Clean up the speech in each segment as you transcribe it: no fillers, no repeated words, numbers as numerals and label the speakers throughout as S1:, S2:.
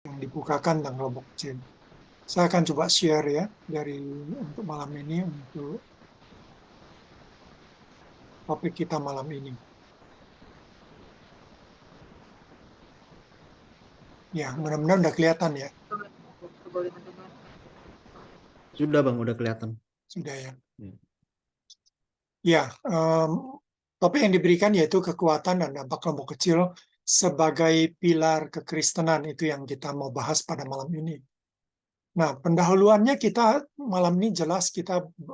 S1: yang dibukakan tentang kelompok kecil. Saya akan coba share ya untuk malam ini untuk topik kita malam ini. Ya, mudah-mudahan udah kelihatan ya.
S2: Sudah Bang, udah kelihatan.
S1: Sudah ya.
S2: Hmm.
S1: Ya, topik yang diberikan yaitu kekuatan dan dampak kelompok kecil sebagai pilar kekristenan. Itu yang kita mau bahas pada malam ini. Nah, pendahuluannya kita malam ini jelas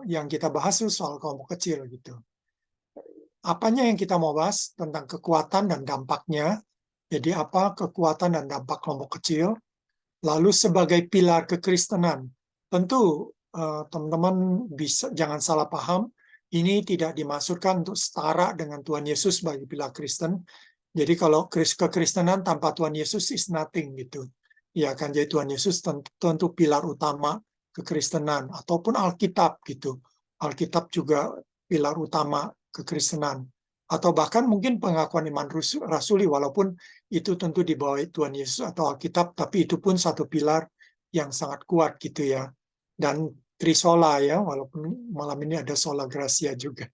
S1: yang kita bahas itu soal kelompok kecil gitu. Apanya yang kita mau bahas tentang kekuatan dan dampaknya. Jadi apa kekuatan dan dampak kelompok kecil. Lalu sebagai pilar kekristenan. Tentu teman-teman jangan salah paham. Ini tidak dimaksudkan untuk setara dengan Tuhan Yesus bagi pilar Kristen. Jadi kalau kekristenan tanpa Tuhan Yesus is nothing gitu. Ya kan, jadi Tuhan Yesus tentu pilar utama kekristenan ataupun Alkitab gitu. Alkitab juga pilar utama kekristenan. Atau bahkan mungkin pengakuan iman rasuli, walaupun itu tentu di bawah Tuhan Yesus atau Alkitab, tapi itu pun satu pilar yang sangat kuat gitu ya. Dan Trisola ya, walaupun malam ini ada Sola Gracia juga.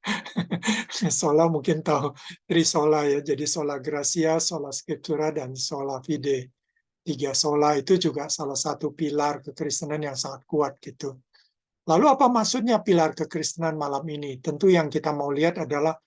S1: Sola mungkin tahu Trisola ya, jadi Sola Gracia, Sola Scriptura, dan Sola Fide. Tiga sola itu juga salah satu pilar kekristenan yang sangat kuat gitu. Lalu apa maksudnya pilar kekristenan malam ini? Tentu yang kita mau lihat adalah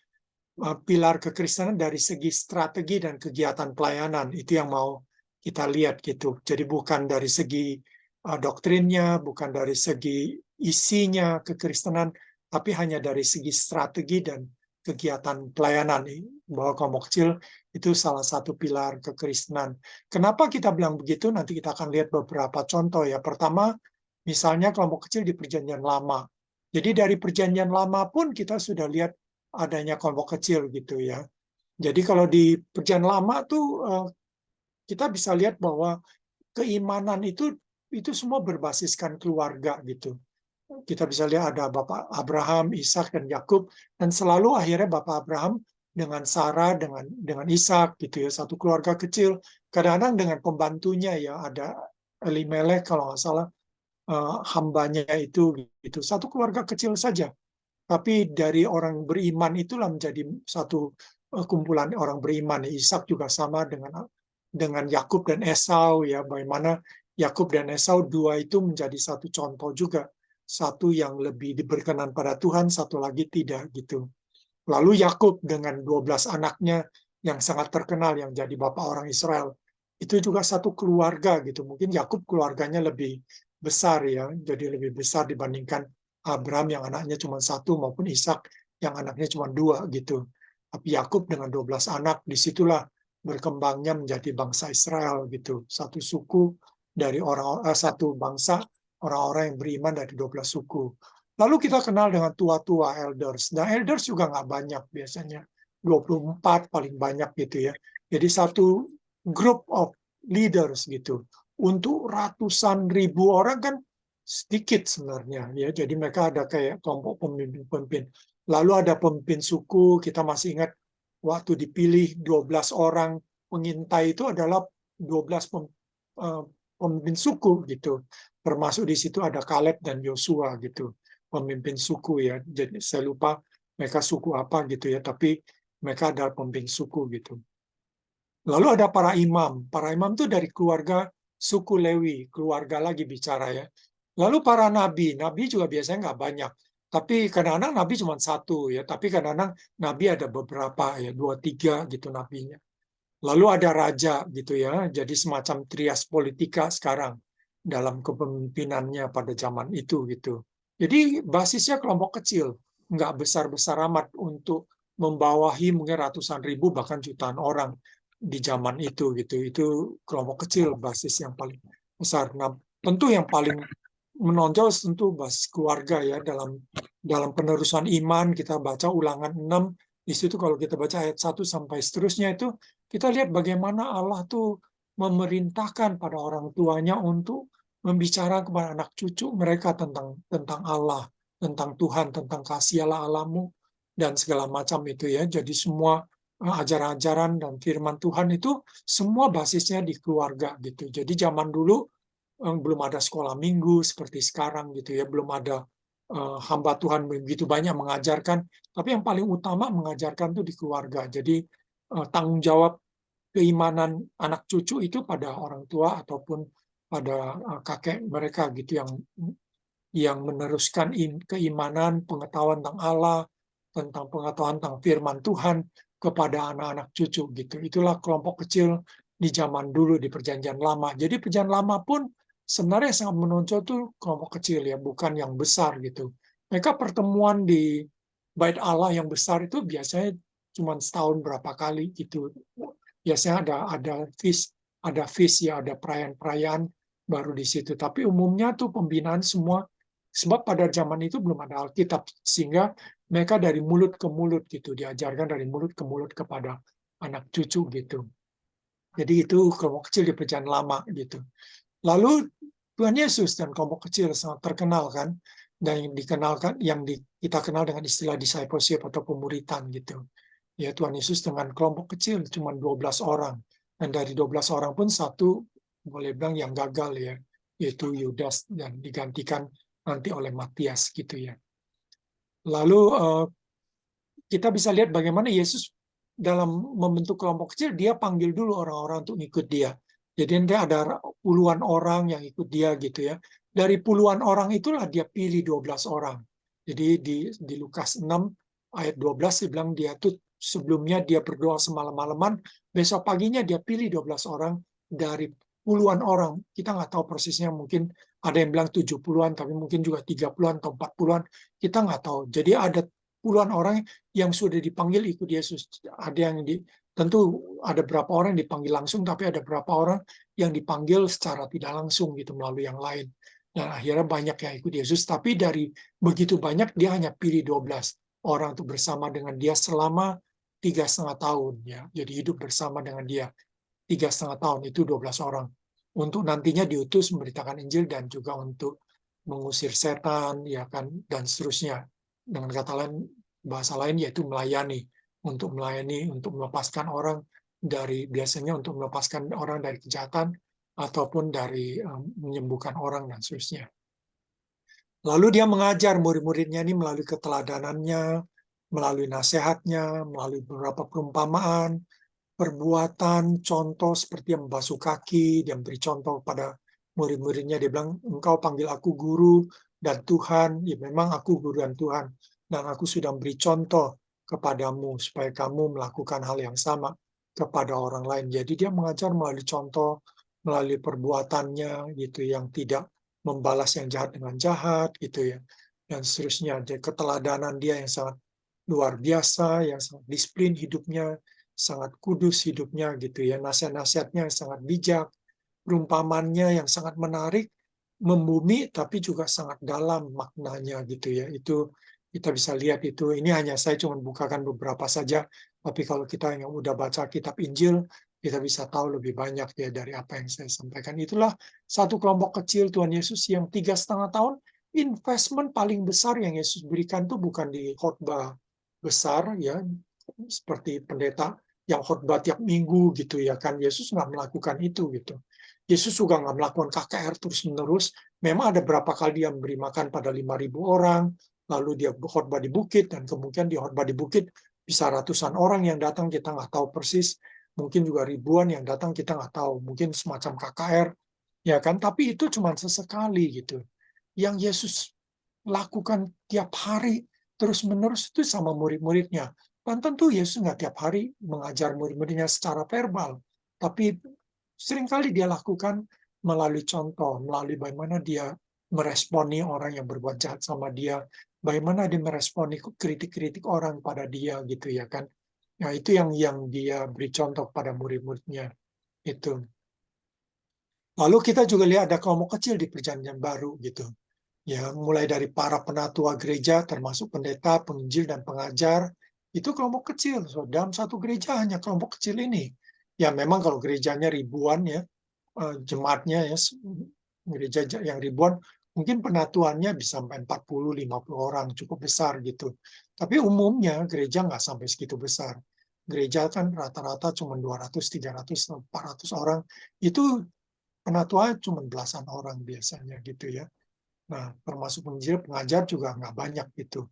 S1: pilar kekristenan dari segi strategi dan kegiatan pelayanan. Itu yang mau kita lihat gitu. Jadi bukan dari segi doktrinnya, bukan dari segi isinya kekristenan, tapi hanya dari segi strategi dan kegiatan pelayanan. Bahwa kelompok kecil itu salah satu pilar kekristenan. Kenapa kita bilang begitu? Nanti kita akan lihat beberapa contoh ya. Pertama, misalnya kelompok kecil di Perjanjian Lama. Jadi dari Perjanjian Lama pun kita sudah lihat adanya kelompok kecil gitu ya. Jadi kalau di Perjanjian Lama tuh kita bisa lihat bahwa keimanan itu semua berbasiskan keluarga gitu. Kita bisa lihat ada Bapak Abraham, Ishak, dan Yakub, dan selalu akhirnya Bapak Abraham dengan Sarah, dengan Ishak gitu ya, satu keluarga kecil. Kadang-kadang dengan pembantunya ya, ada Elimelek kalau nggak salah, hambanya itu gitu, satu keluarga kecil saja. Tapi dari orang beriman itulah menjadi satu kumpulan orang beriman. Ishak juga sama dengan Yakub dan Esau ya, bagaimana Yakub dan Esau dua itu menjadi satu contoh juga. Satu yang lebih diberkenan pada Tuhan, satu lagi tidak gitu. Lalu Yakub dengan 12 anaknya yang sangat terkenal yang jadi bapak orang Israel. Itu juga satu keluarga gitu. Mungkin Yakub keluarganya lebih besar ya, jadi lebih besar dibandingkan Abraham yang anaknya cuma satu maupun Ishak yang anaknya cuma dua gitu. Tapi Yakub dengan 12 anak, disitulah berkembangnya menjadi bangsa Israel gitu. Satu suku dari satu bangsa orang-orang yang beriman dari 12 suku. Lalu kita kenal dengan tua-tua elders. Nah, elders juga nggak banyak biasanya. 24 paling banyak gitu ya. Jadi satu group of leaders gitu. Untuk ratusan ribu orang kan sedikit sebenarnya ya. Jadi mereka ada kayak kelompok pemimpin-pemimpin. Lalu ada pemimpin suku, kita masih ingat waktu dipilih 12 orang pengintai itu adalah 12 pemimpin suku gitu. Termasuk di situ ada Kaleb dan Yosua gitu, pemimpin suku ya. Jadi saya lupa mereka suku apa gitu ya, tapi mereka adalah pemimpin suku gitu. Lalu ada para imam. Para imam itu dari keluarga suku Lewi, keluarga lagi bicara ya. Lalu para nabi, nabi juga biasanya nggak banyak. Tapi kadang-kadang nabi cuma satu ya, tapi kadang-kadang nabi ada beberapa ya, dua tiga gitu nabinya. Lalu ada raja gitu ya, jadi semacam trias politika sekarang dalam kepemimpinannya pada zaman itu gitu. Jadi basisnya kelompok kecil, nggak besar-besar amat untuk membawahi mungkin ratusan ribu bahkan jutaan orang di zaman itu gitu. Itu kelompok kecil basis yang paling besar. Nah, tentu yang paling menonjol tentu basis keluarga ya, dalam penerusan iman. Kita baca Ulangan 6 di situ, kalau kita baca ayat 1 sampai seterusnya itu kita lihat bagaimana Allah tuh memerintahkan pada orang tuanya untuk membicarakan kepada anak cucu mereka tentang Allah, tentang Tuhan, tentang kasih Allah Allahmu dan segala macam itu ya. Jadi semua ajaran-ajaran dan firman Tuhan itu semua basisnya di keluarga gitu. Jadi zaman dulu belum ada sekolah minggu seperti sekarang gitu ya, belum ada hamba Tuhan begitu banyak mengajarkan, tapi yang paling utama mengajarkan itu di keluarga. Jadi tanggung jawab keimanan anak cucu itu pada orang tua ataupun pada kakek mereka gitu yang meneruskan keimanan, pengetahuan tentang Allah, tentang pengetahuan tentang firman Tuhan kepada anak-anak cucu gitu. Itulah kelompok kecil di zaman dulu di Perjanjian Lama. Jadi Perjanjian Lama pun sebenarnya sangat menonjol tuh kelompok kecil ya, bukan yang besar gitu. Mereka pertemuan di Bait Allah yang besar itu biasanya cuma setahun berapa kali gitu. Biasanya ada feast ya, ada perayaan-perayaan baru di situ. Tapi umumnya tuh pembinaan semua sebab pada zaman itu belum ada Alkitab, sehingga mereka dari mulut ke mulut gitu, diajarkan dari mulut ke mulut kepada anak cucu gitu. Jadi itu kelompok kecil di Perjanjian Lama gitu. Lalu Tuhan Yesus dan kelompok kecil sangat terkenal kan, dan yang dikenalkan, kita kenal dengan istilah discipleship atau pemuritan gitu. Ya Tuhan Yesus dengan kelompok kecil cuma 12 orang, dan dari 12 orang pun satu boleh bilang yang gagal ya, yaitu Yudas, dan digantikan nanti oleh Matias gitu ya. Lalu kita bisa lihat bagaimana Yesus dalam membentuk kelompok kecil, dia panggil dulu orang-orang untuk ikut dia. Jadi nanti ada puluhan orang yang ikut dia gitu ya. Dari puluhan orang itulah dia pilih 12 orang. Jadi di Lukas 6 ayat 12 dia bilang dia tuh sebelumnya dia berdoa semalam-malaman, besok paginya dia pilih 12 orang dari puluhan orang. Kita nggak tahu persisnya, mungkin ada yang bilang 70-an, tapi mungkin juga 30-an atau 40-an. Kita nggak tahu. Jadi ada puluhan orang yang sudah dipanggil ikut Yesus. Ada yang tentu ada berapa orang yang dipanggil langsung, tapi ada berapa orang yang dipanggil secara tidak langsung gitu melalui yang lain. Dan akhirnya banyak yang ikut Yesus, tapi dari begitu banyak dia hanya pilih 12 orang untuk bersama dengan dia selama 3,5 tahun ya. Jadi hidup bersama dengan dia 3,5 tahun, itu 12 orang. Untuk nantinya diutus memberitakan Injil dan juga untuk mengusir setan ya kan, dan seterusnya. Dengan kata lain, bahasa lain yaitu melayani, untuk melepaskan orang dari, biasanya untuk melepaskan orang dari kejahatan ataupun dari menyembuhkan orang dan seterusnya. Lalu dia mengajar murid-muridnya ini melalui keteladanannya, melalui nasihatnya, melalui beberapa perumpamaan, perbuatan, contoh seperti yang membasuh kaki. Dia memberi contoh pada murid-muridnya, dia bilang, engkau panggil aku guru dan Tuhan. Ya memang aku guru dan Tuhan, dan aku sudah memberi contoh kepadamu supaya kamu melakukan hal yang sama kepada orang lain. Jadi dia mengajar melalui contoh, melalui perbuatannya gitu, yang tidak membalas yang jahat dengan jahat gitu ya, dan seterusnya. Jadi keteladanan dia yang sangat luar biasa, yang sangat disiplin hidupnya, sangat kudus hidupnya gitu ya, nasihat-nasihatnya yang sangat bijak, perumpamannya yang sangat menarik, membumi tapi juga sangat dalam maknanya gitu ya. Itu kita bisa lihat itu. Ini hanya saya cuma bukakan beberapa saja, tapi kalau kita yang udah baca kitab Injil, kita bisa tahu lebih banyak ya dari apa yang saya sampaikan. Itulah satu kelompok kecil Tuhan Yesus yang 3,5 tahun. Investment paling besar yang Yesus berikan tuh bukan di khotbah besar ya, seperti pendeta yang khotbah tiap minggu gitu ya kan. Yesus nggak melakukan itu gitu. Yesus juga nggak melakukan KKR terus-menerus. Memang ada berapa kali dia memberi makan pada 5.000 orang, lalu dia khotbah di bukit, dan kemudian di khotbah di bukit bisa ratusan orang yang datang, kita nggak tahu persis. Mungkin juga ribuan yang datang, kita nggak tahu. Mungkin semacam KKR, ya kan? Tapi itu cuma sesekali gitu. Yang Yesus lakukan tiap hari, terus-menerus itu sama murid-muridnya. Dan tentu Yesus nggak tiap hari mengajar murid-muridnya secara verbal, tapi seringkali dia lakukan melalui contoh, melalui bagaimana dia meresponi orang yang berbuat jahat sama dia, bagaimana dia meresponi kritik-kritik orang pada dia gitu ya kan. Nah, itu yang dia beri contoh pada murid-muridnya itu. Lalu kita juga lihat ada kelompok kecil di Perjanjian Baru gitu. Ya, mulai dari para penatua gereja termasuk pendeta, penginjil dan pengajar, itu kelompok kecil. So, dalam satu gereja hanya kelompok kecil ini. Ya memang kalau gerejanya ribuan ya, jemaatnya ya, gereja yang ribuan, mungkin penatuannya bisa sampai 40-50 orang, cukup besar gitu. Tapi umumnya gereja nggak sampai segitu besar. gereja kan rata-rata cuma 200, 300, 400 orang. Itu penatua cuma belasan orang biasanya gitu ya. Nah, termasuk penginjil, pengajar juga nggak banyak gitu.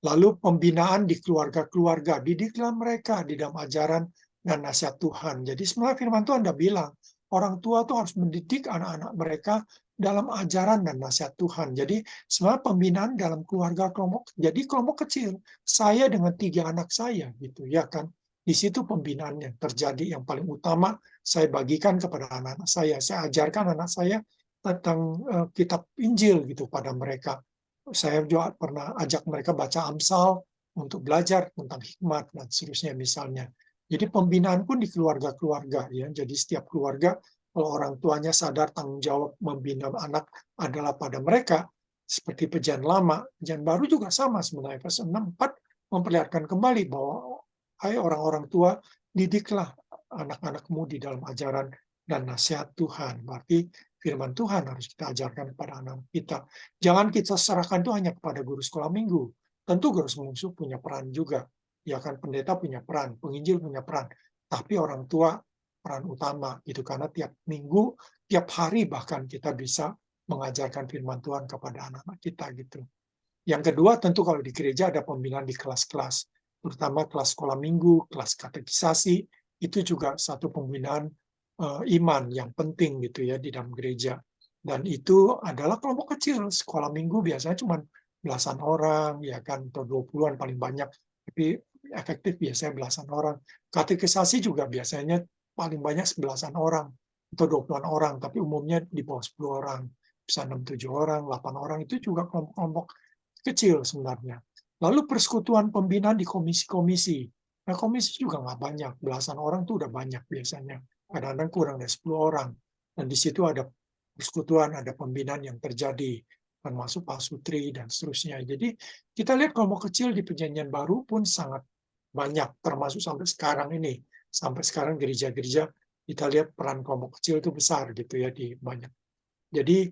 S1: Lalu pembinaan di keluarga-keluarga, didiklah mereka di dalam ajaran dan nasihat Tuhan. Jadi sebenarnya firman Tuhan Anda bilang, orang tua tuh harus mendidik anak-anak mereka dalam ajaran dan nasihat Tuhan. Jadi sebenarnya pembinaan dalam keluarga kelompok, jadi kelompok kecil. Saya dengan 3 anak saya gitu ya kan. Di situ pembinaan yang terjadi yang paling utama saya bagikan kepada anak-anak saya. Saya ajarkan anak saya tentang kitab Injil gitu pada mereka. Saya juga pernah ajak mereka baca Amsal untuk belajar tentang hikmat dan seterusnya misalnya. Jadi pembinaan pun di keluarga-keluarga ya. Jadi setiap keluarga kalau orang tuanya sadar tanggung jawab membina anak adalah pada mereka, seperti perjanjian lama, perjanjian baru juga sama sebenarnya. Pasal 6:4 memperlihatkan kembali bahwa hai orang-orang tua, didiklah anak-anakmu di dalam ajaran dan nasihat Tuhan. Berarti firman Tuhan harus kita ajarkan kepada anak kita. Jangan kita serahkan itu hanya kepada guru sekolah minggu. Tentu guru sekolah minggu punya peran juga. Ya kan, pendeta punya peran, penginjil punya peran. Tapi orang tua peran utama gitu, karena tiap minggu, tiap hari bahkan kita bisa mengajarkan firman Tuhan kepada anak-anak kita gitu. Yang kedua, tentu kalau di gereja ada pembinaan di kelas-kelas, terutama kelas sekolah minggu, kelas katekisasi, itu juga satu pembinaan iman yang penting gitu ya di dalam gereja. Dan itu adalah kelompok kecil. Sekolah minggu biasanya cuma belasan orang, ya kan, atau 20-an paling banyak. Tapi efektif biasanya belasan orang. Katekisasi juga biasanya paling banyak 11-an orang atau 20-an orang, tapi umumnya di bawah 10 orang. Bisa 6-7 orang, 8 orang, itu juga kelompok-kelompok kecil sebenarnya. Lalu persekutuan pembinaan di komisi-komisi. Nah, komisi juga nggak banyak. Belasan orang tuh udah banyak biasanya. Kadang-kadang kurang dari 10 orang. Dan di situ ada persekutuan, ada pembinaan yang terjadi, termasuk pasutri dan seterusnya. Jadi kita lihat kelompok kecil di perjanjian baru pun sangat banyak, termasuk sampai sekarang ini. Sampai sekarang gereja-gereja kita lihat peran kelompok kecil itu besar gitu ya di banyak. Jadi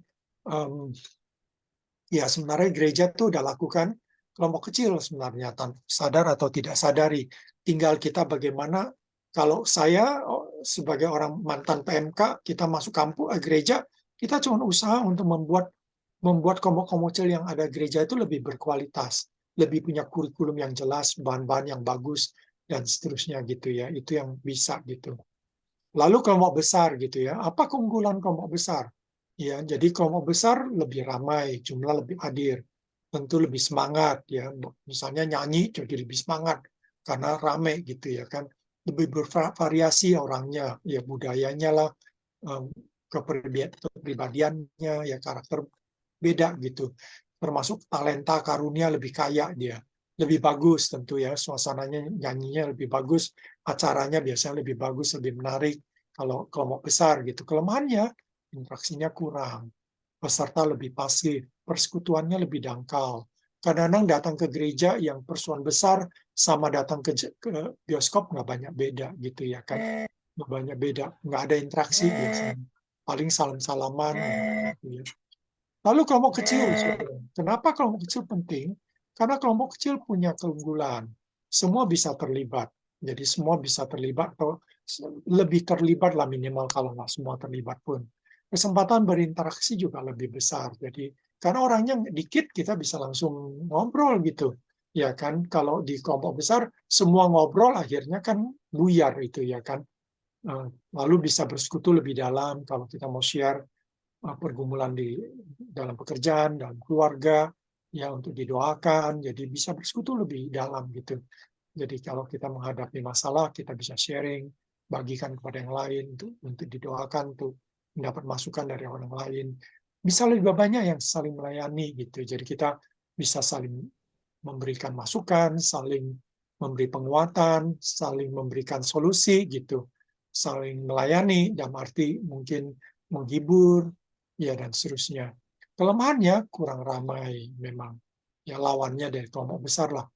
S1: ya sebenarnya gereja tuh udah lakukan kelompok kecil sebenarnya, tanpa sadar atau tidak sadari. Tinggal kita bagaimana, kalau saya sebagai orang mantan PMK, kita masuk kampus gereja, kita cuma usaha untuk membuat kelompok-kelompok kecil yang ada gereja itu lebih berkualitas, lebih punya kurikulum yang jelas, bahan-bahan yang bagus, dan seterusnya gitu ya. Itu yang bisa gitu. Lalu kelompok besar gitu ya. Apa keunggulan kelompok besar? Ya, jadi kelompok besar lebih ramai, jumlah lebih hadir, tentu lebih semangat ya. Misalnya nyanyi jadi lebih semangat karena ramai gitu ya kan. Lebih bervariasi orangnya, ya budayanya lah, kepribadiannya, ya karakter beda gitu. Termasuk talenta karunia lebih kaya dia. Lebih bagus tentu ya, suasananya nyanyinya lebih bagus, acaranya biasanya lebih bagus, lebih menarik kalau kelompok besar gitu. Kelemahannya interaksinya kurang, peserta lebih pasif, persekutuannya lebih dangkal. Kadang-kadang datang ke gereja yang persuan besar sama datang ke bioskop nggak banyak beda gitu ya kan, nggak banyak beda, nggak ada interaksi biasanya, paling salam-salaman gitu ya. Lalu kelompok kecil, kenapa kelompok kecil penting? Karena kelompok kecil punya keunggulan. Semua bisa terlibat. Jadi semua bisa terlibat atau lebih terlibat lah minimal, kalau nggak semua terlibat pun. Kesempatan berinteraksi juga lebih besar. Jadi karena orangnya dikit, kita bisa langsung ngobrol gitu. Ya kan, kalau di kelompok besar semua ngobrol akhirnya kan buyar itu ya kan. Lalu bisa bersekutu lebih dalam kalau kita mau share pergumulan di dalam pekerjaan, dalam keluarga, ya untuk didoakan, jadi bisa bersekutu lebih dalam gitu. Jadi kalau kita menghadapi masalah, kita bisa sharing, bagikan kepada yang lain untuk didoakan, untuk mendapat masukan dari orang lain. Bisa lebih banyak yang saling melayani gitu. Jadi kita bisa saling memberikan masukan, saling memberi penguatan, saling memberikan solusi gitu, saling melayani dalam arti mungkin menghibur, ya dan seterusnya. Kelemahannya kurang ramai memang. Ya lawannya dari kelompok besar lah.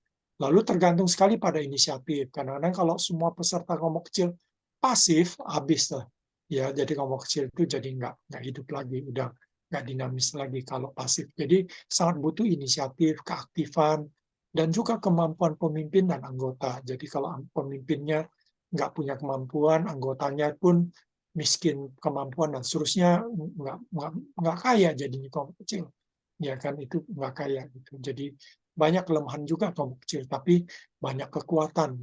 S1: Lalu tergantung sekali pada inisiatif. Kadang-kadang kalau semua peserta kelompok kecil pasif, habis lah. Ya, jadi kelompok kecil itu jadi nggak hidup lagi, udah nggak dinamis lagi kalau pasif. Jadi sangat butuh inisiatif, keaktifan, dan juga kemampuan pemimpin dan anggota. Jadi kalau pemimpinnya nggak punya kemampuan, anggotanya pun miskin kemampuan dan seterusnya, nggak kaya jadinya kelompok kecil. Ya kan, itu nggak kaya gitu. Jadi banyak kelemahan juga kelompok kecil, tapi banyak kekuatan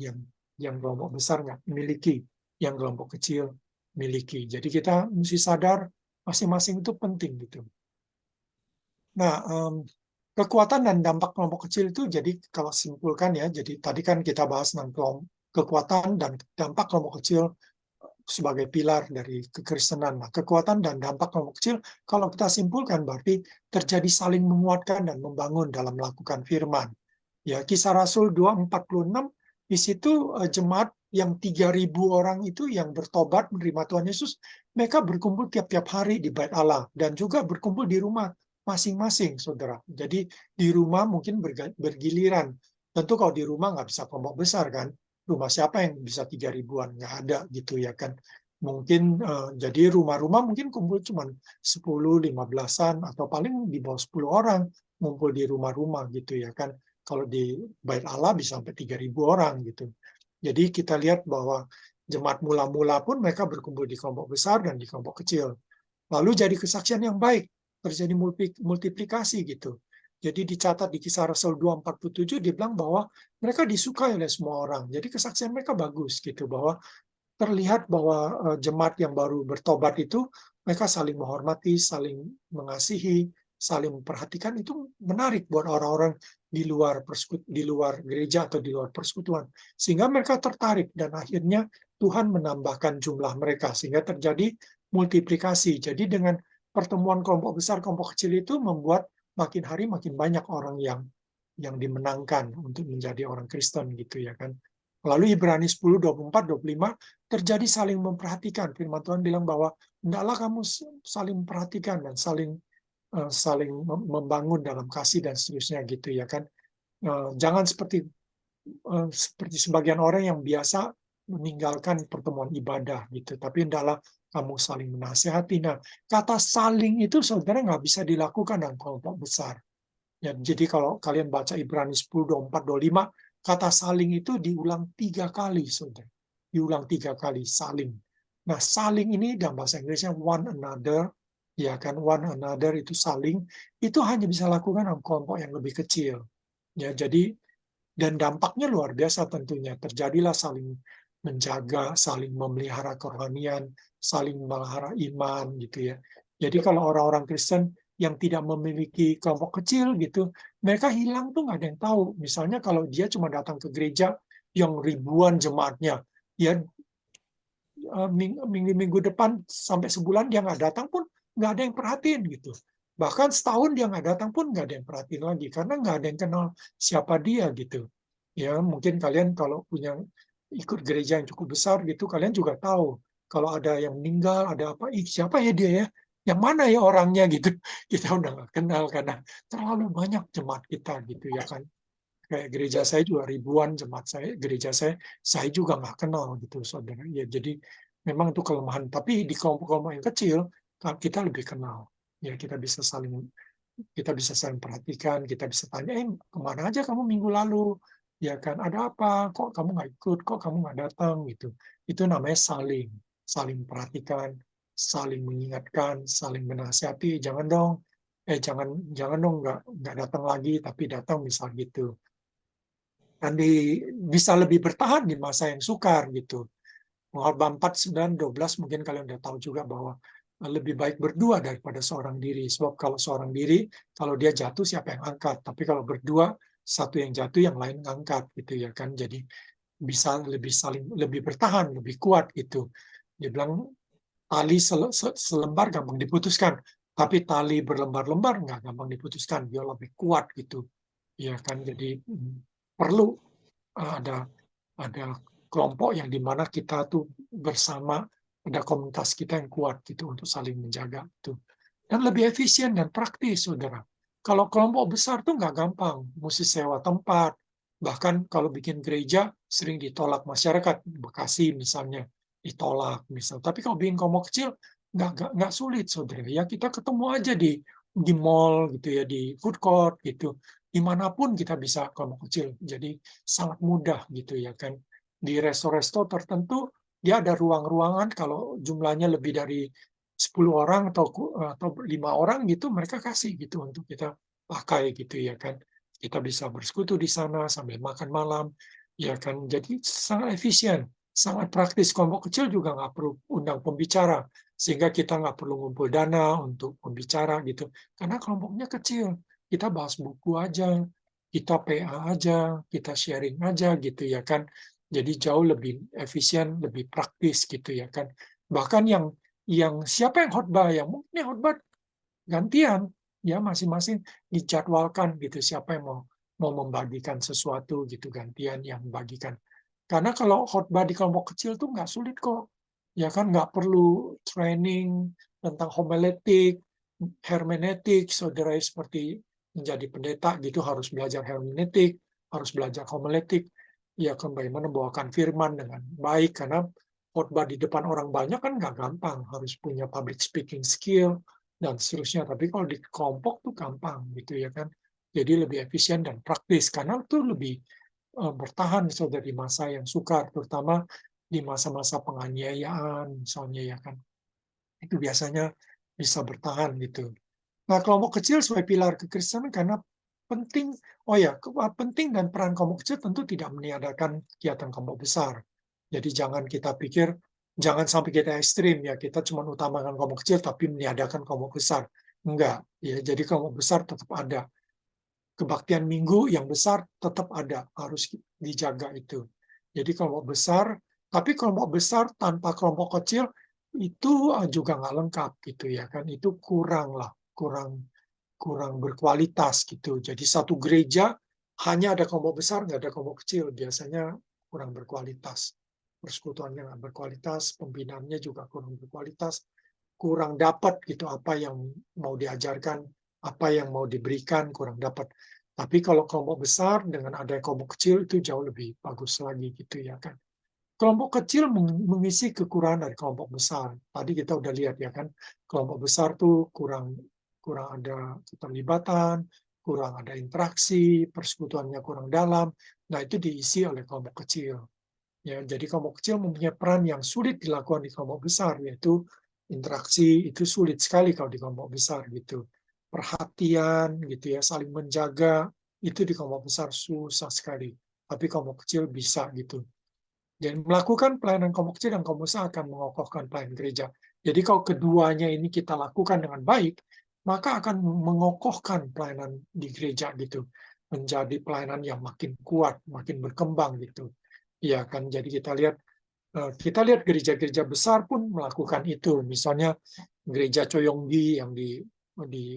S1: yang kelompok besar nggak miliki, yang kelompok kecil miliki. Jadi kita mesti sadar masing-masing itu penting gitu. Nah, kekuatan dan dampak kelompok kecil itu, jadi kalau simpulkan ya, jadi tadi kan kita bahas tentang kekuatan dan dampak kelompok kecil sebagai pilar dari kekristenan. Nah, kekuatan dan dampak kelompok kecil, kalau kita simpulkan berarti terjadi saling menguatkan dan membangun dalam melakukan firman. Ya, Kisah Rasul 2:46, di situ jemaat yang 3.000 orang itu yang bertobat menerima Tuhan Yesus, mereka berkumpul tiap-tiap hari di Bait Allah dan juga berkumpul di rumah masing-masing, saudara. Jadi di rumah mungkin bergiliran. Tentu kalau di rumah nggak bisa kelompok besar kan. Rumah siapa yang bisa 3.000-an? Nggak ada gitu ya kan. Mungkin jadi rumah-rumah mungkin kumpul cuma 10, 15-an atau paling di bawah 10 orang ngumpul di rumah-rumah gitu ya kan. Kalau di Bait Allah bisa sampai 3.000 orang gitu. Jadi kita lihat bahwa jemaat mula-mula pun mereka berkumpul di kelompok besar dan di kelompok kecil. Lalu jadi kesaksian yang baik, terjadi multiplikasi gitu. Jadi dicatat di Kisah Rasul 2:47 dia bilang bahwa mereka disukai oleh semua orang. Jadi kesaksian mereka bagus gitu, bahwa terlihat bahwa jemaat yang baru bertobat itu mereka saling menghormati, saling mengasihi, saling memperhatikan. Itu menarik buat orang-orang di luar gereja atau di luar persekutuan, sehingga mereka tertarik dan akhirnya Tuhan menambahkan jumlah mereka sehingga terjadi multiplikasi. Jadi dengan pertemuan kelompok besar, kelompok kecil itu membuat makin hari makin banyak orang yang dimenangkan untuk menjadi orang Kristen gitu ya kan. Lalu Ibrani 10, 24, 25 terjadi saling memperhatikan. Firman Tuhan bilang bahwa hendaklah kamu saling memperhatikan dan saling membangun dalam kasih dan seterusnya gitu ya kan. Jangan seperti sebagian orang yang biasa meninggalkan pertemuan ibadah gitu, tapi hendaklah kamu saling menasehati. Nah, kata saling itu saudara nggak bisa dilakukan dalam kelompok besar. Ya, jadi kalau kalian baca Ibrani 10, 24, 25, kata saling itu diulang 3 kali, saudara. Diulang 3 kali, saling. Nah, saling ini dalam bahasa Inggrisnya one another, ya kan, one another itu saling, itu hanya bisa lakukan dalam kelompok yang lebih kecil. Ya, jadi, dan dampaknya luar biasa tentunya. Terjadilah saling menjaga, saling memelihara kerohanian, saling memelihara iman, gitu ya. Jadi kalau orang-orang Kristen yang tidak memiliki kelompok kecil gitu, mereka hilang tuh nggak ada yang tahu. Misalnya kalau dia cuma datang ke gereja yang ribuan jemaatnya, ya minggu-minggu depan sampai sebulan dia nggak datang pun nggak ada yang perhatiin gitu. Bahkan setahun dia nggak datang pun nggak ada yang perhatiin lagi karena nggak ada yang kenal siapa dia gitu. Ya mungkin kalian kalau punya ikut gereja yang cukup besar gitu, kalian juga tahu kalau ada yang meninggal, ada apa, siapa ya dia ya, yang mana ya orangnya gitu. Kita udah nggak kenal karena terlalu banyak jemaat kita gitu ya kan. Kayak gereja saya juga ribuan jemaat gereja saya juga nggak kenal gitu, saudara. Ya, jadi memang itu kelemahan. Tapi di kelompok-kelompok yang kecil, kita lebih kenal. Ya, kita bisa saling perhatikan, kita bisa tanya, kemana aja kamu minggu lalu? Ya kan, ada apa? Kok kamu nggak ikut? Kok kamu nggak datang? Gitu. Itu namanya saling perhatikan, saling mengingatkan, saling menasihati. Jangan dong, jangan jangan dong nggak datang lagi, tapi datang misal gitu. Dan bisa lebih bertahan di masa yang sukar gitu. Pengkhotbah 4, 9, 12 mungkin kalian udah tahu juga bahwa lebih baik berdua daripada seorang diri. Sebab kalau seorang diri, kalau dia jatuh siapa yang angkat. Tapi kalau berdua, satu yang jatuh yang lain ngangkat gitu ya kan. Jadi bisa lebih bertahan, lebih kuat gitu. Dia bilang tali selembar gampang diputuskan, tapi tali berlembar-lembar nggak gampang diputuskan. Dia lebih kuat gitu. Ya kan, jadi perlu ada kelompok yang dimana kita tuh bersama, ada komunitas kita yang kuat gitu untuk saling menjaga itu, dan lebih efisien dan praktis, saudara. Kalau kelompok besar tuh nggak gampang, mesti sewa tempat, bahkan kalau bikin gereja sering ditolak masyarakat. Bekasi misalnya ditolak misal, tapi kalau bikin kelompok kecil nggak sulit, saudara. Ya kita ketemu aja di mall gitu ya, di food court gitu, dimanapun kita bisa kelompok kecil. Jadi sangat mudah gitu ya kan. Di resto-resto tertentu dia ada ruang-ruangan kalau jumlahnya lebih dari 10 orang atau 5 orang gitu mereka kasih gitu untuk kita pakai gitu ya kan. Kita bisa bersekutu di sana sambil makan malam ya kan. Jadi sangat efisien, sangat praktis. Kelompok kecil juga nggak perlu undang pembicara sehingga kita nggak perlu ngumpul dana untuk pembicara gitu. Karena kelompoknya kecil, kita bahas buku aja, kita PA aja, kita sharing aja gitu ya kan. Jadi jauh lebih efisien, lebih praktis gitu ya kan. Bahkan yang siapa yang khotbah, yang mungkin yang khotbah gantian, ya masing-masing dijadwalkan gitu siapa yang mau membagikan sesuatu gitu gantian yang membagikan. Karena kalau khotbah di kelompok kecil tuh nggak sulit kok. Ya kan nggak perlu training tentang homiletik, hermeneutik, saudara seperti menjadi pendeta gitu harus belajar hermeneutik, harus belajar homiletik. Ya kan bagaimana membawakan firman dengan baik karena khotbah di depan orang banyak kan nggak gampang, harus punya public speaking skill dan seterusnya. Tapi kalau di kelompok tuh gampang gitu ya kan. Jadi lebih efisien dan praktis karena itu lebih bertahan misalnya di masa yang sukar, terutama di masa-masa penganiayaan misalnya ya kan. Itu biasanya bisa bertahan gitu. Nah, kelompok kecil sebagai pilar kekristenan karena penting, oh ya, penting dan peran kelompok kecil tentu tidak meniadakan kegiatan kelompok besar. Jadi jangan kita pikir, jangan sampai kita ekstrim ya, kita cuma utamakan kelompok kecil tapi meniadakan kelompok besar. Enggak, ya. Jadi kelompok besar tetap ada. Kebaktian minggu yang besar tetap ada, harus dijaga itu. Jadi kelompok besar, tapi kelompok besar tanpa kelompok kecil itu juga nggak lengkap gitu ya kan, itu kurang lah, kurang kurang berkualitas gitu. Jadi satu gereja hanya ada kelompok besar, nggak ada kelompok kecil, biasanya kurang berkualitas. Persekutuannya nggak berkualitas, pembinaannya juga kurang berkualitas, kurang dapat gitu apa yang mau diajarkan, apa yang mau diberikan, kurang dapat. Tapi kalau kelompok besar dengan ada kelompok kecil itu jauh lebih bagus lagi gitu ya kan. Kelompok kecil mengisi kekurangan dari kelompok besar. Tadi kita udah lihat ya kan, kelompok besar tuh kurang kurang ada keterlibatan, kurang ada interaksi, persekutuannya kurang dalam. Nah, itu diisi oleh kelompok kecil. Ya, jadi kelompok kecil mempunyai peran yang sulit dilakukan di kelompok besar, yaitu interaksi itu sulit sekali kalau di kelompok besar gitu. Perhatian gitu ya, saling menjaga itu di kelompok besar susah sekali. Tapi kelompok kecil bisa gitu. Dan melakukan pelayanan kelompok kecil dan kelompok besar akan mengokohkan pelayanan gereja. Jadi kalau keduanya ini kita lakukan dengan baik, maka akan mengokohkan pelayanan di gereja gitu. Menjadi pelayanan yang makin kuat, makin berkembang gitu. Ya kan, jadi kita lihat gereja-gereja besar pun melakukan itu. Misalnya gereja Choyonggi yang di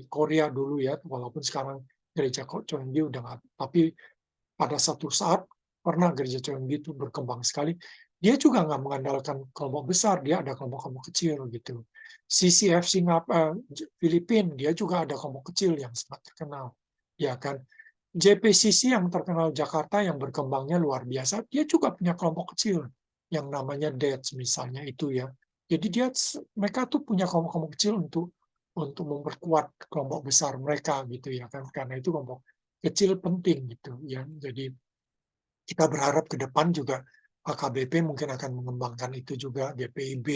S1: Korea dulu ya, walaupun sekarang gereja Choyonggi udah nggak, tapi pada satu saat pernah gereja Choyonggi itu berkembang sekali. Dia juga nggak mengandalkan kelompok besar, dia ada kelompok-kelompok kecil gitu. CCF Singapura, Filipina, dia juga ada kelompok kecil yang sangat terkenal, ya kan. JPCC yang terkenal Jakarta yang berkembangnya luar biasa, dia juga punya kelompok kecil yang namanya DETS misalnya itu ya. Jadi mereka tuh punya kelompok-kelompok kecil untuk memperkuat kelompok besar mereka gitu ya kan. Karena itu kelompok kecil penting gitu ya. Jadi kita berharap ke depan juga AKBP mungkin akan mengembangkan itu juga, GPIB,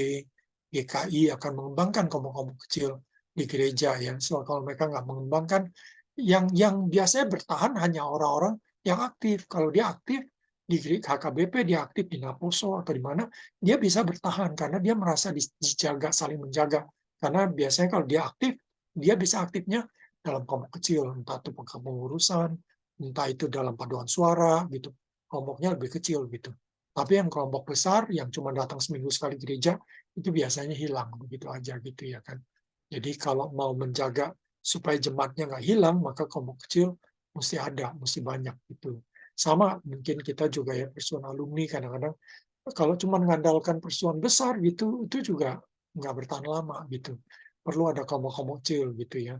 S1: GKI akan mengembangkan kelompok-kelompok kecil di gereja ya. So kalau mereka nggak mengembangkan, yang biasanya bertahan hanya orang-orang yang aktif. Kalau dia aktif di HKBP, dia aktif di Naposo atau di mana, dia bisa bertahan karena dia merasa dijaga, saling menjaga. Karena biasanya kalau dia aktif, dia bisa aktifnya dalam kelompok kecil, entah itu pengurusan, entah itu dalam paduan suara gitu, kelompoknya lebih kecil gitu. Tapi yang kelompok besar yang cuma datang seminggu sekali gereja itu biasanya hilang begitu aja gitu ya kan. Jadi kalau mau menjaga supaya jemaatnya nggak hilang, maka kelompok kecil mesti ada, mesti banyak gitu. Sama mungkin kita juga ya persekutuan alumni kadang-kadang kalau cuma mengandalkan persekutuan besar gitu, itu juga nggak bertahan lama gitu. Perlu ada kelompok-kelompok kecil gitu ya.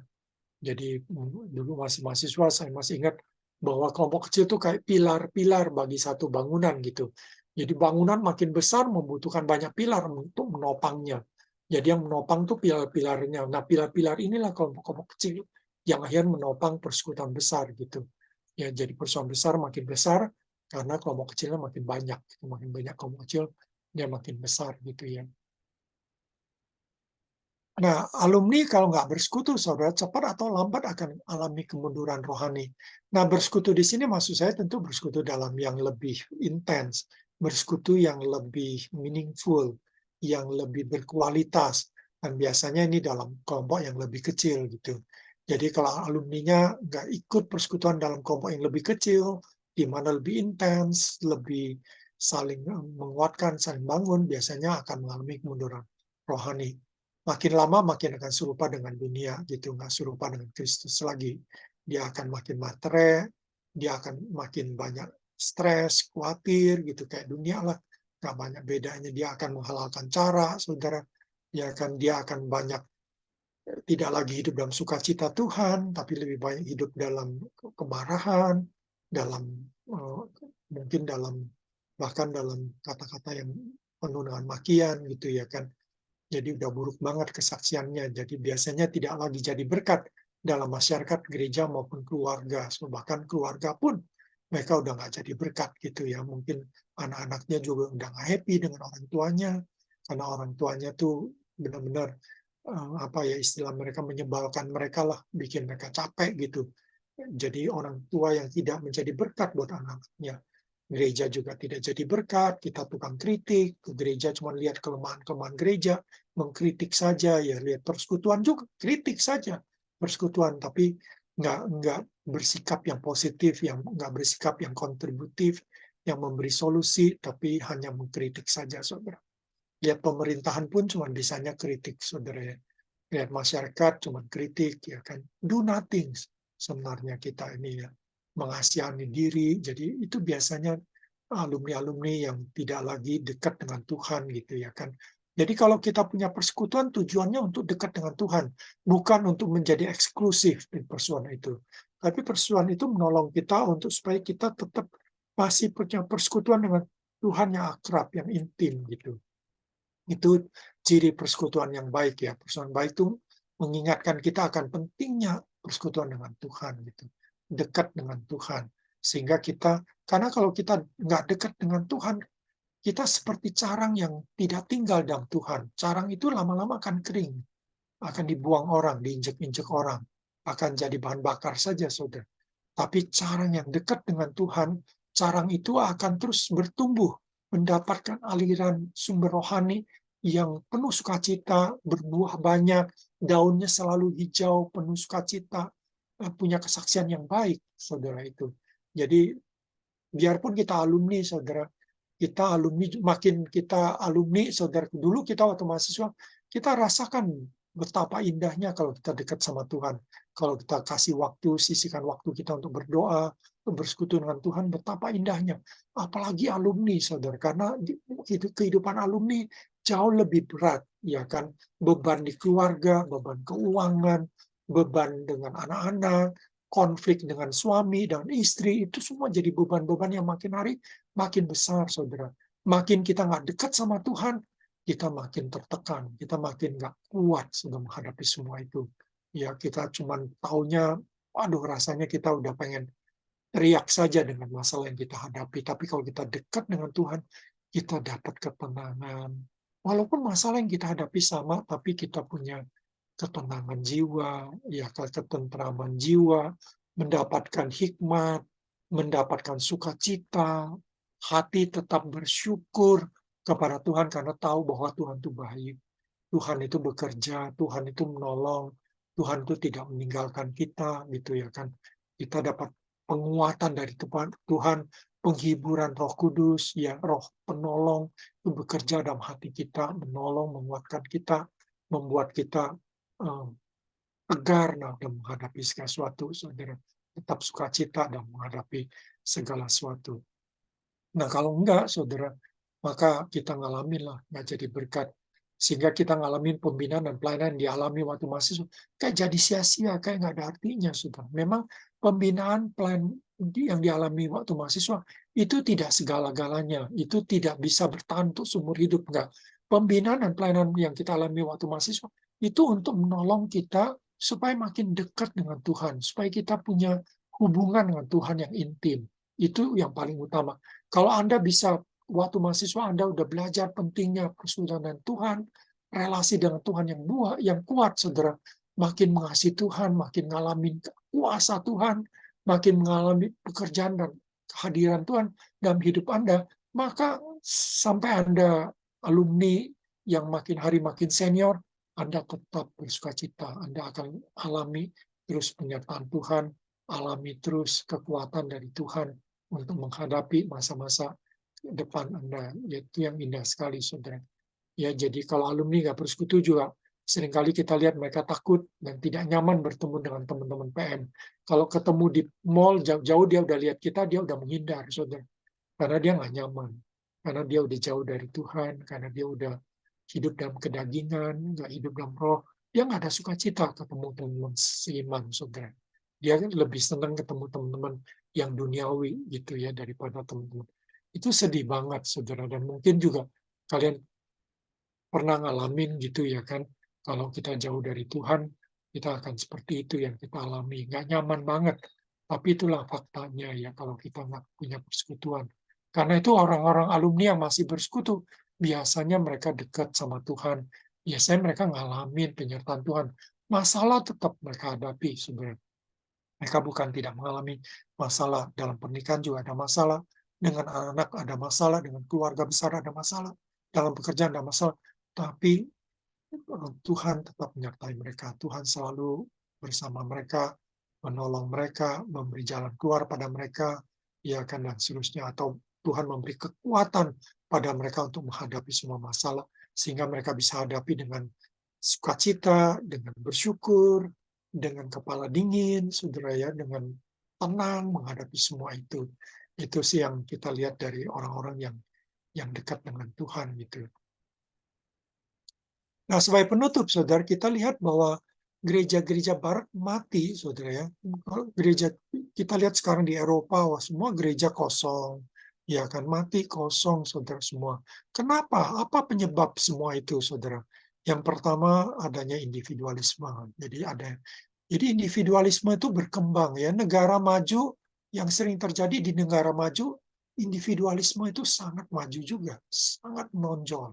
S1: Jadi dulu masih mahasiswa saya masih ingat bahwa kelompok kecil itu kayak pilar-pilar bagi satu bangunan gitu. Jadi bangunan makin besar membutuhkan banyak pilar untuk menopangnya. Jadi yang menopang tuh pilar-pilarnya. Nah pilar-pilar inilah kelompok-kelompok kecil yang akhirnya menopang persekutuan besar gitu. Ya, jadi perusahaan besar makin besar karena kelompok kecilnya makin banyak. Makin banyak kelompok kecil, dia makin besar gitu ya. Nah, alumni kalau nggak bersekutu, saudara, cepat atau lambat akan alami kemunduran rohani. Nah, bersekutu di sini maksud saya tentu bersekutu dalam yang lebih intens, bersekutu yang lebih meaningful, yang lebih berkualitas. Dan biasanya ini dalam kelompok yang lebih kecil gitu. Jadi kalau alumninya nggak ikut persekutuan dalam kelompok yang lebih kecil, di mana lebih intens, lebih saling menguatkan, saling bangun, biasanya akan mengalami kemunduran rohani. Makin lama makin akan serupa dengan dunia gitu, nggak serupa dengan Kristus lagi. Dia akan makin materai, dia akan makin banyak stres, khawatir gitu kayak dunia lah. Nggak banyak bedanya, dia akan menghalalkan cara, saudara. Dia akan banyak tidak lagi hidup dalam sukacita Tuhan, tapi lebih banyak hidup dalam kemarahan, dalam mungkin bahkan dalam kata-kata yang penuh dengan makian gitu ya kan. Jadi udah buruk banget kesaksiannya. Jadi biasanya tidak lagi jadi berkat dalam masyarakat gereja maupun keluarga. So, bahkan keluarga pun mereka udah nggak jadi berkat gitu ya. Mungkin anak-anaknya juga udah nggak happy dengan orang tuanya karena orang tuanya tuh benar-benar apa ya istilah mereka menyebalkan mereka lah, bikin mereka capek gitu. Jadi orang tua yang tidak menjadi berkat buat anak-anaknya. Gereja juga tidak jadi berkat, kita tukang kritik, ke gereja cuma lihat kelemahan-kelemahan gereja, mengkritik saja, ya lihat persekutuan juga, kritik saja persekutuan, tapi nggak bersikap yang positif, yang nggak bersikap yang kontributif, yang memberi solusi, tapi hanya mengkritik saja, saudara. Lihat pemerintahan pun cuma bisanya kritik, saudara ya. Lihat masyarakat cuma kritik, ya kan. Do nothing sebenarnya kita ini ya. Mengasihani diri, jadi itu biasanya alumni-alumni yang tidak lagi dekat dengan Tuhan gitu ya kan. Jadi kalau kita punya persekutuan tujuannya untuk dekat dengan Tuhan, bukan untuk menjadi eksklusif di persekutuan itu. Tapi persekutuan itu menolong kita untuk supaya kita tetap masih punya persekutuan dengan Tuhan yang akrab, yang intim gitu. Itu ciri persekutuan yang baik ya. Persekutuan baik itu mengingatkan kita akan pentingnya persekutuan dengan Tuhan gitu. Dekat dengan Tuhan. Sehingga kita, karena kalau kita nggak dekat dengan Tuhan, kita seperti carang yang tidak tinggal dalam Tuhan. Carang itu lama-lama akan kering, akan dibuang orang, diinjek-injek orang, akan jadi bahan bakar saja, saudara. Tapi carang yang dekat dengan Tuhan, carang itu akan terus bertumbuh, mendapatkan aliran sumber rohani yang penuh sukacita, berbuah banyak, daunnya selalu hijau, penuh sukacita, punya kesaksian yang baik, saudara itu. Jadi, biarpun kita alumni, saudara, kita alumni, makin kita alumni, saudara, dulu kita waktu mahasiswa, kita rasakan betapa indahnya kalau kita dekat sama Tuhan. Kalau kita kasih waktu, sisihkan waktu kita untuk berdoa, untuk bersekutu dengan Tuhan, betapa indahnya. Apalagi alumni, saudara, karena kehidupan alumni jauh lebih berat, ya kan? Beban di keluarga, beban keuangan, beban dengan anak-anak, konflik dengan suami dan istri, itu semua jadi beban-beban yang makin hari makin besar, saudara. Makin kita nggak dekat sama Tuhan, kita makin tertekan, kita makin nggak kuat sebelum menghadapi semua itu. Ya, kita cuman taunya, aduh rasanya kita udah pengen teriak saja dengan masalah yang kita hadapi. Tapi kalau kita dekat dengan Tuhan, kita dapat ketenangan. Walaupun masalah yang kita hadapi sama, tapi kita punya ketenangan jiwa, ya ketentraman jiwa, mendapatkan hikmat, mendapatkan sukacita, hati tetap bersyukur kepada Tuhan karena tahu bahwa Tuhan itu baik. Tuhan itu bekerja, Tuhan itu menolong, Tuhan itu tidak meninggalkan kita, gitu ya kan. Kita dapat penguatan dari Tuhan, penghiburan Roh Kudus, ya Roh penolong itu bekerja dalam hati kita, menolong, menguatkan kita, membuat kita eh, tegar dalam menghadapi segala sesuatu, saudara. Tetap sukacita dalam menghadapi segala sesuatu. Nah, kalau enggak, saudara, maka kita ngalamin lah, nggak jadi berkat. Sehingga kita ngalamin pembinaan dan pelayanan yang dialami waktu mahasiswa, kayak jadi sia-sia, kayak nggak ada artinya, saudara. Memang pembinaan pelayanan yang dialami waktu mahasiswa, itu tidak segala-galanya. Itu tidak bisa bertahan untuk seumur hidup, enggak. Pembinaan dan pelayanan yang kita alami waktu mahasiswa, itu untuk menolong kita supaya makin dekat dengan Tuhan, supaya kita punya hubungan dengan Tuhan yang intim. Itu yang paling utama. Kalau Anda bisa, waktu mahasiswa Anda udah belajar pentingnya persekutuan dengan Tuhan, relasi dengan Tuhan yang kuat, saudara, makin mengasihi Tuhan, makin ngalamin kuasa Tuhan, makin mengalami pekerjaan dan kehadiran Tuhan dalam hidup Anda, maka sampai Anda alumni yang makin hari makin senior, Anda tetap bersukacita. Anda akan alami terus penyertaan Tuhan, alami terus kekuatan dari Tuhan untuk menghadapi masa-masa depan Anda. Itu yang indah sekali, saudara. Ya, jadi kalau alumni nggak bersekutu juga, seringkali kita lihat mereka takut dan tidak nyaman bertemu dengan teman-teman PM. Kalau ketemu di mall, jauh-jauh dia udah lihat kita, dia udah menghindar, saudara. Karena dia nggak nyaman. Karena dia udah jauh dari Tuhan, karena dia udah hidup dalam kedagingan, nggak hidup dalam roh. Dia nggak ada sukacita ketemu teman-teman seiman, saudara. Dia lebih senang ketemu teman-teman yang duniawi gitu ya daripada teman-teman. Itu sedih banget, saudara. Dan mungkin juga kalian pernah ngalamin gitu ya kan, kalau kita jauh dari Tuhan, kita akan seperti itu yang kita alami. Nggak nyaman banget, tapi itulah faktanya ya kalau kita nggak punya persekutuan. Karena itu orang-orang alumni yang masih bersekutu, biasanya mereka dekat sama Tuhan. Biasanya mereka ngalamin penyertaan Tuhan. Masalah tetap mereka hadapi sebenarnya. Mereka bukan tidak mengalami masalah dalam pernikahan juga ada masalah, dengan anak ada masalah, dengan keluarga besar ada masalah, dalam pekerjaan ada masalah. Tapi Tuhan tetap menyertai mereka. Tuhan selalu bersama mereka, menolong mereka, memberi jalan keluar pada mereka, ya kan, dan seterusnya. Atau Tuhan memberi kekuatan pada mereka untuk menghadapi semua masalah, sehingga mereka bisa hadapi dengan sukacita, dengan bersyukur, dengan kepala dingin, saudara ya, dengan tenang menghadapi semua itu. Itu sih yang kita lihat dari orang-orang yang dekat dengan Tuhan gitu. Nah, sebagai penutup, saudara, kita lihat bahwa gereja-gereja Barat mati, saudara ya. Gereja kita lihat sekarang di Eropa, wah, semua gereja kosong, ya kan, mati kosong, saudara semua. Kenapa? Apa penyebab semua itu, saudara? Yang pertama adanya individualisme. Jadi individualisme itu berkembang ya. Negara maju yang sering terjadi di negara maju, individualisme itu sangat maju juga, sangat menonjol.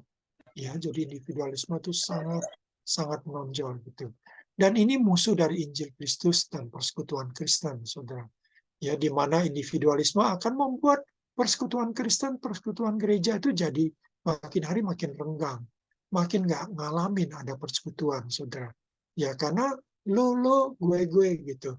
S1: Ya, jadi individualisme itu sangat sangat menonjol gitu. Dan ini musuh dari Injil Kristus dan persekutuan Kristen, saudara. Ya, di mana individualisme akan membuat persekutuan Kristen, persekutuan gereja itu jadi makin hari makin renggang, makin nggak ngalamin ada persekutuan, saudara. Ya, karena lo, gue gitu.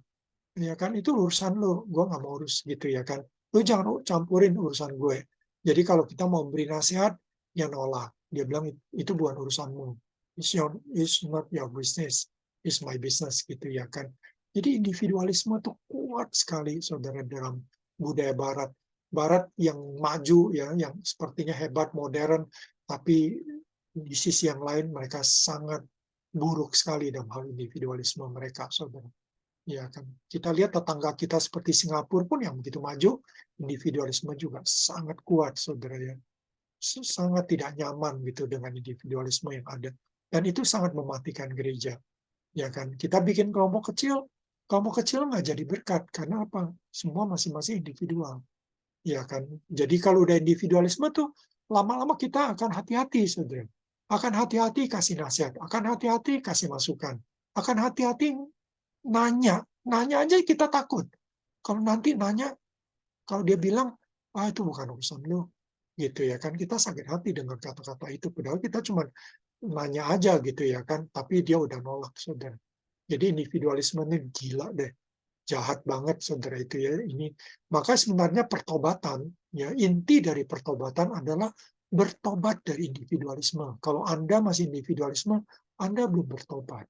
S1: Ya kan, itu urusan lo, gue nggak mau urus gitu ya kan. Lo jangan campurin urusan gue. Jadi kalau kita mau beri nasihat, ya nolak. Dia bilang itu bukan urusanmu. It's not your business. It's my business gitu ya kan. Jadi individualisme itu kuat sekali, saudara, dalam budaya Barat. Barat yang maju ya, yang sepertinya hebat, modern, tapi di sisi yang lain mereka sangat buruk sekali dalam hal individualisme mereka, saudara. Ya kan, kita lihat tetangga kita seperti Singapura pun yang begitu maju, individualisme juga sangat kuat, saudara ya. Sangat tidak nyaman gitu dengan individualisme yang ada. Dan itu sangat mematikan gereja. Ya kan, kita bikin kelompok kecil nggak jadi berkat. Karena apa? Semua masing-masing individual. Ya kan, jadi kalau udah individualisme tuh, lama-lama kita akan hati-hati, saudara. Akan hati-hati kasih nasihat, akan hati-hati kasih masukan, akan hati-hati nanya aja kita takut. Kalau nanti nanya, kalau dia bilang, itu bukan urusan lu, gitu ya kan, kita sakit hati dengan kata-kata itu. Padahal kita cuma nanya aja gitu ya kan, tapi dia udah nolak, saudara. Jadi individualisme ini gila deh, jahat banget, saudara itu ya. Ini maka sebenarnya pertobatan, ya inti dari pertobatan adalah bertobat dari individualisme. Kalau Anda masih individualisme, Anda belum bertobat.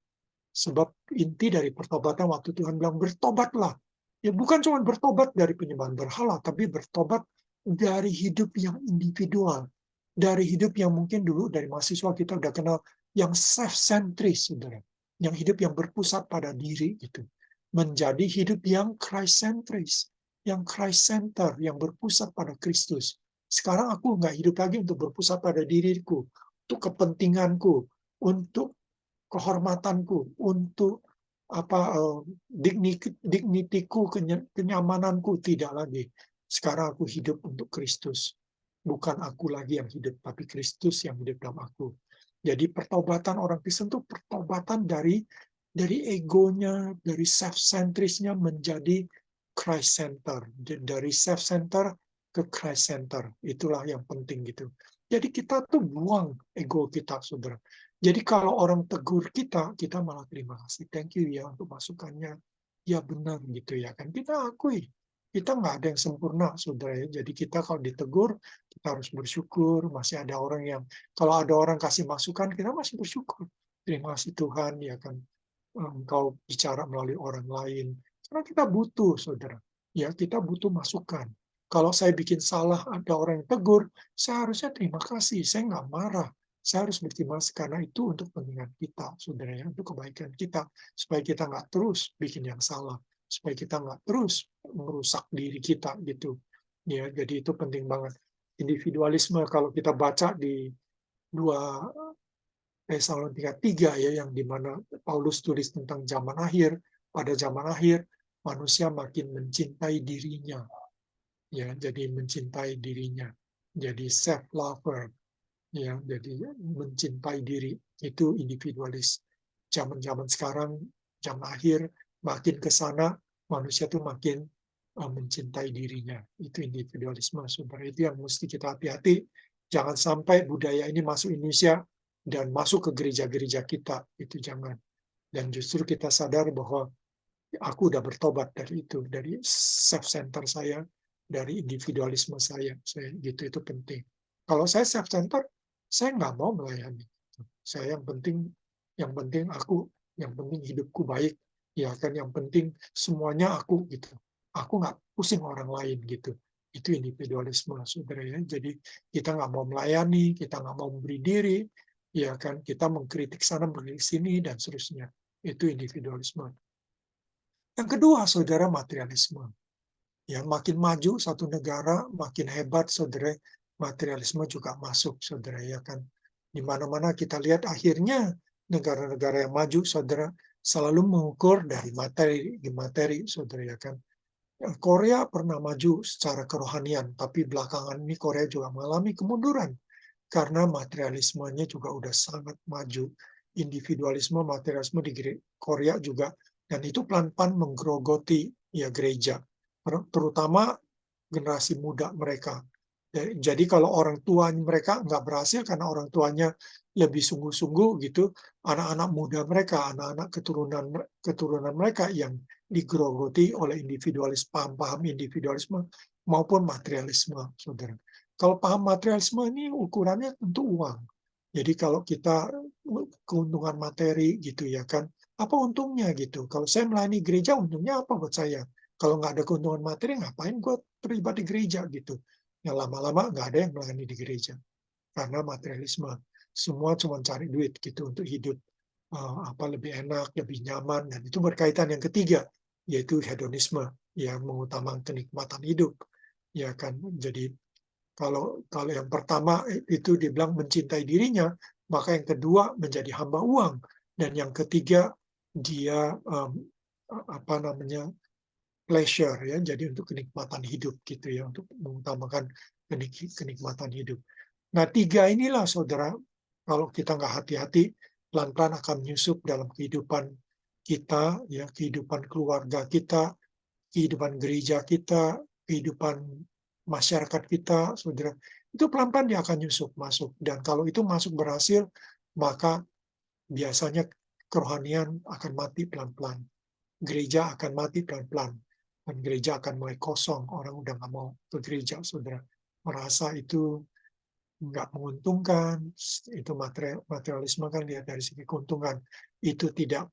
S1: Sebab inti dari pertobatan waktu Tuhan bilang bertobatlah. Ya bukan cuma bertobat dari penyembahan berhala, tapi bertobat dari hidup yang individual. Dari hidup yang mungkin dulu dari mahasiswa kita udah kenal yang self-centris, saudara. Yang hidup yang berpusat pada diri itu. Menjadi hidup yang Christ-centris. Yang Christ-center, yang berpusat pada Kristus. Sekarang aku nggak hidup lagi untuk berpusat pada diriku, untuk kepentinganku, untuk kehormatanku, untuk dignitiku, kenyamananku tidak lagi. Sekarang aku hidup untuk Kristus. Bukan aku lagi yang hidup, tapi Kristus yang hidup dalam aku. Jadi pertobatan orang Kristen itu pertobatan dari egonya, dari self-centrisnya menjadi Christ center. Dari self center ke Christ center. Itulah yang penting gitu. Jadi kita tuh buang ego kita, saudara. Jadi kalau orang tegur kita, kita malah terima kasih. Thank you ya untuk masukannya. Ya benar gitu ya kan. Kita akui. Kita nggak ada yang sempurna, saudara ya. Jadi kita kalau ditegur, kita harus bersyukur. Masih ada orang yang, kalau ada orang kasih masukan, kita masih bersyukur. Terima kasih Tuhan ya kan. Engkau bicara melalui orang lain. Karena kita butuh, saudara. Ya, kita butuh masukan. Kalau saya bikin salah, ada orang yang tegur, saya harusnya terima kasih. Saya nggak marah. Saya harus berterima kasih karena itu untuk kepentingan kita, saudara ya, untuk kebaikan kita, supaya kita nggak terus bikin yang salah, supaya kita nggak terus merusak diri kita gitu. Ya, jadi itu penting banget. Individualisme kalau kita baca di 2 Tesalonika 3 ya, yang dimana Paulus tulis tentang zaman akhir. Pada zaman akhir manusia makin mencintai dirinya, ya, jadi mencintai dirinya, jadi self lover, ya, jadi mencintai diri itu individualis. Zaman-zaman sekarang, zaman akhir, makin ke sana manusia tuh makin mencintai dirinya. Itu individualisme, saudara. Itu yang mesti kita hati-hati. Jangan sampai budaya ini masuk Indonesia dan masuk ke gereja-gereja kita. Itu jangan. Dan justru kita sadar bahwa aku udah bertobat dari itu, dari self-center saya, dari individualisme saya gitu, itu penting. Kalau saya self-center, saya nggak mau melayani. Saya yang penting aku, yang penting hidupku baik, ya kan, yang penting semuanya aku gitu. Aku nggak pusing orang lain gitu. Itu individualisme, saudara ya. Jadi kita nggak mau melayani, kita nggak mau memberi diri, ya kan, kita mengkritik sana, mengkritik sini, dan seterusnya. Itu individualisme. Yang kedua, saudara, materialisme. Ya, makin maju satu negara, makin hebat, saudara, materialisme juga masuk, saudara, ya kan. Di mana-mana kita lihat akhirnya negara-negara yang maju, saudara, selalu mengukur dari materi, saudara, ya kan. Korea pernah maju secara kerohanian, tapi belakangan ini Korea juga mengalami kemunduran karena materialismenya juga udah sangat maju. Individualisme, materialisme di Korea juga, dan itu pelan-pelan menggerogoti ya gereja, terutama generasi muda mereka. Jadi kalau orang tua mereka nggak berhasil karena orang tuanya lebih sungguh-sungguh gitu, anak-anak muda mereka, anak-anak keturunan mereka yang digerogoti oleh individualis, paham-paham individualisme maupun materialisme, saudara. Kalau paham materialisme ini ukurannya tentu uang. Jadi kalau kita keuntungan materi gitu ya kan, apa untungnya gitu? Kalau saya melayani gereja, untungnya apa buat saya? Kalau nggak ada keuntungan materi, ngapain gue terlibat di gereja gitu? Ya lama-lama nggak ada yang melayani di gereja karena materialisme. Semua cuma cari duit gitu untuk hidup apa lebih enak, lebih nyaman, dan itu berkaitan yang ketiga, yaitu hedonisme, yang mengutamakan kenikmatan hidup, ya kan. Jadi kalau kalau yang pertama itu dibilang mencintai dirinya, maka yang kedua menjadi hamba uang, dan yang ketiga dia apa namanya, pleasure ya, jadi untuk kenikmatan hidup gitu ya, untuk mengutamakan kenikmatan hidup. Nah, tiga inilah, saudara, kalau kita nggak hati-hati, pelan-pelan akan menyusup dalam kehidupan kita, ya, kehidupan keluarga kita, kehidupan gereja kita, kehidupan masyarakat kita, saudara. Itu pelan-pelan dia akan nyusup masuk. Dan kalau itu masuk berhasil, maka biasanya kerohanian akan mati pelan-pelan. Gereja akan mati pelan-pelan. Dan gereja akan mulai kosong. Orang udah nggak mau ke gereja, saudara. Merasa itu nggak menguntungkan. Itu materialisme kan, lihat dari segi keuntungan. Itu tidak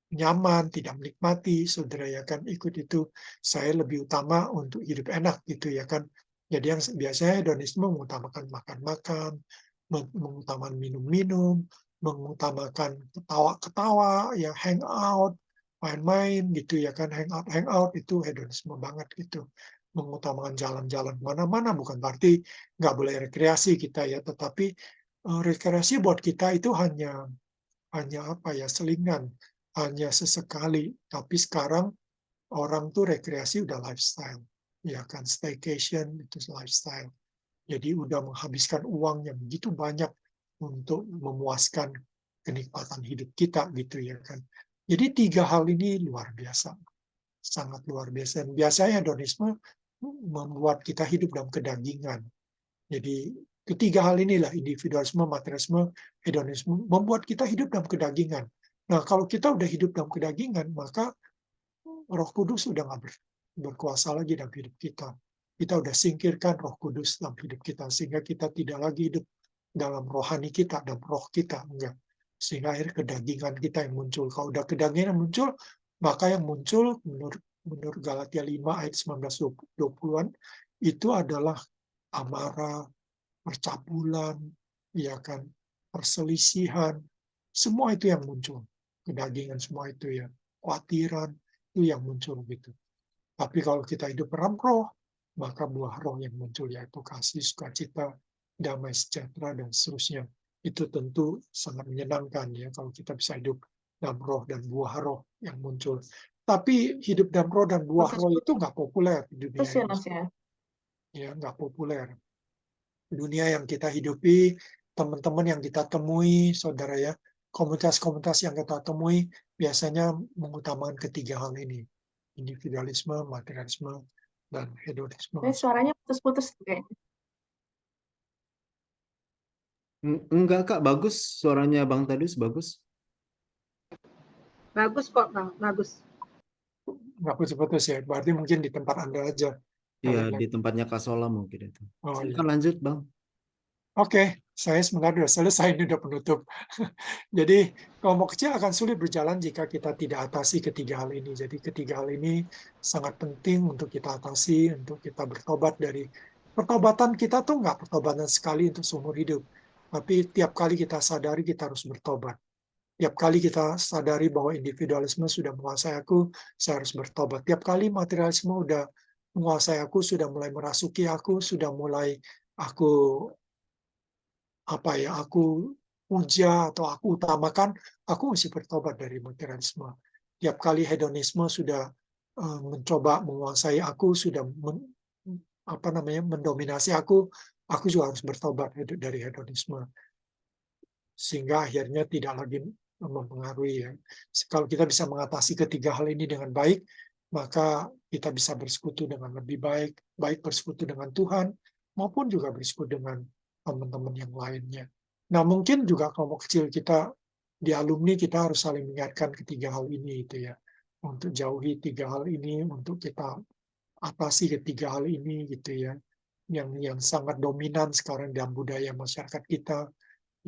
S1: nyaman, tidak menikmati, saudara, ya kan. Ikut itu, saya lebih utama untuk hidup enak gitu ya kan. Jadi yang biasanya hedonisme mengutamakan makan-makan, mengutamakan minum-minum, mengutamakan ketawa-ketawa, ya hangout, main-main gitu ya kan. Hangout itu hedonisme banget gitu. Mengutamakan jalan-jalan mana-mana, bukan berarti nggak boleh rekreasi kita ya, tetapi rekreasi buat kita itu hanya apa ya, selingan. hanya sesekali. Tapi sekarang orang tuh rekreasi udah lifestyle, ya kan, staycation itu lifestyle. Jadi udah menghabiskan uang yang begitu banyak untuk memuaskan kenikmatan hidup kita gitu ya kan. Jadi 3 hal ini luar biasa, sangat luar biasa. Dan biasanya hedonisme membuat kita hidup dalam kedagingan. Jadi ketiga hal inilah, individualisme, materialisme, hedonisme, membuat kita hidup dalam kedagingan. Nah, kalau kita udah hidup dalam kedagingan, maka Roh Kudus sudah nggak berkuasa lagi dalam hidup kita. Kita udah singkirkan Roh Kudus dalam hidup kita, sehingga kita tidak lagi hidup dalam rohani kita, dalam roh kita, enggak. Sehingga akhirnya kedagingan kita yang muncul. Kalau udah kedagingan yang muncul, maka yang muncul menurut Galatia 5 ayat 19-20-an itu adalah amarah, percabulan, ya kan, perselisihan, semua itu yang muncul. Kedagingan semua itu ya, khawatiran, itu yang muncul gitu. Tapi kalau kita hidup dalam roh, maka buah roh yang muncul yaitu kasih, sukacita, damai sejahtera, dan seterusnya. Itu tentu sangat menyenangkan ya kalau kita bisa hidup dalam roh dan buah roh yang muncul. Tapi hidup dalam roh dan buah roh itu nggak populer di dunia
S3: Putus ya
S1: ini.
S3: Mas ya.
S1: Ya, nggak populer. Dunia yang kita hidupi, teman-teman yang kita temui, saudara ya, komunitas-komunitas yang kita temui, biasanya mengutamakan ketiga hal ini. Individualisme, materialisme, dan hedonisme.
S3: Suaranya putus-putus kayaknya.
S2: Enggak Kak, bagus suaranya Bang Tadus, bagus.
S3: Bagus kok Bang, bagus.
S1: Nggak putus-putus ya, berarti mungkin di tempat Anda aja.
S2: Iya,
S1: Kali
S2: di
S1: lagi.
S2: tempatnya Kak Sola mungkin itu.
S1: Oh iya.
S2: Silakan lanjut Bang.
S1: Oke, saya sebenarnya sudah selesai, ini udah penutup. Jadi, kelompok kecil akan sulit berjalan jika kita tidak atasi ketiga hal ini. Jadi, ketiga hal ini sangat penting untuk kita atasi, untuk kita bertobat dari pertobatan kita tuh nggak pertobatan sekali untuk seumur hidup. Tapi tiap kali kita sadari kita harus bertobat. Tiap kali kita sadari bahwa individualisme sudah menguasai aku, saya harus bertobat. Tiap kali materialisme sudah menguasai aku, sudah mulai merasuki aku, sudah mulai aku aku puja atau aku utamakan, aku mesti bertobat dari materialisme. Tiap kali hedonisme sudah mencoba menguasai aku, sudah mendominasi aku juga harus bertobat dari hedonisme. Sehingga akhirnya tidak lagi mempengaruhi ya. Kalau kita bisa mengatasi ketiga hal ini dengan baik, maka kita bisa bersekutu dengan lebih baik, baik bersekutu dengan Tuhan, maupun juga bersekutu dengan teman-teman yang lainnya. Nah, mungkin juga kelompok kecil kita di alumni kita harus saling mengingatkan ketiga hal ini itu ya. Untuk jauhi tiga hal ini, untuk kita atasi ketiga hal ini gitu ya. Yang sangat dominan sekarang dalam budaya masyarakat kita,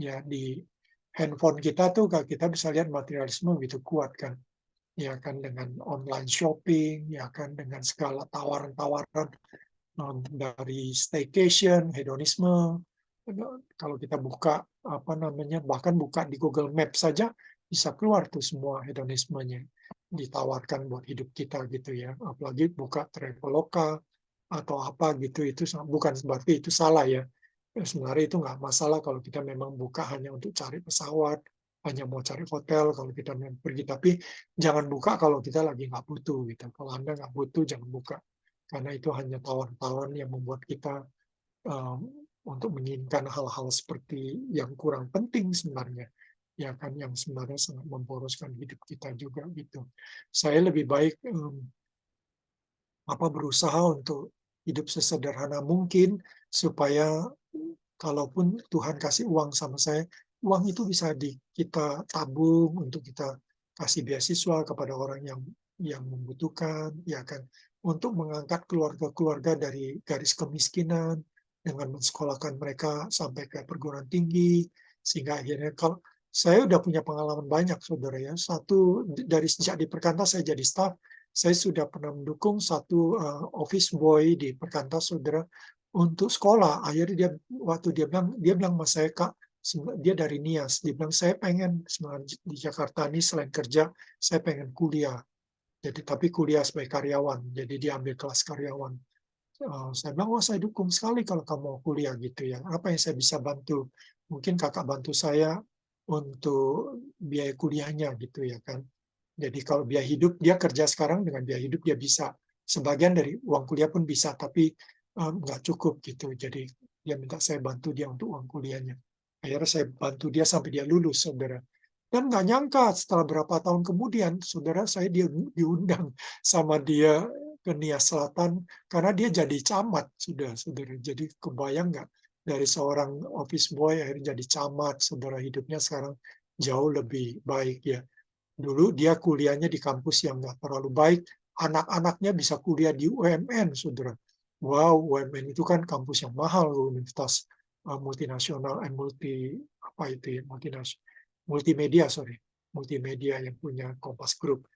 S1: ya di handphone kita tuh kita bisa lihat materialisme begitu kuat kan, ya kan, dengan online shopping, ya kan, dengan segala tawaran-tawaran dari staycation, hedonisme. Kalau kita buka bahkan buka di Google Maps saja bisa keluar tuh semua hedonismenya ditawarkan buat hidup kita gitu ya. Apalagi buka Traveloka atau apa gitu, itu bukan berarti itu salah ya. Sebenarnya itu nggak masalah kalau kita memang buka hanya untuk cari pesawat, hanya mau cari hotel kalau kita memang pergi. Tapi jangan buka kalau kita lagi nggak butuh gitu. Kalau Anda nggak butuh, jangan buka. Karena itu hanya tawaran-tawaran yang membuat kita untuk menginginkan hal-hal seperti yang kurang penting sebenarnya. Ya kan, yang sebenarnya sangat memboroskan hidup kita juga gitu. Saya lebih baik berusaha untuk hidup sesederhana mungkin supaya kalaupun Tuhan kasih uang sama saya, uang itu bisa kita tabung untuk kita kasih beasiswa kepada orang yang membutuhkan, ya kan, untuk mengangkat keluarga-keluarga dari garis kemiskinan dengan mensekolahkan mereka sampai ke perguruan tinggi, sehingga akhirnya kalau saya udah punya pengalaman banyak, saudara ya. Satu, dari sejak di Perkantas saya jadi staf, saya sudah pernah mendukung satu office boy di Perkantas, saudara, untuk sekolah. Akhirnya waktu dia bilang sama saya, Kak, dia dari Nias, dia bilang saya pengen di Jakarta ini selain kerja, saya pengen kuliah. Jadi tapi kuliah sebagai karyawan, jadi dia ambil kelas karyawan. Saya bilang, wah saya dukung sekali kalau kamu mau kuliah gitu ya. Apa yang saya bisa bantu? Mungkin kakak bantu saya untuk biaya kuliahnya gitu ya kan. Jadi kalau biaya hidup, dia kerja sekarang dengan biaya hidup dia bisa. Sebagian dari uang kuliah pun bisa, tapi nggak cukup gitu. Jadi dia minta saya bantu dia untuk uang kuliahnya. Akhirnya saya bantu dia sampai dia lulus, saudara. Dan nggak nyangka setelah berapa tahun kemudian, saudara, saya diundang sama dia ke Nia Selatan karena dia jadi camat sudah, saudara. Jadi kebayang nggak, dari seorang office boy akhirnya jadi camat, saudara. Hidupnya sekarang jauh lebih baik ya. Dulu dia kuliahnya di kampus yang nggak terlalu baik, anak-anaknya bisa kuliah di UMN, saudara. Wow, UMN itu kan kampus yang mahal, universitas multinasional, apa itu ya, multimedia, sorry, multimedia yang punya Kompas Group.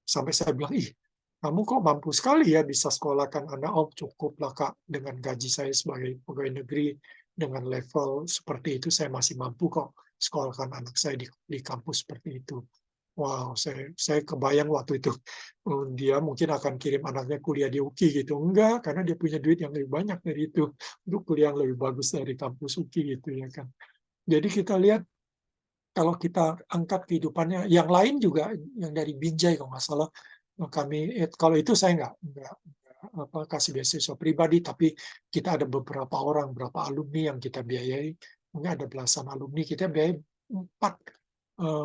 S1: Sampai saya bilang, ih, kamu kok mampu sekali ya bisa sekolahkan anak. Oh, cukup lah Kak, dengan gaji saya sebagai pegawai negeri, dengan level seperti itu, saya masih mampu kok sekolahkan anak saya di kampus seperti itu. Wow, saya kebayang waktu itu dia mungkin akan kirim anaknya kuliah di UKI gitu. Enggak, karena dia punya duit yang lebih banyak dari itu untuk kuliah yang lebih bagus dari kampus UKI gitu ya kan. Jadi kita lihat kalau kita angkat kehidupannya, yang lain juga yang dari Binjai kalau nggak salah kalau itu saya nggak kasih beasiswa pribadi, tapi kita ada beberapa orang, beberapa alumni yang kita biayai, mungkin ada belasan alumni kita biayai 4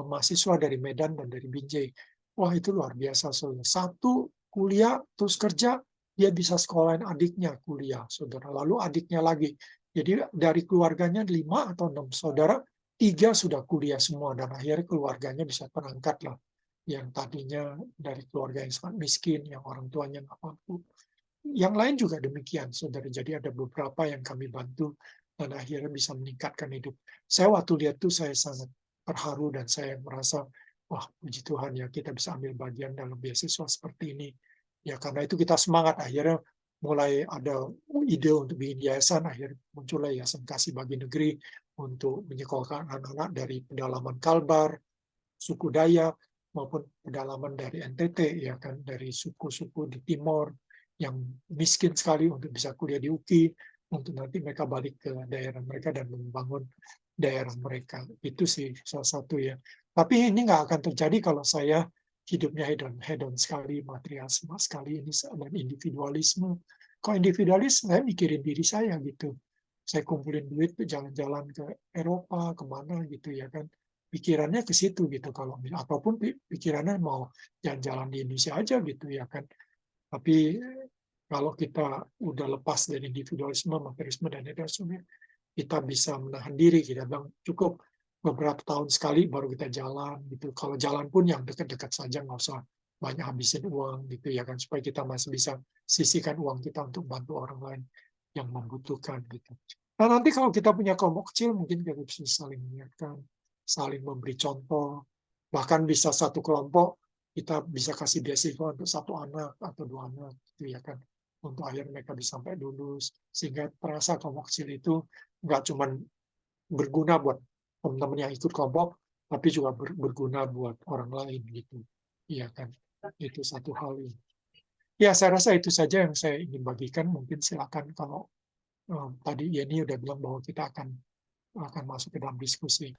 S1: mahasiswa dari Medan dan dari Binjai. Wah itu luar biasa, saudara. Satu kuliah terus kerja, dia bisa sekolahin adiknya kuliah, saudara. Lalu adiknya lagi. Jadi dari keluarganya 5 atau 6 saudara, 3 sudah kuliah semua dan akhirnya keluarganya bisa terangkat lah. Yang tadinya dari keluarga yang sangat miskin, yang orang tuanya nggak mampu. Yang lain juga demikian, saudara. Jadi ada beberapa yang kami bantu dan akhirnya bisa meningkatkan hidup. Saya waktu lihat tuh saya sangat terharu dan saya merasa, wah puji Tuhan ya kita bisa ambil bagian dalam beasiswa seperti ini. Ya karena itu kita semangat, akhirnya mulai ada ide untuk bikin yayasan, akhirnya muncullah Yayasan Kasih Bagi Negeri untuk menyekolahkan anak-anak dari pedalaman Kalbar, suku Dayak, maupun pedalaman dari NTT, ya kan, dari suku-suku di Timor yang miskin sekali untuk bisa kuliah di UKI, untuk nanti mereka balik ke daerah mereka dan membangun daerah mereka. Itu sih salah satu ya. Tapi ini nggak akan terjadi kalau saya hidupnya hedon sekali, materialisme sekali ini, dan individualisme. Kalau individualis, saya mikirin diri saya gitu. Saya kumpulin duit, jalan-jalan ke Eropa, kemana gitu ya kan. Pikirannya ke situ gitu. Kalau apapun pikirannya mau jalan-jalan di Indonesia aja gitu ya kan. Tapi kalau kita udah lepas dari individualisme, materialisme, dan hedonisme, kita bisa menahan diri. Kita bilang cukup beberapa tahun sekali baru kita jalan gitu. Kalau jalan pun yang dekat-dekat saja, nggak usah banyak habisin uang gitu ya kan, supaya kita masih bisa sisihkan uang kita untuk bantu orang lain yang membutuhkan gitu. Nah nanti kalau kita punya kelompok kecil, mungkin kita bisa saling mengingatkan, saling memberi contoh, bahkan bisa satu kelompok kita bisa kasih beasiswa untuk 1 anak atau 2 anak gitu ya kan, untuk akhirnya mereka bisa sampai lulus, sehingga terasa kelompok kecil itu nggak cuma berguna buat teman-teman yang ikut kelompok, tapi juga berguna buat orang lain gitu. Iya kan, itu satu hal ini. Ya, saya rasa itu saja yang saya ingin bagikan. Mungkin silakan kalau tadi Yeni udah bilang bahwa kita akan masuk ke dalam diskusi.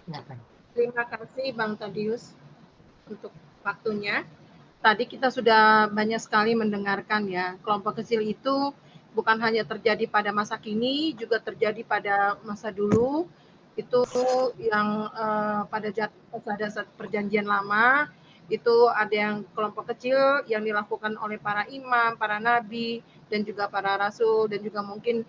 S1: Silakan.
S3: Terima kasih Bang Tadius untuk waktunya. Tadi kita sudah banyak sekali mendengarkan ya, kelompok kecil itu bukan hanya terjadi pada masa kini, juga terjadi pada masa dulu. Itu yang pada saat perjanjian lama, itu ada yang kelompok kecil yang dilakukan oleh para imam, para nabi, dan juga para rasul, dan juga mungkin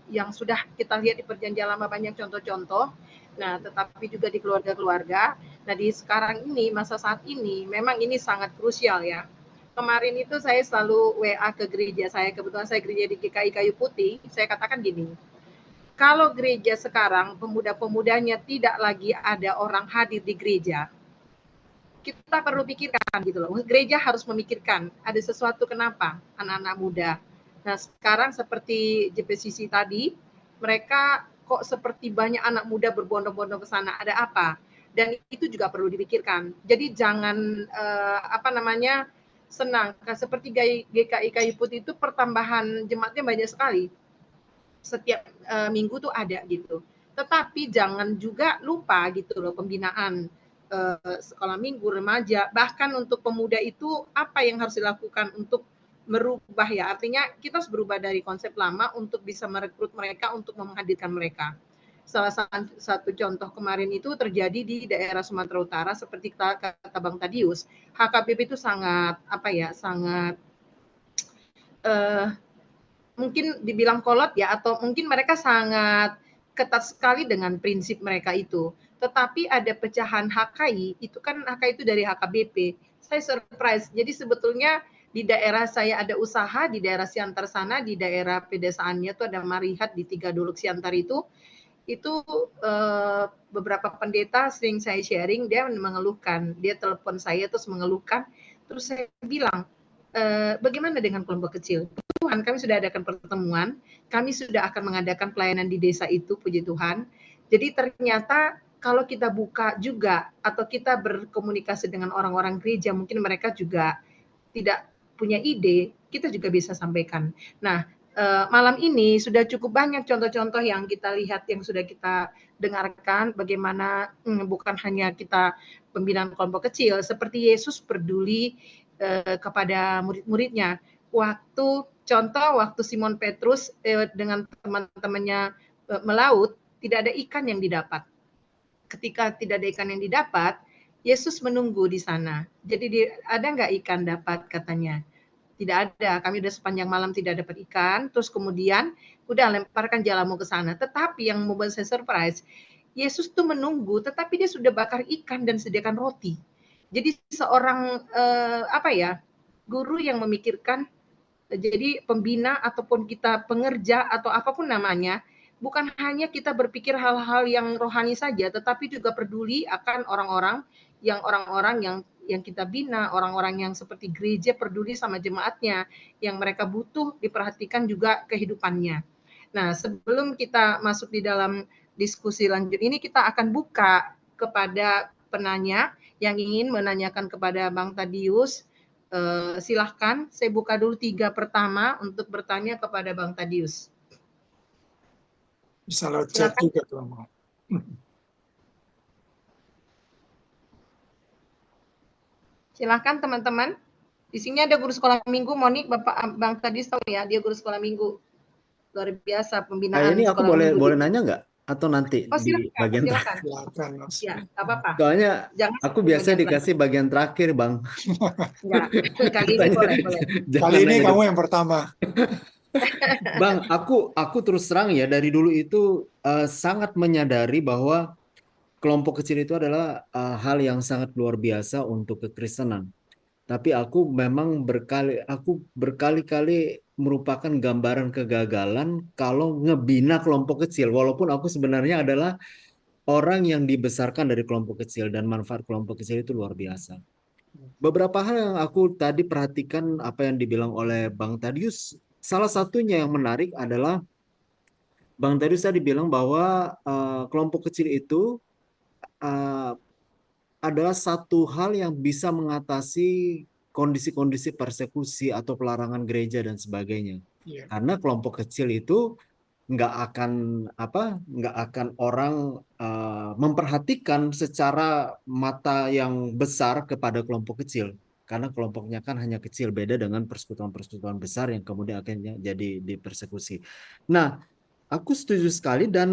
S3: yang sudah kita lihat di perjanjian lama banyak contoh-contoh. Nah, tetapi juga di keluarga-keluarga. Nah, di sekarang ini, masa saat ini, memang ini sangat krusial ya. Kemarin itu saya selalu WA ke gereja saya, kebetulan saya gereja di GKI Kayu Putih, saya katakan gini, kalau gereja sekarang pemuda-pemudanya tidak lagi ada orang hadir di gereja, kita perlu pikirkan gitu loh. Gereja harus memikirkan ada sesuatu kenapa anak-anak muda. Nah, sekarang seperti JPCC tadi, mereka kok seperti banyak anak muda berbondong-bondong ke sana, ada apa? Dan itu juga perlu dipikirkan. Jadi jangan senang. Seperti GKI Kayu Putih itu pertambahan jemaatnya banyak sekali. Setiap minggu tuh ada gitu. Tetapi jangan juga lupa gitu loh pembinaan. sekolah minggu, remaja, bahkan untuk pemuda itu apa yang harus dilakukan untuk merubah ya, artinya kita harus berubah dari konsep lama untuk bisa merekrut mereka untuk menghadirkan mereka. Salah satu contoh kemarin itu terjadi di daerah Sumatera Utara seperti kata Bang Tadius, HKBP itu sangat apa ya, sangat mungkin dibilang kolot ya, atau mungkin mereka sangat ketat sekali dengan prinsip mereka itu. Tetapi ada pecahan HKI, itu kan HKI itu dari HKBP. Saya surprise. Jadi sebetulnya di daerah saya ada usaha, di daerah Siantar sana, di daerah pedesaannya itu ada Marihat di Tiga Dolok Siantar itu beberapa pendeta sering saya sharing, dia mengeluhkan, dia telepon saya terus mengeluhkan, terus saya bilang, bagaimana dengan kelompok kecil? Tuhan, kami sudah adakan pertemuan, kami sudah akan mengadakan pelayanan di desa itu, puji Tuhan. Jadi ternyata kalau kita buka juga atau kita berkomunikasi dengan orang-orang gereja, mungkin mereka juga tidak punya ide, kita juga bisa sampaikan. Nah, malam ini sudah cukup banyak contoh-contoh yang kita lihat, yang sudah kita dengarkan, bagaimana bukan hanya kita pembinaan kelompok kecil, seperti Yesus peduli kepada murid-muridnya. Waktu Simon Petrus dengan teman-temannya melaut, tidak ada ikan yang didapat. Ketika tidak ada ikan yang didapat, Yesus menunggu di sana. Jadi ada nggak ikan dapat katanya? Tidak ada, kami udah sepanjang malam tidak dapat ikan, terus kemudian udah lemparkan jalamu ke sana. Tetapi yang membuat saya surprise, Yesus tuh menunggu, tetapi dia sudah bakar ikan dan sediakan roti. Jadi seorang guru yang memikirkan, jadi pembina ataupun kita pengerja atau apapun namanya, bukan hanya kita berpikir hal-hal yang rohani saja, tetapi juga peduli akan orang-orang yang kita bina, orang-orang yang seperti gereja peduli sama jemaatnya, yang mereka butuh diperhatikan juga kehidupannya. Nah, sebelum kita masuk di dalam diskusi lanjut ini, kita akan buka kepada penanya yang ingin menanyakan kepada Bang Tadius. Silahkan, saya buka dulu 3 pertama untuk bertanya kepada Bang Tadius.
S1: Bisa lewat chat
S3: Silakan.
S1: juga kalau mau.
S3: Silakan teman-teman. Di sini ada guru sekolah minggu, Monik, Bapak Bang Tadius tahu ya, dia guru sekolah minggu. Luar biasa pembinaan
S2: Ini aku
S3: sekolah minggu.
S2: boleh nanya nggak? Atau nanti
S3: Oh,
S2: di bagian
S3: silakan.
S1: Silakan, Mas.
S3: Ya, nggak apa-apa.
S2: Soalnya
S3: Jangan
S2: aku biasa dikasih bagian terakhir, Bang.
S3: Enggak, kali ini boleh.
S1: Kali ini kamu yang pertama.
S2: Bang, aku terus terang ya, dari dulu itu sangat menyadari bahwa kelompok kecil itu adalah hal yang sangat luar biasa untuk kekristenan. Tapi aku memang berkali-kali merupakan gambaran kegagalan kalau ngebina kelompok kecil. Walaupun aku sebenarnya adalah orang yang dibesarkan dari kelompok kecil dan manfaat kelompok kecil itu luar biasa. Beberapa hal yang aku tadi perhatikan apa yang dibilang oleh Bang Tadius, salah satunya yang menarik adalah Bang Tadius tadi bilang bahwa kelompok kecil itu uh, adalah satu hal yang bisa mengatasi kondisi-kondisi persekusi atau pelarangan gereja dan sebagainya.
S1: Yeah.
S2: Karena kelompok kecil itu nggak akan orang memperhatikan secara mata yang besar kepada kelompok kecil. Karena kelompoknya kan hanya kecil, beda dengan persekutuan-persekutuan besar yang kemudian akhirnya jadi dipersekusi. Nah, aku setuju sekali dan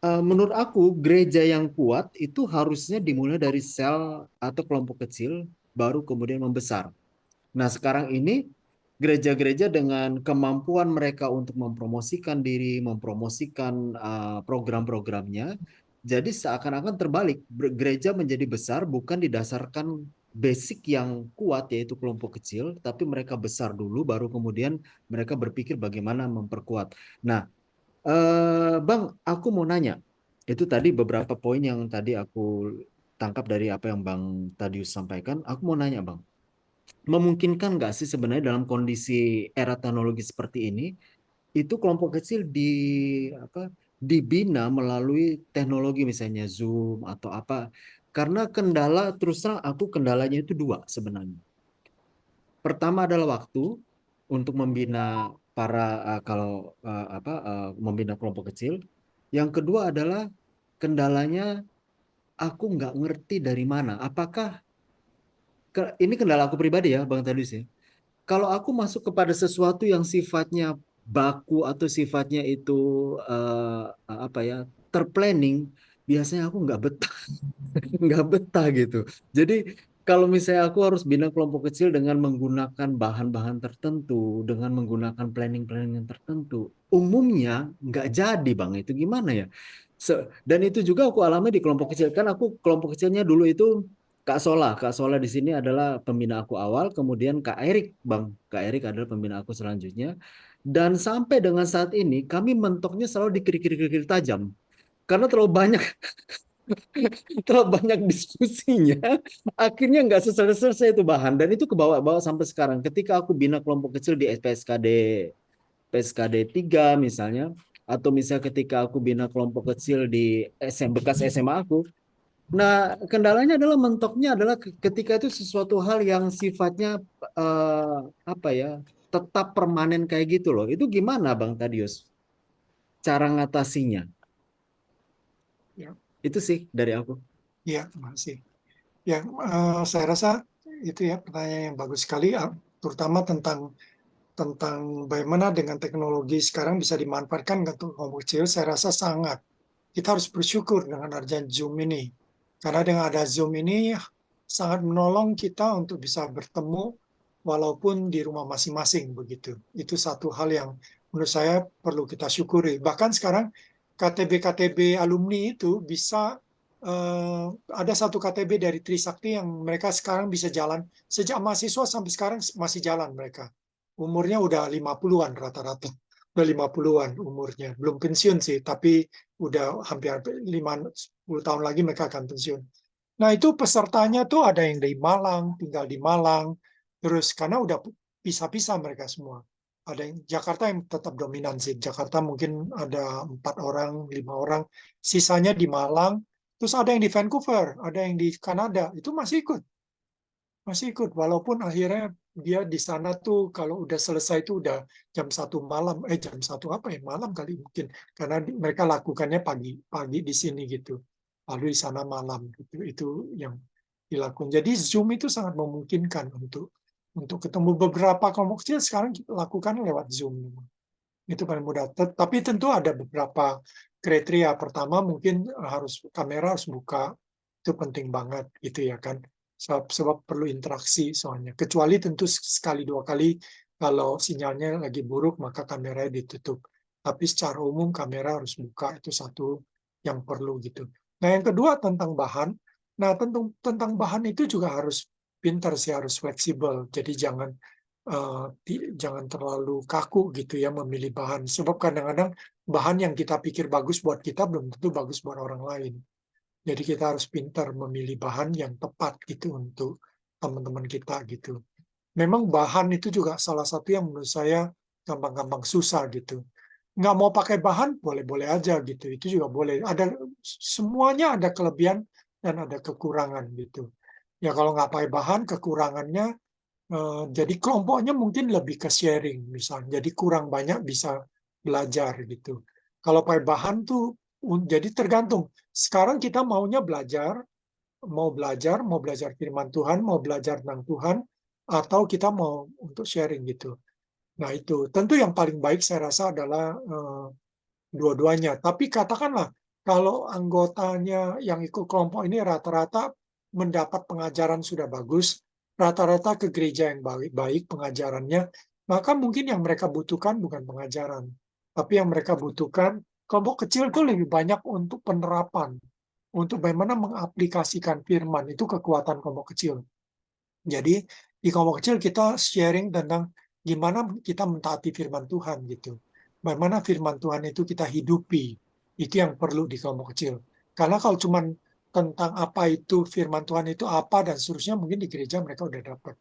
S2: menurut aku gereja yang kuat itu harusnya dimulai dari sel atau kelompok kecil baru kemudian membesar. Nah, sekarang ini gereja-gereja dengan kemampuan mereka untuk mempromosikan diri, mempromosikan program-programnya, jadi seakan-akan terbalik. Gereja menjadi besar bukan didasarkan basic yang kuat yaitu kelompok kecil, tapi mereka besar dulu baru kemudian mereka berpikir bagaimana memperkuat. Nah, Bang, aku mau nanya. Itu tadi beberapa poin yang tadi aku tangkap dari apa yang Bang Tadius sampaikan. Aku mau nanya, Bang. Memungkinkan nggak sih sebenarnya dalam kondisi era teknologi seperti ini, itu kelompok kecil dibina melalui teknologi misalnya Zoom atau apa? Karena terus terang aku kendalanya itu dua sebenarnya. Pertama adalah waktu untuk membina membina kelompok kecil. Yang kedua adalah kendalanya aku nggak ngerti dari mana. Apakah ini kendala aku pribadi ya, Bang Tadus ya. Kalau aku masuk kepada sesuatu yang sifatnya baku atau sifatnya itu apa ya, terplanning, biasanya aku nggak betah. Nggak betah gitu. Jadi kalau misalnya aku harus bina kelompok kecil dengan menggunakan bahan-bahan tertentu, dengan menggunakan planning-planning yang tertentu, umumnya nggak jadi Bang. Itu gimana ya? Dan itu juga aku alami di kelompok kecil. Kan aku kelompok kecilnya dulu itu Kak Sola. Kak Sola di sini adalah pembina aku awal, kemudian Kak Erik, Bang. Kak Erik adalah pembina aku selanjutnya. Dan sampai dengan saat ini kami mentoknya selalu di kiri-kiri tajam. Karena terlalu banyak diskusinya, akhirnya nggak selesai-selesai itu bahan, dan itu kebawa-bawa sampai sekarang. Ketika aku bina kelompok kecil di PSKD 3 misalnya, atau misalnya ketika aku bina kelompok kecil di bekas SMA aku, nah kendalanya adalah mentoknya adalah ketika itu sesuatu hal yang sifatnya apa ya, tetap permanen kayak gitu loh. Itu gimana Bang Tadius cara ngatasinya?
S1: Ya,
S2: Itu sih dari aku.
S1: ya, masih. Ya, saya rasa itu ya pertanyaan yang bagus sekali, terutama tentang bagaimana dengan teknologi sekarang bisa dimanfaatkan untuk kelompok kecil. Saya rasa sangat. Kita harus bersyukur dengan adanya Zoom ini. Karena dengan ada Zoom ini sangat menolong kita untuk bisa bertemu walaupun di rumah masing-masing begitu. Itu satu hal yang menurut saya perlu kita syukuri. Bahkan sekarang KTB-KTB alumni itu bisa ada satu KTB dari Trisakti yang mereka sekarang bisa jalan sejak mahasiswa sampai sekarang masih jalan mereka. Umurnya udah 50-an rata-rata. Udah 50-an umurnya. Belum pensiun sih, tapi udah hampir 5-10 tahun lagi mereka akan pensiun. Nah, itu pesertanya tuh ada yang dari Malang, tinggal di Malang, terus karena udah pisah-pisah mereka semua. Ada yang Jakarta yang tetap dominan sih. Jakarta mungkin ada 4 orang, 5 orang. Sisanya di Malang. Terus ada yang di Vancouver, ada yang di Kanada. Itu masih ikut. Walaupun akhirnya dia di sana tuh kalau udah selesai itu udah jam 1 malam. Jam 1 apa ya? Malam kali mungkin. Karena mereka lakukannya pagi di sini gitu. Lalu di sana malam gitu. Itu yang dilakukan. Jadi Zoom itu sangat memungkinkan untuk ketemu. Beberapa kelompok kecil sekarang kita lakukan lewat Zoom. Itu paling mudah. Tapi tentu ada beberapa kriteria. Pertama mungkin kamera harus buka. Itu penting banget gitu ya kan. Sebab perlu interaksi soalnya. Kecuali tentu sekali dua kali kalau sinyalnya lagi buruk maka kameranya ditutup. Tapi secara umum kamera harus buka, itu satu yang perlu gitu. Nah, yang kedua tentang bahan. Nah, tentang bahan itu juga harus pintar sih, harus fleksibel. Jadi jangan terlalu kaku gitu ya memilih bahan. Sebab kadang-kadang bahan yang kita pikir bagus buat kita belum tentu bagus buat orang lain. Jadi kita harus pintar memilih bahan yang tepat gitu untuk teman-teman kita gitu. Memang bahan itu juga salah satu yang menurut saya gampang-gampang susah gitu. Nggak mau pakai bahan, boleh-boleh aja gitu. Itu juga boleh. Semuanya ada kelebihan dan ada kekurangan gitu. Ya kalau nggak pakai bahan, kekurangannya jadi kelompoknya mungkin lebih ke sharing misalnya. Jadi kurang banyak bisa belajar gitu. Kalau pakai bahan tuh jadi tergantung. Sekarang kita mau belajar firman Tuhan, mau belajar tentang Tuhan, atau kita mau untuk sharing gitu. Nah itu tentu yang paling baik saya rasa adalah dua-duanya. Tapi katakanlah kalau anggotanya yang ikut kelompok ini rata-rata mendapat pengajaran sudah bagus, rata-rata ke gereja yang baik-baik pengajarannya, maka mungkin yang mereka butuhkan bukan pengajaran, tapi yang mereka butuhkan kelompok kecil itu lebih banyak untuk penerapan, untuk bagaimana mengaplikasikan firman, itu kekuatan kelompok kecil. Jadi di kelompok kecil kita sharing tentang gimana kita mentaati firman Tuhan gitu. Bagaimana firman Tuhan itu kita hidupi. Itu yang perlu di kelompok kecil. Karena kalau cuma tentang apa itu firman Tuhan itu apa dan seterusnya mungkin di gereja mereka udah dapat.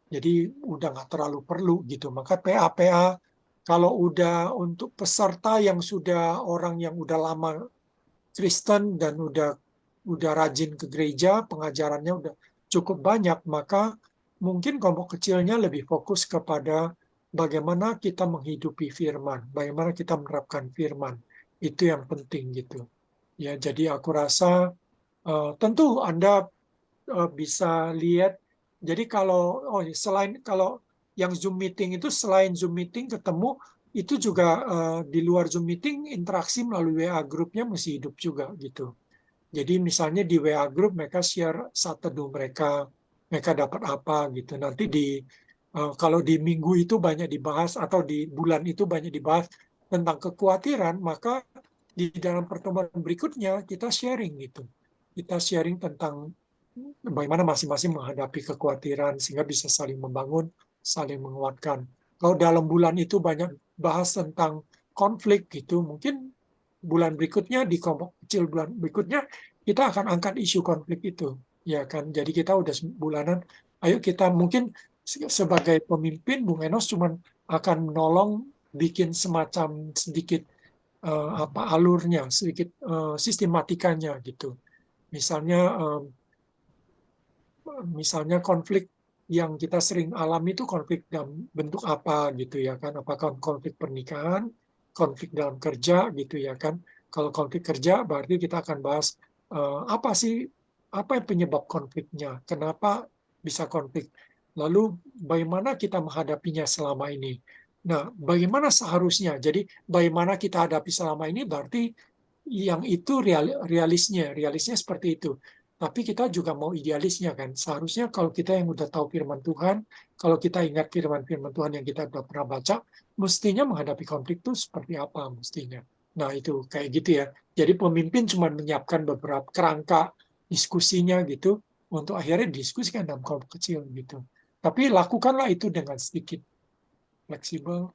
S1: Jadi udah nggak terlalu perlu gitu. Maka PA-PA kalau udah untuk peserta yang sudah orang yang udah lama Kristen dan udah rajin ke gereja, pengajarannya udah cukup banyak, maka mungkin kelompok kecilnya lebih fokus kepada bagaimana kita menghidupi firman, bagaimana kita menerapkan firman. Itu yang penting gitu. Ya, jadi aku rasa Tentu Anda bisa lihat. Jadi kalau kalau yang Zoom meeting itu selain Zoom meeting ketemu itu juga di luar Zoom meeting interaksi melalui WA grupnya mesti hidup juga gitu. Jadi misalnya di WA group mereka share saat teduh mereka dapat apa gitu. Nanti kalau di minggu itu banyak dibahas atau di bulan itu banyak dibahas tentang kekhawatiran, maka di dalam pertemuan berikutnya kita sharing gitu. Kita sharing tentang bagaimana masing-masing menghadapi kekhawatiran sehingga bisa saling membangun, saling menguatkan. Kalau dalam bulan itu banyak bahas tentang konflik gitu, mungkin bulan berikutnya di kelompok kecil bulan berikutnya kita akan angkat isu konflik itu, ya kan? Jadi kita udah bulanan, ayo kita mungkin sebagai pemimpin Bung Enos cuman akan menolong bikin semacam sedikit alurnya, sedikit sistematikanya gitu. Misalnya konflik yang kita sering alami itu konflik dalam bentuk apa gitu ya kan? Apakah konflik pernikahan, konflik dalam kerja gitu ya kan? Kalau konflik kerja berarti kita akan bahas apa yang penyebab konfliknya, kenapa bisa konflik, lalu bagaimana kita menghadapinya selama ini. Nah, bagaimana seharusnya? Jadi bagaimana kita hadapi selama ini berarti yang itu realisnya seperti itu. Tapi kita juga mau idealisnya kan. Seharusnya kalau kita yang udah tahu firman Tuhan, kalau kita ingat firman-firman Tuhan yang kita udah pernah baca, mestinya menghadapi konflik itu seperti apa mestinya. Nah itu kayak gitu ya. Jadi pemimpin cuma menyiapkan beberapa kerangka diskusinya gitu, untuk akhirnya diskusikan dalam kelompok kecil gitu. Tapi lakukanlah itu dengan sedikit fleksibel,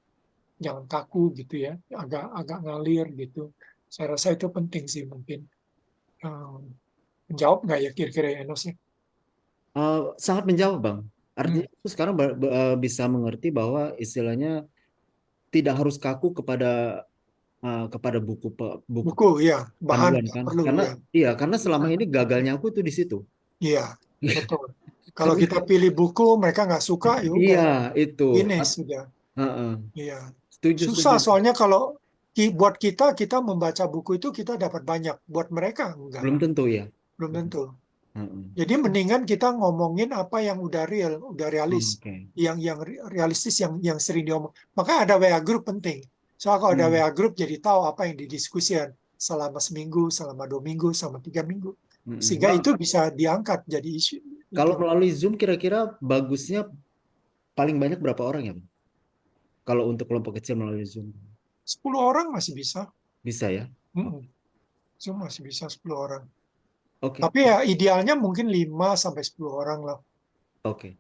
S1: jangan kaku gitu ya, agak ngalir gitu. Saya rasa itu penting sih mungkin. Menjawab nggak ya kira-kira ya Enos ya?
S2: Sangat menjawab, Bang.
S1: Hmm.
S2: Artinya aku sekarang bisa mengerti bahwa istilahnya tidak harus kaku kepada buku
S1: Buku ya, bahan
S2: panduan
S1: nggak
S2: kan.
S1: perlu
S2: Karena
S1: ya.
S2: iya, karena selama ini gagalnya aku tuh di situ.
S1: Iya, betul. Kalau
S2: Karena
S1: kita pilih buku mereka nggak suka, ya udah
S2: iya itu.
S1: gini sudah.
S2: Heeh.
S1: Iya,
S2: Setuju,
S1: susah
S2: setuju.
S1: soalnya kalau buat kita membaca buku itu kita dapat banyak, buat mereka enggak,
S2: Belum tentu ya.
S1: belum tentu.
S2: Heeh.
S1: Jadi mendingan kita ngomongin apa yang udah real, udah realis,
S2: Oke.
S1: yang realistis, yang sering diomong. Makanya ada WA group penting. Soalnya kalau ada WA group jadi tahu apa yang didiskusikan selama seminggu, selama 2 minggu, selama 3 minggu, sehingga
S2: Bang,
S1: itu bisa diangkat jadi isu.
S2: kalau
S1: Itu
S2: melalui Zoom kira-kira bagusnya paling banyak berapa orang ya, Bang? Kalau untuk kelompok kecil melalui Zoom
S1: 10 orang masih bisa.
S2: bisa ya?
S1: Zoom masih bisa 10 orang.
S2: Oke,
S1: Tapi ya idealnya mungkin 5 sampai 10 orang lah.
S2: oke.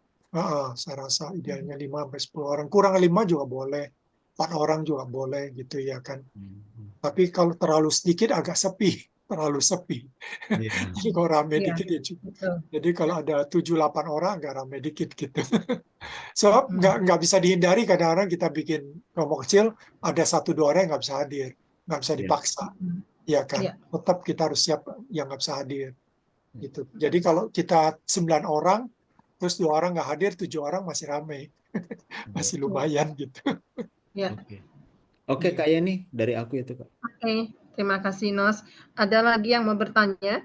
S1: Saya rasa idealnya 5 sampai 10 orang. Kurang 5 juga boleh. 4 orang juga boleh gitu ya kan.
S2: Hmm.
S1: Tapi kalau terlalu sedikit agak sepi, terlalu sepi.
S2: Iya.
S1: Jadi kalau rame
S3: Iya,
S1: dikit ya cukup.
S3: betul.
S1: Jadi kalau ada 7-8 orang agak rame dikit gitu. So nggak bisa dihindari, kadang-kadang kita bikin kelompok kecil ada 1-2 orang yang nggak bisa hadir, nggak bisa
S2: Iya.
S1: dipaksa, ya kan.
S3: Iya.
S1: Tetap kita harus siap yang nggak bisa hadir. Gitu. Jadi kalau kita 9 orang, terus 2 orang nggak hadir, 7 orang masih ramai, masih lumayan gitu.
S3: Ya.
S2: Oke. Oke, Kak Yani, dari aku itu, Kak.
S3: Oke, terima kasih Nos. Ada lagi yang mau bertanya?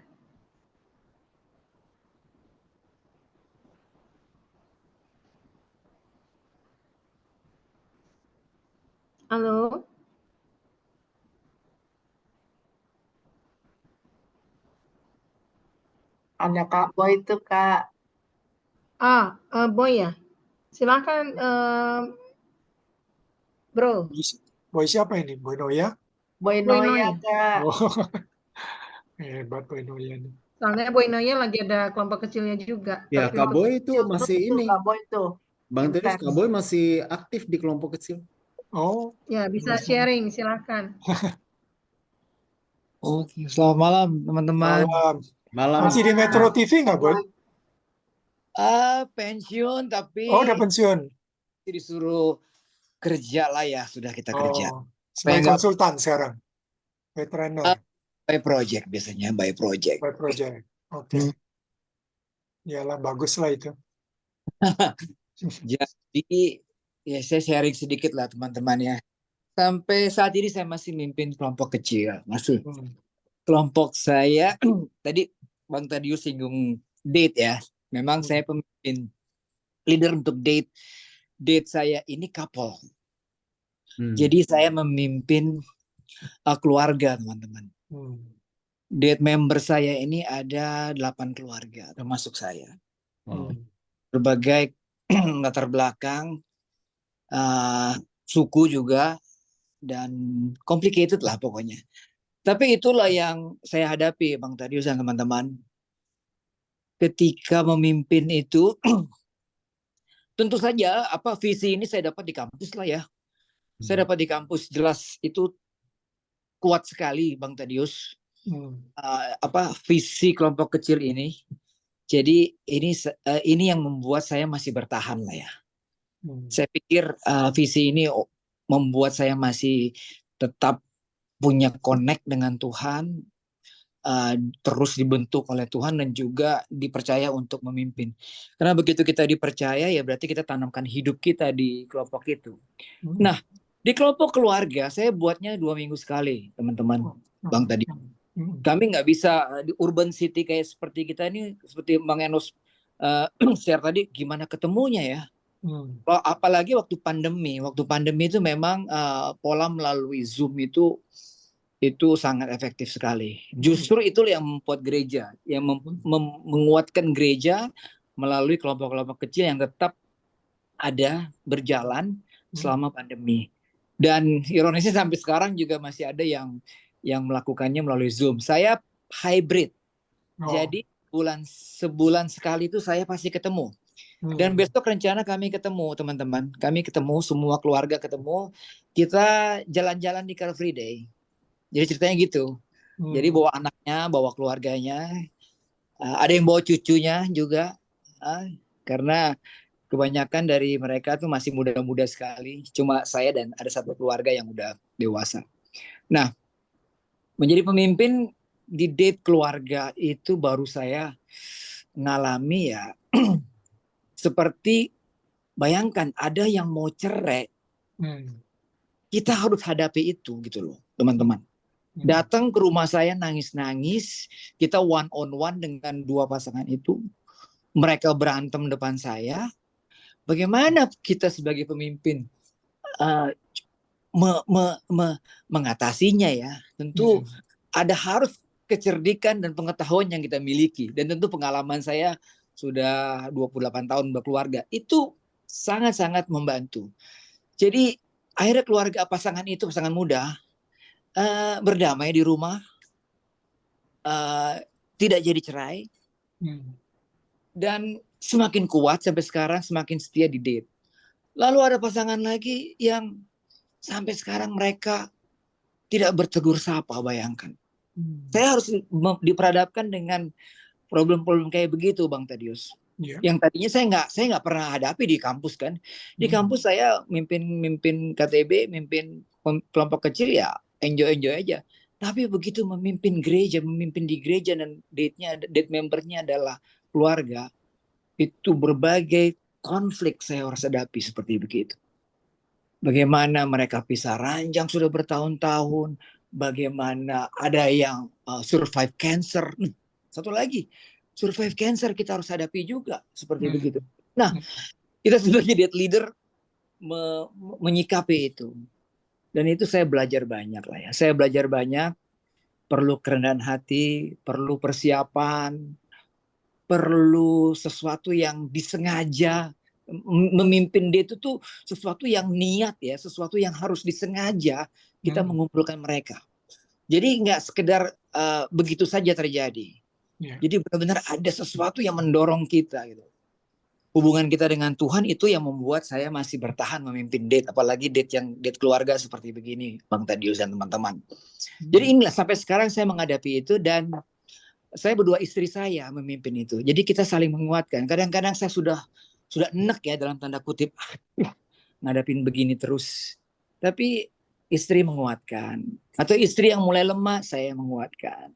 S3: Halo?
S4: Ada Kak Boy itu, Kak.
S3: Boy ya. Silakan, Bro.
S1: Boy siapa ini? Boy Noya?
S4: Boy
S3: Boy
S4: Noya,
S3: Noya.
S4: Kak.
S1: Oh, hebat Boy Noya nih.
S3: Soalnya Boy Noya lagi ada kelompok kecilnya juga.
S2: Ya,
S3: Tapi
S2: Kak Boy itu masih
S4: Itu
S2: ini.
S4: Kak Boy tuh.
S2: Bang Terus, Kak
S4: Intens.
S2: Boy masih aktif di kelompok kecil.
S1: Oh,
S3: ya bisa
S1: masih.
S3: sharing, silakan.
S5: Oke, selamat malam teman-teman.
S1: Malam.
S2: Malam.
S1: Masih di Metro TV nggak, Boy?
S5: Pensiun tapi
S1: Oh, udah pensiun.
S5: disuruh kerja lah ya, sudah kita kerja.
S1: Oh, sebagai
S5: Nggak-
S1: konsultan sekarang. By trainer,
S5: By project biasanya, by project.
S1: by project. Oke. Iyalah, bagus lah itu.
S5: Jadi ya saya sharing sedikit lah teman-teman ya. Sampai saat ini saya masih mimpin kelompok kecil, masih. Kelompok saya tadi Bang Tadius singgung date ya. Memang saya pemimpin leader untuk date. Date saya ini couple. Jadi saya memimpin keluarga, teman-teman. Date member saya ini ada 8 keluarga, termasuk saya. Berbagai latar belakang, suku juga, dan complicated lah pokoknya. Tapi itulah yang saya hadapi, Bang Tadius dan teman-teman. Ketika memimpin itu, tentu saja visi ini saya dapat di kampus lah ya. Saya dapat di kampus, jelas itu kuat sekali, Bang Tadius. Visi kelompok kecil ini. Jadi ini yang membuat saya masih bertahan lah ya. Saya pikir visi ini membuat saya masih tetap punya connect dengan Tuhan, terus dibentuk oleh Tuhan dan juga dipercaya untuk memimpin. Karena begitu kita dipercaya ya berarti kita tanamkan hidup kita di kelompok itu. Nah, di kelompok keluarga saya buatnya 2 minggu sekali, teman-teman. Bang tadi kami nggak bisa di urban city kayak seperti kita ini, seperti Bang Enos share tadi, gimana ketemunya ya. Apalagi waktu pandemi itu memang pola melalui Zoom itu sangat efektif sekali. Justru itu yang membuat gereja, yang menguatkan gereja melalui kelompok-kelompok kecil yang tetap ada berjalan selama pandemi. Dan ironisnya sampai sekarang juga masih ada yang melakukannya melalui Zoom. Saya hybrid. Jadi sebulan sekali itu saya pasti ketemu. Dan besok rencana kami ketemu, teman-teman. Kami ketemu, semua keluarga ketemu. Kita jalan-jalan di Car Free Day. Jadi ceritanya gitu. Jadi bawa anaknya, bawa keluarganya. Ada yang bawa cucunya juga. Karena kebanyakan dari mereka tuh masih muda-muda sekali. Cuma saya dan ada 1 keluarga yang udah dewasa. Nah, menjadi pemimpin di date keluarga itu baru saya ngalami ya. Seperti bayangkan ada yang mau cerai, kita harus hadapi itu gitu loh, teman-teman. Datang ke rumah saya nangis-nangis, kita one on one dengan 2 pasangan itu, mereka berantem depan saya. Bagaimana kita sebagai pemimpin mengatasinya ya? Tentu ada harus kecerdikan dan pengetahuan yang kita miliki, dan tentu pengalaman saya sudah 28 tahun berkeluarga, itu sangat-sangat membantu. Jadi akhirnya pasangan muda berdamai di rumah, tidak jadi cerai, dan semakin kuat sampai sekarang, semakin setia di date. Lalu ada pasangan lagi yang sampai sekarang mereka tidak bertegur sapa, bayangkan. Saya harus diperhadapkan dengan problem-problem kayak begitu, Bang Tadius. Yang tadinya saya nggak pernah hadapi di kampus kan. Di kampus saya mimpin KTB, mimpin kelompok kecil ya enjoy aja. Tapi begitu memimpin di gereja dan date membernya adalah keluarga, itu berbagai konflik saya harus hadapi seperti begitu. Bagaimana mereka pisah ranjang sudah bertahun-tahun, bagaimana ada yang survive cancer. Satu lagi, survive cancer kita harus hadapi juga seperti begitu. Nah, kita sebagai date leader menyikapi itu. Dan itu saya belajar banyak lah ya. Saya belajar banyak, perlu kerendahan hati, perlu persiapan, perlu sesuatu yang disengaja. Memimpin dia itu tuh sesuatu yang niat ya, sesuatu yang harus disengaja kita mengumpulkan mereka. Jadi nggak sekedar begitu saja terjadi. Jadi benar-benar ada sesuatu yang mendorong kita gitu. Hubungan kita dengan Tuhan itu yang membuat saya masih bertahan memimpin date, apalagi date keluarga seperti begini, Bang Tadius dan teman-teman. Jadi inilah sampai sekarang saya menghadapi itu, dan saya berdua istri saya memimpin itu. Jadi kita saling menguatkan. Kadang-kadang saya sudah enek ya dalam tanda kutip, ngadapin begini terus. Tapi istri menguatkan. Atau istri yang mulai lemah, saya menguatkan.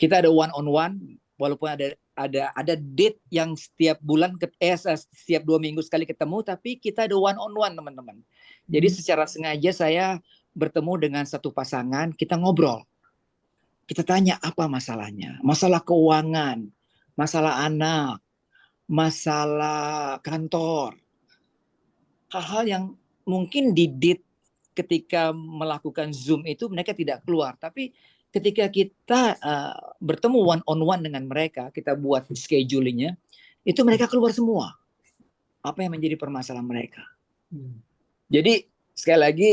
S5: Kita ada one on one, walaupun ada date yang setiap bulan, setiap 2 minggu sekali ketemu, tapi kita ada one on one, teman-teman. Jadi secara sengaja saya bertemu dengan 1 pasangan, kita ngobrol. Kita tanya apa masalahnya? Masalah keuangan, masalah anak, masalah kantor. Hal-hal yang mungkin ketika melakukan Zoom itu mereka tidak keluar. Tapi ketika kita bertemu one on one dengan mereka, kita buat schedulingnya, itu mereka keluar semua. Apa yang menjadi permasalahan mereka. Jadi sekali lagi,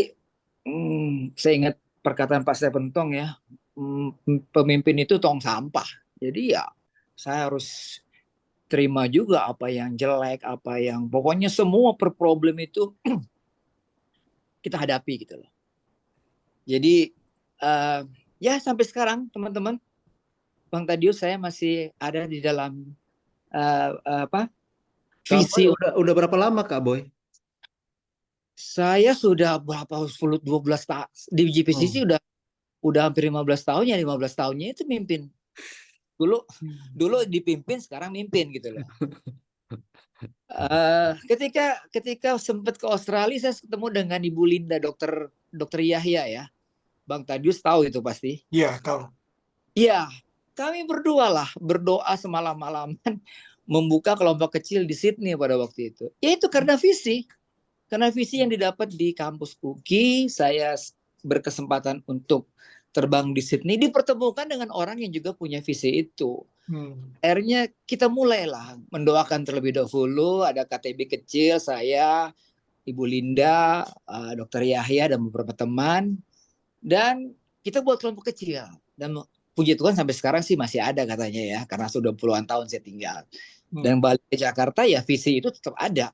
S5: saya ingat perkataan Pak Stephen Tong ya, pemimpin itu tong sampah. Jadi ya saya harus terima juga apa yang jelek, apa yang pokoknya semua per problem itu kita hadapi gitu loh. Jadi ya sampai sekarang teman-teman, Bang Tadius, saya masih ada di dalam visi.
S2: Udah berapa lama Kak Boy?
S5: Saya sudah berapa 12 tahun di GPCC, udah hampir 15 tahun ya, 15 tahunnya itu mimpin. Dulu dipimpin, sekarang mimpin gitu loh. Ketika sempat ke Australia, saya ketemu dengan Ibu Linda, dokter Yahya ya. Bang Tadius tahu itu pasti.
S1: Iya, tahu.
S5: Iya, kami berdua lah berdoa semalam-malaman membuka kelompok kecil di Sydney pada waktu itu. Ya itu karena visi. Karena visi yang didapat di kampus UKI, saya berkesempatan untuk terbang di Sydney, dipertemukan dengan orang yang juga punya visi itu. Akhirnya kita mulailah mendoakan terlebih dahulu, ada KTB kecil, saya, Ibu Linda, Dokter Yahya, dan beberapa teman. Dan kita buat kelompok kecil. Dan puji Tuhan sampai sekarang sih masih ada katanya ya, karena sudah puluhan tahun saya tinggal. Dan balik ke Jakarta ya visi itu tetap ada.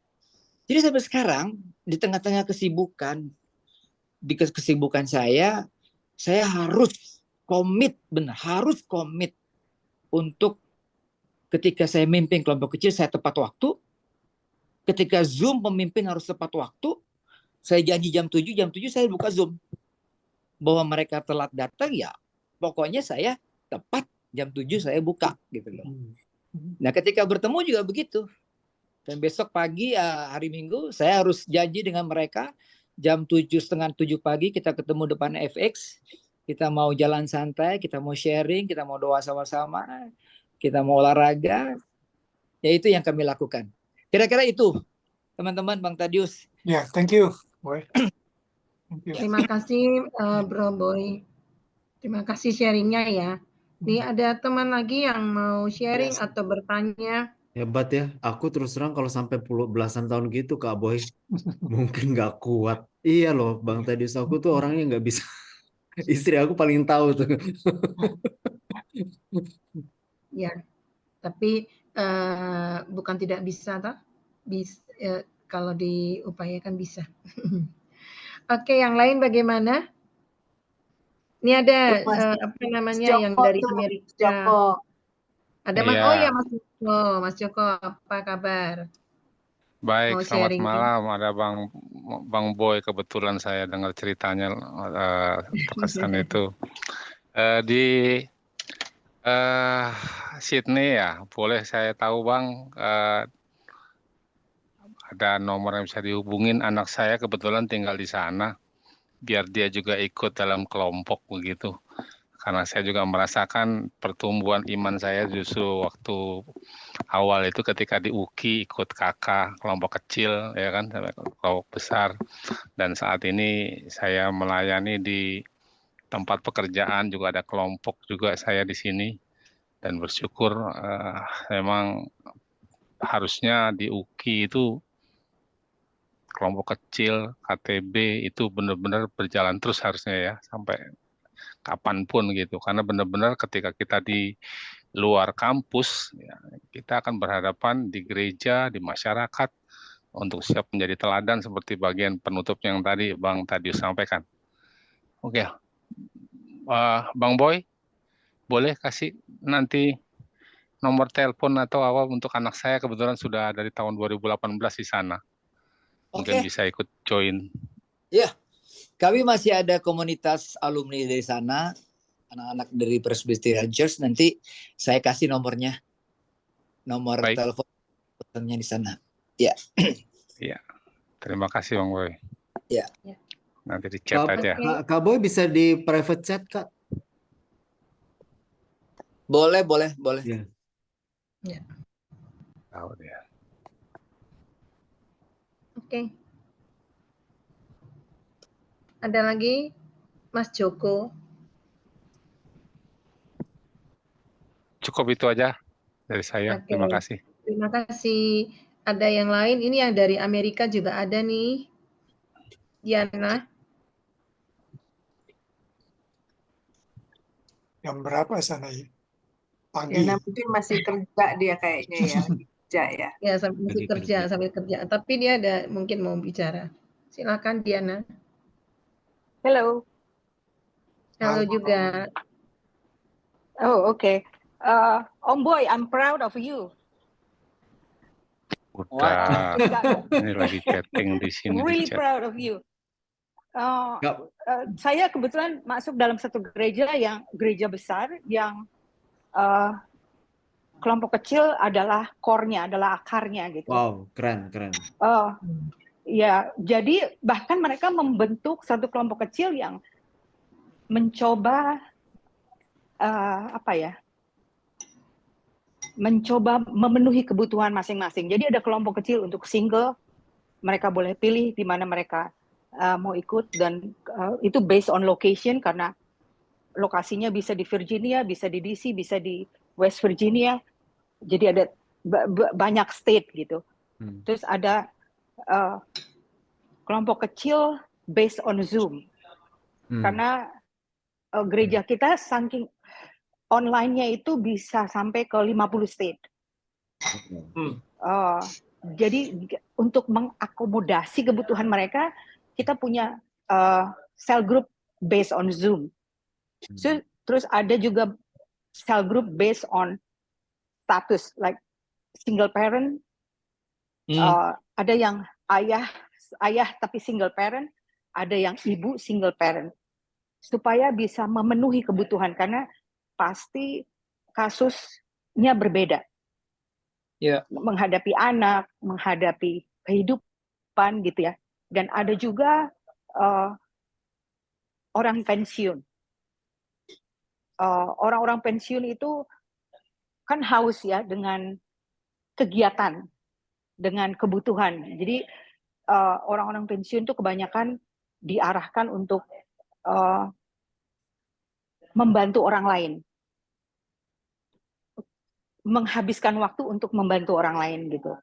S5: Jadi sampai sekarang di tengah-tengah kesibukan saya harus komit, harus komit untuk ketika saya mimpin kelompok kecil saya tepat waktu. Ketika Zoom pemimpin harus tepat waktu. Saya janji jam 7 saya buka Zoom. Bahwa mereka telat datang ya pokoknya saya tepat jam 7 saya buka gitu loh. Nah, ketika bertemu juga begitu. Dan besok pagi hari Minggu saya harus janji dengan mereka jam 7:30 pagi kita ketemu depan FX. Kita mau jalan santai, kita mau sharing, kita mau doa sama-sama, kita mau olahraga. Ya itu yang kami lakukan. Kira-kira itu teman-teman, Bang Tadius.
S1: Ya, thank you, Boy. Thank you.
S3: Terima kasih Bro Boy. Terima kasih sharingnya ya. Nih ada teman lagi yang mau sharing atau bertanya.
S2: Hebat ya. Aku terus terang kalau sampai belasan tahun gitu Kak Boy, mungkin nggak kuat. Iya loh, Bang Tadius, aku tuh orangnya nggak bisa. Istri aku paling tahu tuh.
S3: Ya, tapi bukan tidak bisa toh. Kalau diupayakan bisa. Oke, yang lain bagaimana? Ini ada apa namanya yang dari Amerika. Ada Mas, oh ya Mas Joko, apa kabar?
S6: Baik,
S3: Mau
S6: selamat
S3: sharing.
S6: malam. Ada Bang Boy, kebetulan saya dengar ceritanya terkesan itu. Di Sydney ya, boleh saya tahu Bang, ada nomor yang bisa dihubungin, anak saya kebetulan tinggal di sana, biar dia juga ikut dalam kelompok begitu. Karena saya juga merasakan pertumbuhan iman saya justru waktu awal itu ketika di UKI ikut kakak kelompok kecil ya kan sampai kelompok besar, dan saat ini saya melayani di tempat pekerjaan juga ada kelompok juga saya di sini, dan bersyukur memang harusnya di UKI itu kelompok kecil KTB itu benar-benar berjalan terus harusnya ya sampai kapanpun gitu, karena benar-benar ketika kita di luar kampus ya, kita akan berhadapan di gereja, di masyarakat untuk siap menjadi teladan seperti bagian penutup yang tadi Bang Tadius sampaikan. Oke, Bang Boy, boleh kasih nanti nomor telepon atau apa untuk anak saya, kebetulan sudah dari tahun 2018 di sana. Mungkin bisa ikut join.
S5: Ya, kami masih ada komunitas alumni dari sana, anak-anak dari Presbyterian Church. Nanti saya kasih nomor teleponnya di sana. Ya.
S6: Iya, terima kasih Bang Boy.
S5: Ya.
S6: Nanti di chat aja.
S2: Kak Boy bisa di private chat Kak?
S5: Boleh.
S2: Ya.
S6: Tahu dia.
S3: Oke. Ada lagi, Mas Joko?
S6: Cukup itu aja dari saya.
S3: Oke.
S6: Terima kasih.
S3: Terima kasih. Ada yang lain? Ini yang dari Amerika juga ada nih. Diana.
S1: Jam berapa sana ya? Pagi.
S4: Ya, mungkin masih kerja dia kayaknya ya, kerja ya.
S3: Ya, masih kerja, sambil kerja. Tapi dia ada mungkin mau bicara. Silakan Diana.
S7: Hello.
S3: Halo juga.
S7: Oh, okay. Om Boy, I'm proud of you.
S6: Udah, ini lagi chatting di sini
S7: Really
S6: di chat.
S7: proud of you. Saya kebetulan masuk dalam satu gereja besar yang kelompok kecil adalah core-nya, adalah akarnya gitu.
S2: Wow, keren.
S7: Ya, jadi bahkan mereka membentuk satu kelompok kecil yang mencoba mencoba memenuhi kebutuhan masing-masing. Jadi ada kelompok kecil untuk single, mereka boleh pilih di mana mereka mau ikut, dan itu based on location karena lokasinya bisa di Virginia, bisa di DC, bisa di West Virginia. Jadi ada banyak state gitu. Terus ada kelompok kecil based on Zoom. Karena gereja kita saking online-nya itu bisa sampai ke 50 state. Jadi untuk mengakomodasi kebutuhan mereka, kita punya cell group based on Zoom. Terus ada juga cell group based on status, like single parent. Ada yang ayah tapi single parent, ada yang ibu single parent. Supaya bisa memenuhi kebutuhan, karena pasti kasusnya berbeda.
S5: Yeah.
S7: Menghadapi anak, menghadapi kehidupan gitu ya. Dan ada juga orang pensiun. Orang-orang pensiun itu kan haus ya dengan kegiatan, dengan kebutuhan. Jadi orang-orang pensiun itu kebanyakan diarahkan untuk membantu orang lain. Menghabiskan waktu untuk membantu orang lain gitu.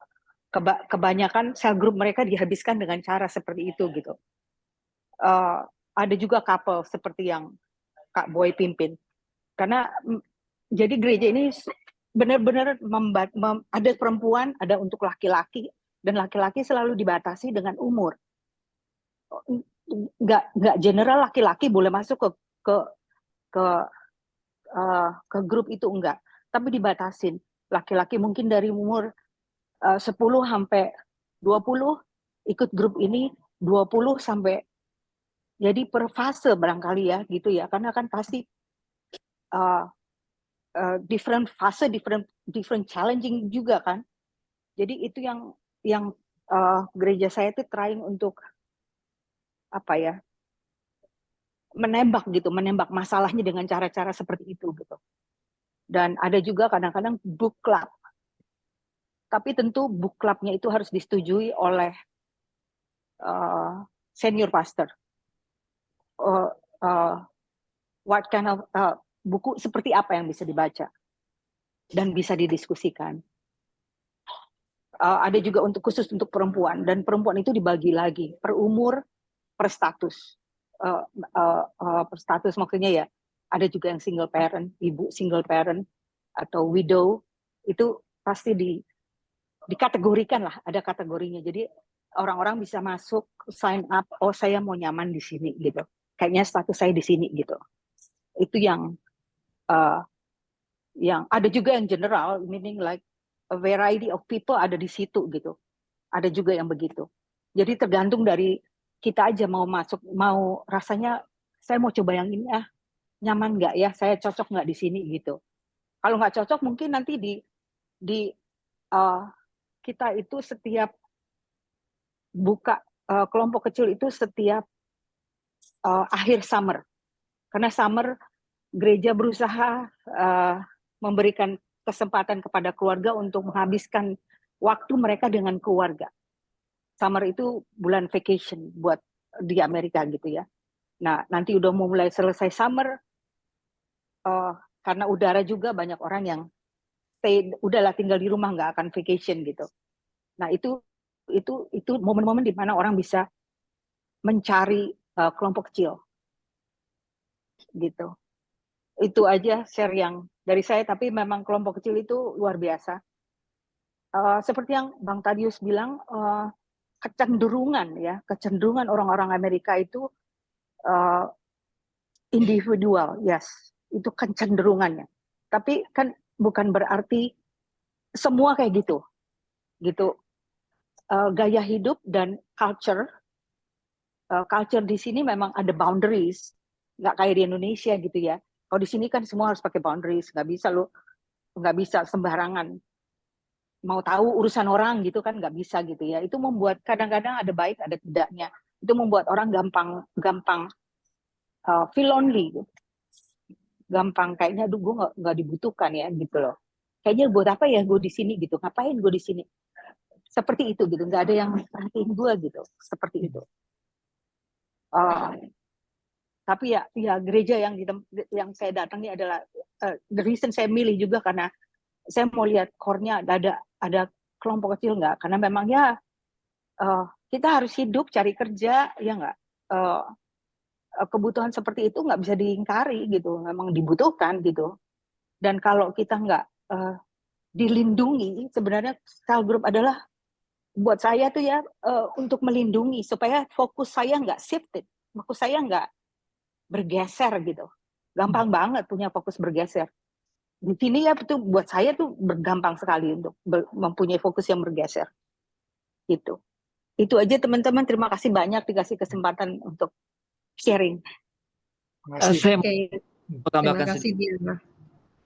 S7: Kebanyakan cell group mereka dihabiskan dengan cara seperti itu gitu. Ada juga couple seperti yang Kak Boy pimpin. Karena jadi gereja ini benar-benar ada perempuan, ada untuk laki-laki, dan laki-laki selalu dibatasi dengan umur. Nggak general laki-laki boleh masuk ke grup itu, enggak. Tapi dibatasin. Laki-laki mungkin dari umur 10 sampai 20 ikut grup ini, 20 sampai, jadi per fase barangkali ya gitu ya, karena kan pasti different fase, different challenging juga kan. Jadi itu yang gereja saya itu trying untuk menembak masalahnya dengan cara-cara seperti itu gitu. Dan ada juga kadang-kadang book club. Tapi tentu book clubnya itu harus disetujui oleh senior pastor. What kind of buku seperti apa yang bisa dibaca dan bisa didiskusikan. Ada juga khusus untuk perempuan, dan perempuan itu dibagi lagi per umur, per status. Per status maksudnya ya, ada juga yang single parent, ibu single parent atau widow, itu pasti dikategorikan lah, ada kategorinya. Jadi orang-orang bisa masuk, sign up, oh saya mau nyaman di sini gitu. Kayaknya status saya di sini gitu. Itu yang ada juga yang general, meaning like a variety of people ada di situ gitu. Ada juga yang begitu. Jadi tergantung dari kita aja mau masuk, mau rasanya saya mau coba yang ini nyaman nggak ya, saya cocok nggak di sini gitu. Kalau nggak cocok mungkin nanti kita itu setiap buka kelompok kecil itu setiap akhir summer. Karena summer gereja berusaha memberikan kesempatan kepada keluarga untuk menghabiskan waktu mereka dengan keluarga. Summer itu bulan vacation buat di Amerika gitu ya. Nah, nanti udah mau mulai selesai summer, karena udara juga banyak orang yang stay, udahlah tinggal di rumah, nggak akan vacation gitu. Nah, itu momen-momen di mana orang bisa mencari kelompok kecil gitu. Itu aja share yang dari saya, tapi memang kelompok kecil itu luar biasa. Seperti yang Bang Tadius bilang, kecenderungan orang-orang Amerika itu individual, yes, itu kecenderungannya. Tapi kan bukan berarti semua kayak gitu. Gaya hidup dan culture di sini memang ada boundaries, nggak kayak di Indonesia gitu ya. Kalau di sini kan semua harus pakai boundaries, nggak bisa sembarangan mau tahu urusan orang gitu kan, nggak bisa gitu ya. Itu membuat kadang-kadang ada baik ada tidaknya. Itu membuat orang gampang feel lonely gitu. Gampang kayaknya aduh gue nggak dibutuhkan ya gitu loh. Kayaknya buat apa ya gue di sini gitu, ngapain gue di sini, seperti itu gitu, nggak ada yang perhatiin gue gitu, seperti itu. Tapi ya gereja yang saya datangi adalah the reason saya milih juga karena saya mau lihat core-nya ada kelompok kecil nggak, karena memang ya kita harus hidup cari kerja ya nggak, kebutuhan seperti itu nggak bisa diingkari gitu, memang dibutuhkan gitu. Dan kalau kita nggak dilindungi, sebenarnya cell group adalah buat saya tuh ya untuk melindungi supaya fokus saya nggak shifted, fokus saya nggak bergeser gitu. Gampang banget punya fokus bergeser. Di sini ya itu buat saya tuh gampang sekali untuk mempunyai fokus yang bergeser. Gitu. Itu aja teman-teman, terima kasih banyak dikasih kesempatan untuk sharing.
S5: Saya
S3: Oke,
S5: mau tambahkan
S3: terima kasih
S5: sedikit.
S3: Diana.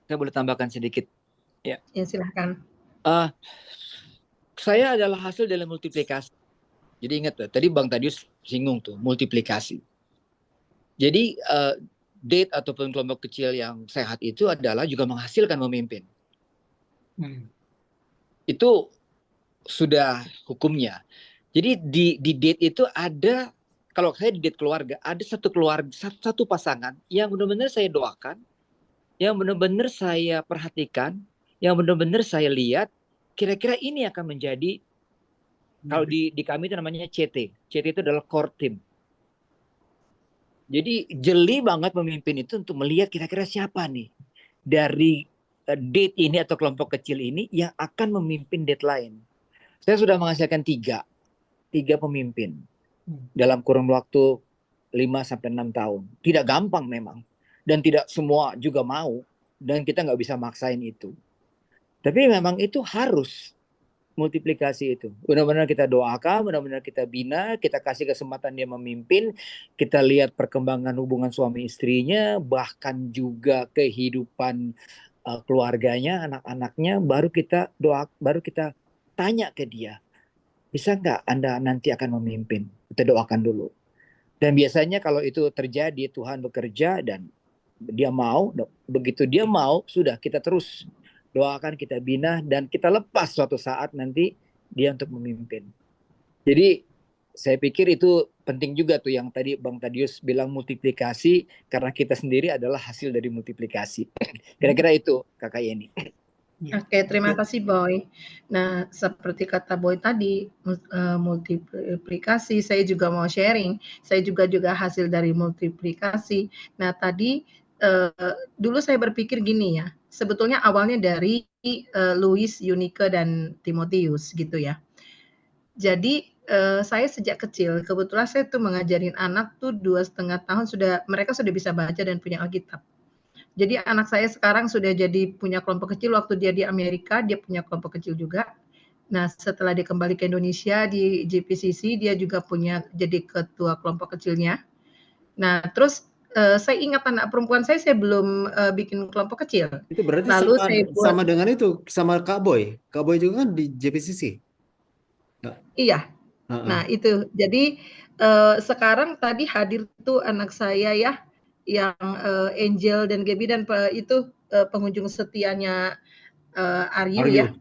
S5: Saya boleh tambahkan sedikit. Ya,
S3: silahkan.
S5: Saya adalah hasil dari multiplikasi. Jadi ingat tadi Bang Tadius singgung tuh multiplikasi. Jadi date ataupun kelompok kecil yang sehat itu adalah juga menghasilkan pemimpin. Itu sudah hukumnya. Jadi di date itu ada, kalau saya di date keluarga, ada satu pasangan yang benar-benar saya doakan, yang benar-benar saya perhatikan, yang benar-benar saya lihat, kira-kira ini akan menjadi, kalau di kami itu namanya CT. CT itu adalah core team. Jadi jeli banget pemimpin itu untuk melihat kira-kira siapa nih dari date ini atau kelompok kecil ini yang akan memimpin date lain. Saya sudah menghasilkan tiga pemimpin dalam kurun waktu 5-6 tahun. Tidak gampang memang. Dan tidak semua juga mau. Dan kita nggak bisa maksain itu. Tapi memang itu harus multiplikasi itu. Benar-benar kita doakan, benar-benar kita bina, kita kasih kesempatan dia memimpin, kita lihat perkembangan hubungan suami istrinya, bahkan juga kehidupan keluarganya, anak-anaknya, baru kita tanya ke dia, bisa nggak Anda nanti akan memimpin? Kita doakan dulu. Dan biasanya kalau itu terjadi, Tuhan bekerja dan dia mau, begitu dia mau, sudah kita terus doakan, kita bina, dan kita lepas suatu saat nanti dia untuk memimpin. Jadi saya pikir itu penting juga tuh yang tadi Bang Tadius bilang multiplikasi, karena kita sendiri adalah hasil dari multiplikasi. Kira-kira itu Kakak Yeni.
S3: Oke, terima kasih Boy. Nah, seperti kata Boy tadi, multiplikasi, saya juga mau sharing. Saya juga hasil dari multiplikasi. Nah, tadi dulu saya berpikir gini ya, sebetulnya awalnya dari Louis, Eunike, dan Timotius gitu ya. Jadi saya sejak kecil, kebetulan saya tuh mengajarin anak tuh 2,5 tahun mereka sudah bisa baca dan punya Alkitab. Jadi anak saya sekarang sudah jadi punya kelompok kecil, waktu dia di Amerika dia punya kelompok kecil juga. Nah setelah dia kembali ke Indonesia di JPCC dia juga punya jadi ketua kelompok kecilnya. Nah terus saya ingat anak perempuan saya belum bikin kelompok kecil.
S2: Itu berarti sama dengan itu, sama Kak Boy. Kak Boy juga kan di JPCC.
S3: Iya. Nah itu jadi sekarang tadi hadir tuh anak saya ya, yang Angel dan Gaby dan itu pengunjung setianya Aryu ya.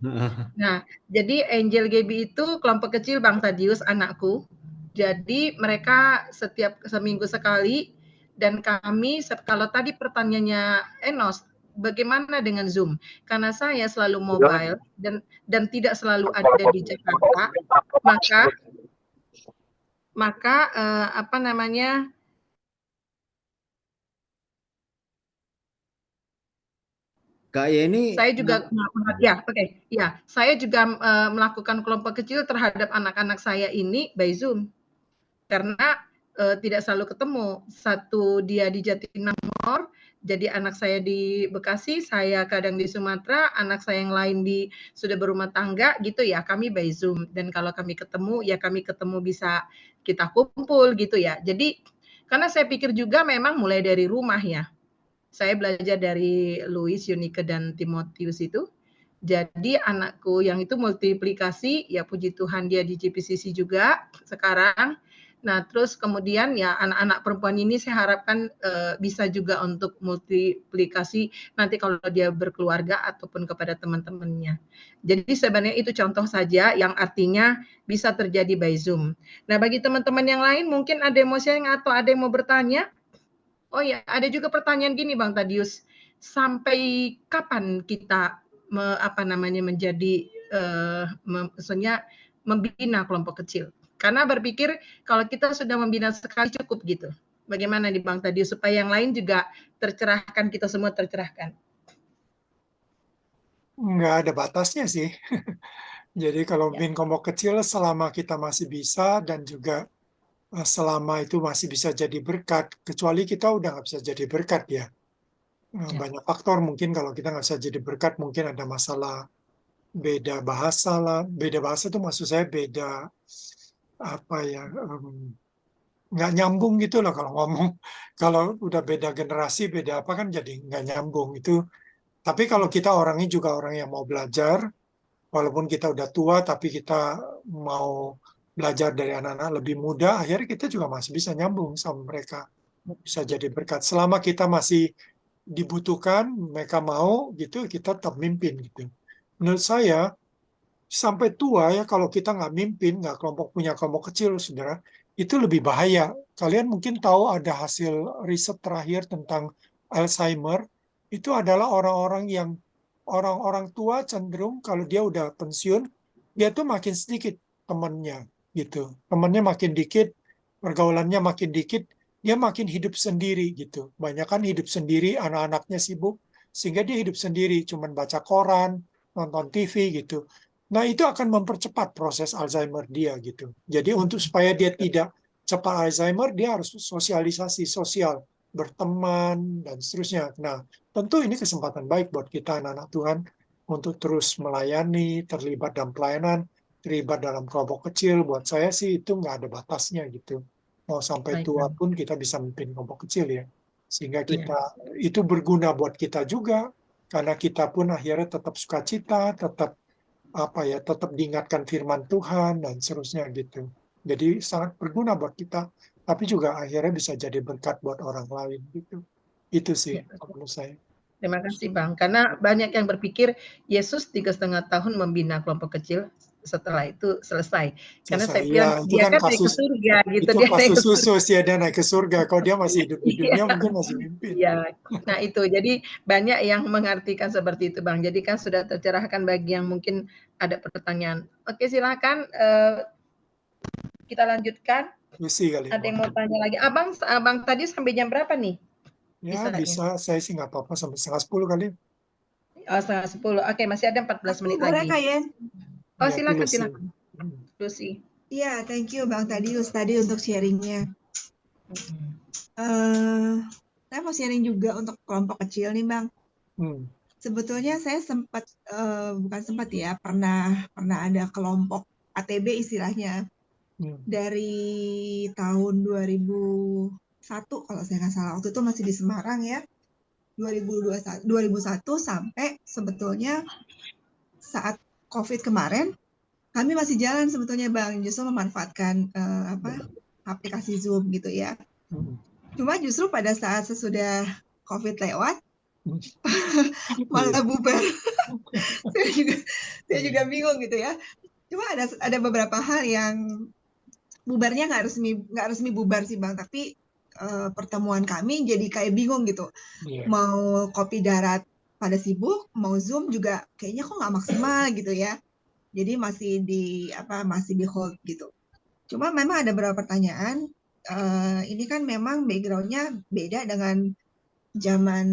S3: Nah, jadi Angel Gaby itu kelompok kecil Bang Tadius, anakku. Jadi mereka setiap seminggu sekali, dan kami kalau tadi pertanyaannya Enos, bagaimana dengan Zoom? Karena saya selalu mobile dan tidak selalu ada di Jakarta, maka apa namanya?
S2: Kak Yeni,
S3: Saya juga saya juga melakukan kelompok kecil terhadap anak-anak saya ini by Zoom. Karena tidak selalu ketemu. Satu dia di Jatinangor, jadi anak saya di Bekasi, saya kadang di Sumatera, anak saya yang lain sudah berumah tangga gitu ya, kami by Zoom. Dan kalau kami ketemu, ya kami ketemu bisa kita kumpul gitu ya. Jadi karena saya pikir juga memang mulai dari rumah ya. Saya belajar dari Louis, Yunike, dan Timotius itu. Jadi anakku yang itu multiplikasi, ya puji Tuhan dia di GPCC juga sekarang. Nah, terus kemudian ya anak-anak perempuan ini saya harapkan bisa juga untuk multiplikasi nanti kalau dia berkeluarga ataupun kepada teman-temannya. Jadi sebenarnya itu contoh saja yang artinya bisa terjadi by Zoom. Nah, bagi teman-teman yang lain mungkin ada yang mau sharing atau ada yang mau bertanya? Oh ya, ada juga pertanyaan gini Bang Tadius. Sampai kapan kita menjadi maksudnya membina kelompok kecil? Karena berpikir kalau kita sudah membina sekali cukup gitu. Bagaimana nih Bang Tadius supaya yang lain juga tercerahkan, kita semua tercerahkan?
S1: Nggak ada batasnya sih. Jadi kalau bikin kelompok kecil selama kita masih bisa dan juga selama itu masih bisa jadi berkat, kecuali kita udah nggak bisa jadi berkat ya. Banyak faktor mungkin kalau kita nggak bisa jadi berkat, mungkin ada masalah beda bahasa lah. Beda bahasa itu maksud saya beda apa ya, nggak nyambung gitu loh kalau ngomong. Kalau udah beda generasi, beda apa kan jadi nggak nyambung itu. Tapi kalau kita orangnya juga orang yang mau belajar, walaupun kita udah tua, tapi kita mau belajar dari anak-anak lebih muda, akhirnya kita juga masih bisa nyambung sama mereka. Bisa jadi berkat. Selama kita masih dibutuhkan, mereka mau gitu, kita tetap mimpin gitu. Menurut saya, sampai tua ya kalau kita nggak mimpin, nggak punya kelompok kecil, saudara, itu lebih bahaya. Kalian mungkin tahu ada hasil riset terakhir tentang Alzheimer, itu adalah orang-orang tua cenderung kalau dia udah pensiun, dia tuh makin sedikit temannya gitu. Temannya makin dikit, pergaulannya makin dikit, dia makin hidup sendiri gitu. Banyak kan hidup sendiri, anak-anaknya sibuk, sehingga dia hidup sendiri, cuman baca koran, nonton TV gitu. Nah, itu akan mempercepat proses Alzheimer dia gitu. Jadi untuk supaya dia tidak cepat Alzheimer, dia harus sosialisasi sosial, berteman, dan seterusnya. Nah, tentu ini kesempatan baik buat kita anak-anak Tuhan untuk terus melayani, terlibat dalam pelayanan, terlibat dalam kelompok kecil. Buat saya sih itu nggak ada batasnya gitu. Mau sampai tua pun kita bisa memimpin kelompok kecil ya. Sehingga kita itu berguna buat kita juga, karena kita pun akhirnya tetap sukacita, tetap tetap diingatkan firman Tuhan dan seterusnya gitu. Jadi sangat berguna buat kita, tapi juga akhirnya bisa jadi berkat buat orang lain gitu. Itu sih menurut saya.
S3: Terima kasih Bang, karena banyak yang berpikir Yesus 3,5 tahun membina kelompok kecil, setelah itu selesai. Karena saya bilang dia kan naik ke surga gitu.
S1: Itu kasus khusus ya, dia naik ke surga. Kalau dia masih hidup di dunia mungkin masih mimpin.
S3: Iya, nah itu jadi banyak yang mengartikan seperti itu Bang. Jadi kan sudah tercerahkan bagi yang mungkin ada pertanyaan. Oke silakan kita lanjutkan. Ada yang mau tanya lagi? Abang tadi sampai jam berapa nih?
S1: Ya bisa, saya sih nggak apa-apa sampai 9:30 kali.
S3: Oh 9:30, oke masih ada 14 menit lagi.
S4: Kak ya?
S3: Oh silakan. Lucy.
S4: Iya, thank you Bang Tadius tadi untuk sharingnya. Saya mau sharing juga untuk kelompok kecil nih Bang. Sebetulnya saya pernah ada kelompok ATB istilahnya dari tahun 2001 kalau saya nggak salah, waktu itu masih di Semarang ya, 2001 sampai sebetulnya saat COVID kemarin kami masih jalan sebetulnya Bang, justru memanfaatkan aplikasi Zoom gitu ya. Cuma justru pada saat sesudah COVID lewat, malah bubar. saya juga bingung gitu ya. Cuma ada beberapa hal yang bubarnya nggak resmi bubar sih Bang, tapi pertemuan kami jadi kayak bingung gitu. Mau kopi darat pada sibuk, mau Zoom juga kayaknya kok nggak maksimal gitu ya. Jadi masih di hold gitu. Cuma memang ada beberapa pertanyaan. Ini kan memang backgroundnya beda dengan zaman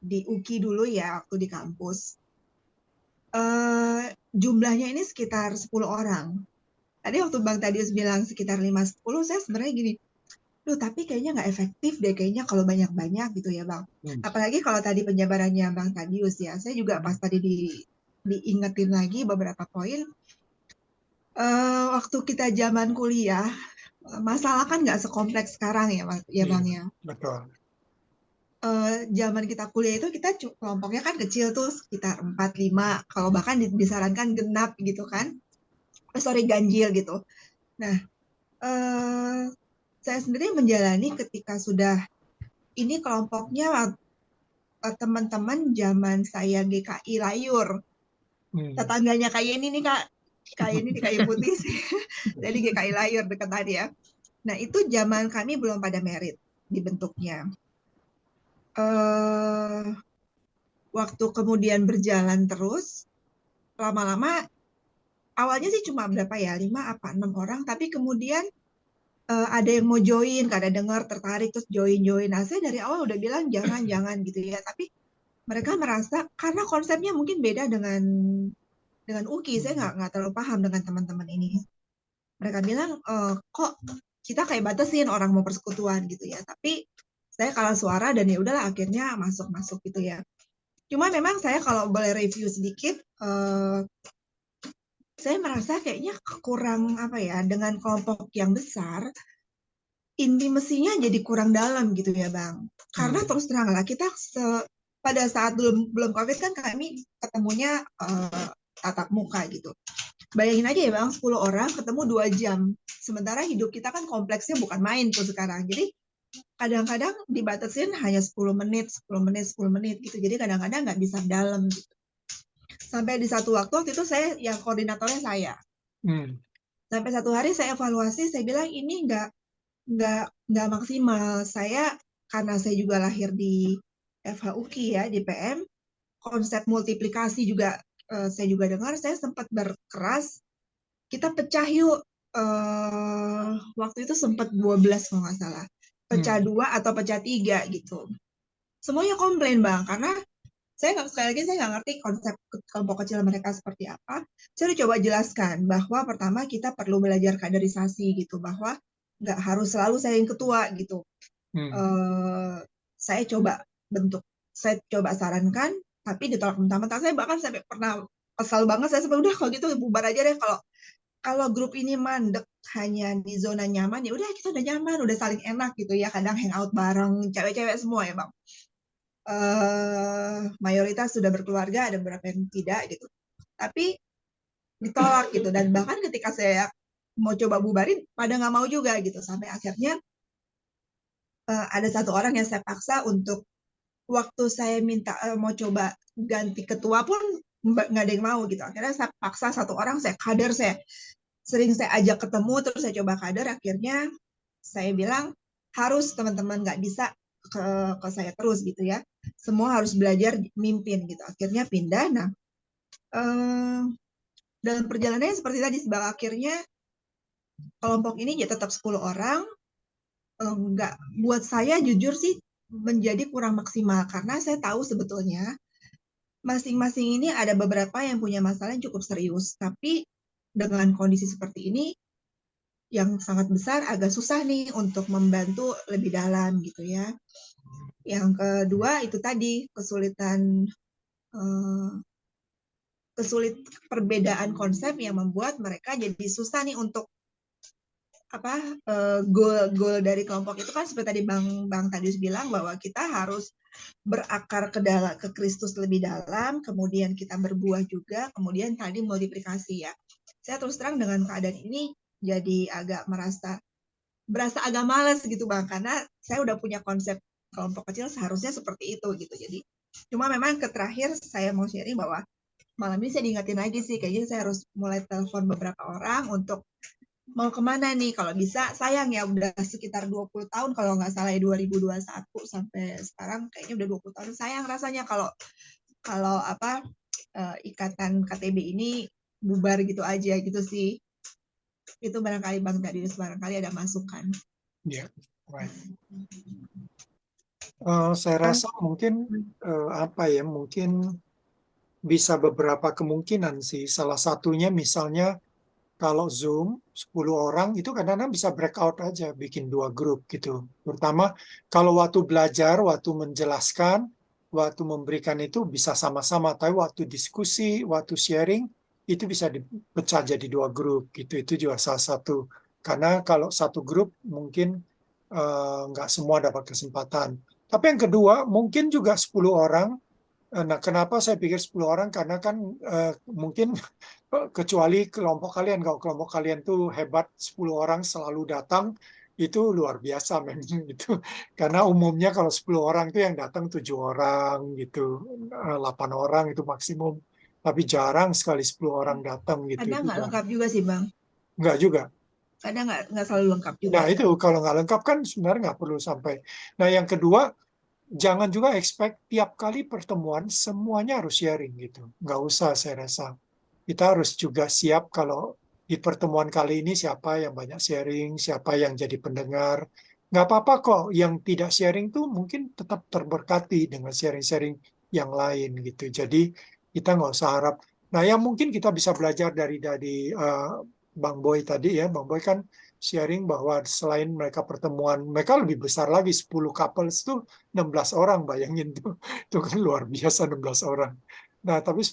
S4: di UKI dulu ya, waktu di kampus. Jumlahnya ini sekitar 10 orang. Tadi waktu Bang Tadius bilang sekitar 5-10, saya sebenarnya gini, tapi kayaknya nggak efektif deh kayaknya kalau banyak-banyak gitu ya Bang. Apalagi kalau tadi penjabarannya Bang Tadius ya, saya juga pas tadi diingetin lagi beberapa poin. Waktu kita zaman kuliah, masalah kan nggak sekompleks sekarang ya Bang ya.
S1: Betul.
S4: Zaman kita kuliah itu kita kelompoknya kan kecil tuh, sekitar 4-5, kalau bahkan disarankan genap gitu kan. Ganjil gitu. Nah, saya sendiri menjalani ketika sudah ini kelompoknya teman-teman zaman saya GKI Layur. Tetangganya kayak ini nih Kak. Kayak ini di kayu putih sih. Jadi GKI Layur dekat tadi ya. Nah, itu zaman kami belum pada merit dibentuknya. Waktu kemudian berjalan terus, lama-lama awalnya sih cuma berapa ya, 5-6 orang, tapi kemudian ada yang mau join, kada dengar tertarik terus join. Nah, saya dari awal udah bilang jangan gitu ya. Tapi mereka merasa karena konsepnya mungkin beda dengan UKI, saya nggak terlalu paham dengan teman-teman ini. Mereka bilang kok kita kayak batasin orang mau persekutuan gitu ya. Tapi saya kalah suara dan ya udahlah akhirnya masuk gitu ya. Cuma memang saya kalau boleh review sedikit, saya merasa kayaknya kurang dengan kelompok yang besar, intimasinya jadi kurang dalam gitu ya Bang. Karena terus terang lah kita pada saat belum COVID kan kami ketemunya tatap muka gitu. Bayangin aja ya Bang, 10 orang ketemu 2 jam. Sementara hidup kita kan kompleksnya bukan main tuh sekarang. Jadi kadang-kadang dibatasin hanya 10 menit gitu. Jadi kadang-kadang nggak bisa dalam gitu. Sampai di satu waktu itu saya yang koordinatornya saya. Sampai satu hari saya evaluasi, saya bilang ini nggak maksimal. Saya karena saya juga lahir di FHUKI ya, di PM, konsep multiplikasi juga saya juga dengar, saya sempat berkeras, kita pecah yuk. Waktu itu sempat 12 kalau nggak salah. Pecah 2 atau pecah 3 gitu. Semuanya komplain Bang, karena sekali lagi saya nggak ngerti konsep kelompok kecil mereka seperti apa. Saya coba jelaskan bahwa pertama kita perlu belajar kaderisasi gitu, bahwa nggak harus selalu saya yang ketua gitu. Saya coba sarankan, tapi ditolak mentah-mentah. Saya bahkan sampai pernah kesal banget, saya sampai udah kalau gitu bubar aja deh, kalau grup ini mandek hanya di zona nyaman, ya udah kita udah nyaman, udah saling enak gitu ya, kadang hangout bareng, cewek-cewek semua ya Bang. Mayoritas sudah berkeluarga, ada beberapa yang tidak gitu. Tapi ditolak gitu, dan bahkan ketika saya mau coba bubarin, pada nggak mau juga gitu, sampai akhirnya ada satu orang yang saya paksa untuk waktu saya minta mau coba ganti ketua pun nggak ada yang mau gitu. Akhirnya saya paksa satu orang, saya kader, saya sering saya ajak ketemu, terus saya coba kader. Akhirnya saya bilang harus teman-teman nggak bisa ke saya terus gitu ya. Semua harus belajar mimpin gitu. Akhirnya pindah. Nah, dalam perjalanannya seperti tadi, sebab akhirnya kelompok ini ya tetap 10 orang. Nggak, buat saya jujur sih menjadi kurang maksimal, karena saya tahu sebetulnya masing-masing ini ada beberapa yang punya masalah yang cukup serius, tapi dengan kondisi seperti ini yang sangat besar agak susah nih untuk membantu lebih dalam gitu ya. Yang kedua itu tadi kesulitan perbedaan konsep yang membuat mereka jadi susah nih untuk goal dari kelompok itu kan seperti tadi Bang Tadius bilang, bahwa kita harus berakar ke Kristus lebih dalam, kemudian kita berbuah juga, kemudian tadi multiplikasi ya. Saya terus terang dengan keadaan ini jadi agak berasa agak malas gitu Bang, karena saya udah punya konsep kelompok kecil seharusnya seperti itu gitu. Jadi cuma memang ke terakhir saya mau sharing bahwa malam ini saya diingetin lagi sih, kayaknya saya harus mulai telepon beberapa orang untuk mau kemana nih. Kalau bisa, sayang ya udah sekitar 20 tahun kalau nggak salah ya, 2021 sampai sekarang kayaknya udah 20 tahun. Sayang rasanya kalau ikatan KTB ini bubar gitu aja gitu sih. Itu barangkali Bang Darius barangkali ada masukan.
S1: Ya, right. Saya rasa mungkin mungkin bisa beberapa kemungkinan sih. Salah satunya misalnya kalau Zoom 10 orang itu kadang-kadang bisa breakout aja, bikin 2 grup gitu. Terutama kalau waktu belajar, waktu menjelaskan, waktu memberikan itu bisa sama-sama. Tapi waktu diskusi, waktu sharing, itu bisa dipecah jadi 2 grup gitu. Itu juga salah satu. Karena kalau satu grup mungkin nggak semua dapat kesempatan. Tapi yang kedua, mungkin juga 10 orang. Nah, kenapa saya pikir 10 orang? Karena kan mungkin kecuali kelompok kalian, kalau kelompok kalian tuh hebat, 10 orang selalu datang, itu luar biasa memang itu. Karena umumnya kalau 10 orang itu yang datang 7 orang gitu, 8 orang itu maksimum. Tapi jarang sekali 10 orang datang gitu.
S4: Kadang nggak lengkap juga sih Bang.
S1: Nggak juga.
S4: Kadang nggak selalu lengkap juga.
S1: Nah itu kalau nggak lengkap kan sebenarnya nggak perlu sampai. Nah yang kedua, jangan juga expect tiap kali pertemuan semuanya harus sharing gitu. Nggak usah saya rasa. Kita harus juga siap kalau di pertemuan kali ini siapa yang banyak sharing, siapa yang jadi pendengar. Nggak apa-apa kok yang tidak sharing tuh mungkin tetap terberkati dengan sharing-sharing yang lain gitu. Jadi kita nggak usah harap. Nah yang mungkin kita bisa belajar dari Bang Boy tadi ya. Bang Boy kan sharing bahwa selain mereka pertemuan, mereka lebih besar lagi, 10 couples itu 16 orang, bayangin tuh. Itu kan luar biasa 16 orang. Nah, tapi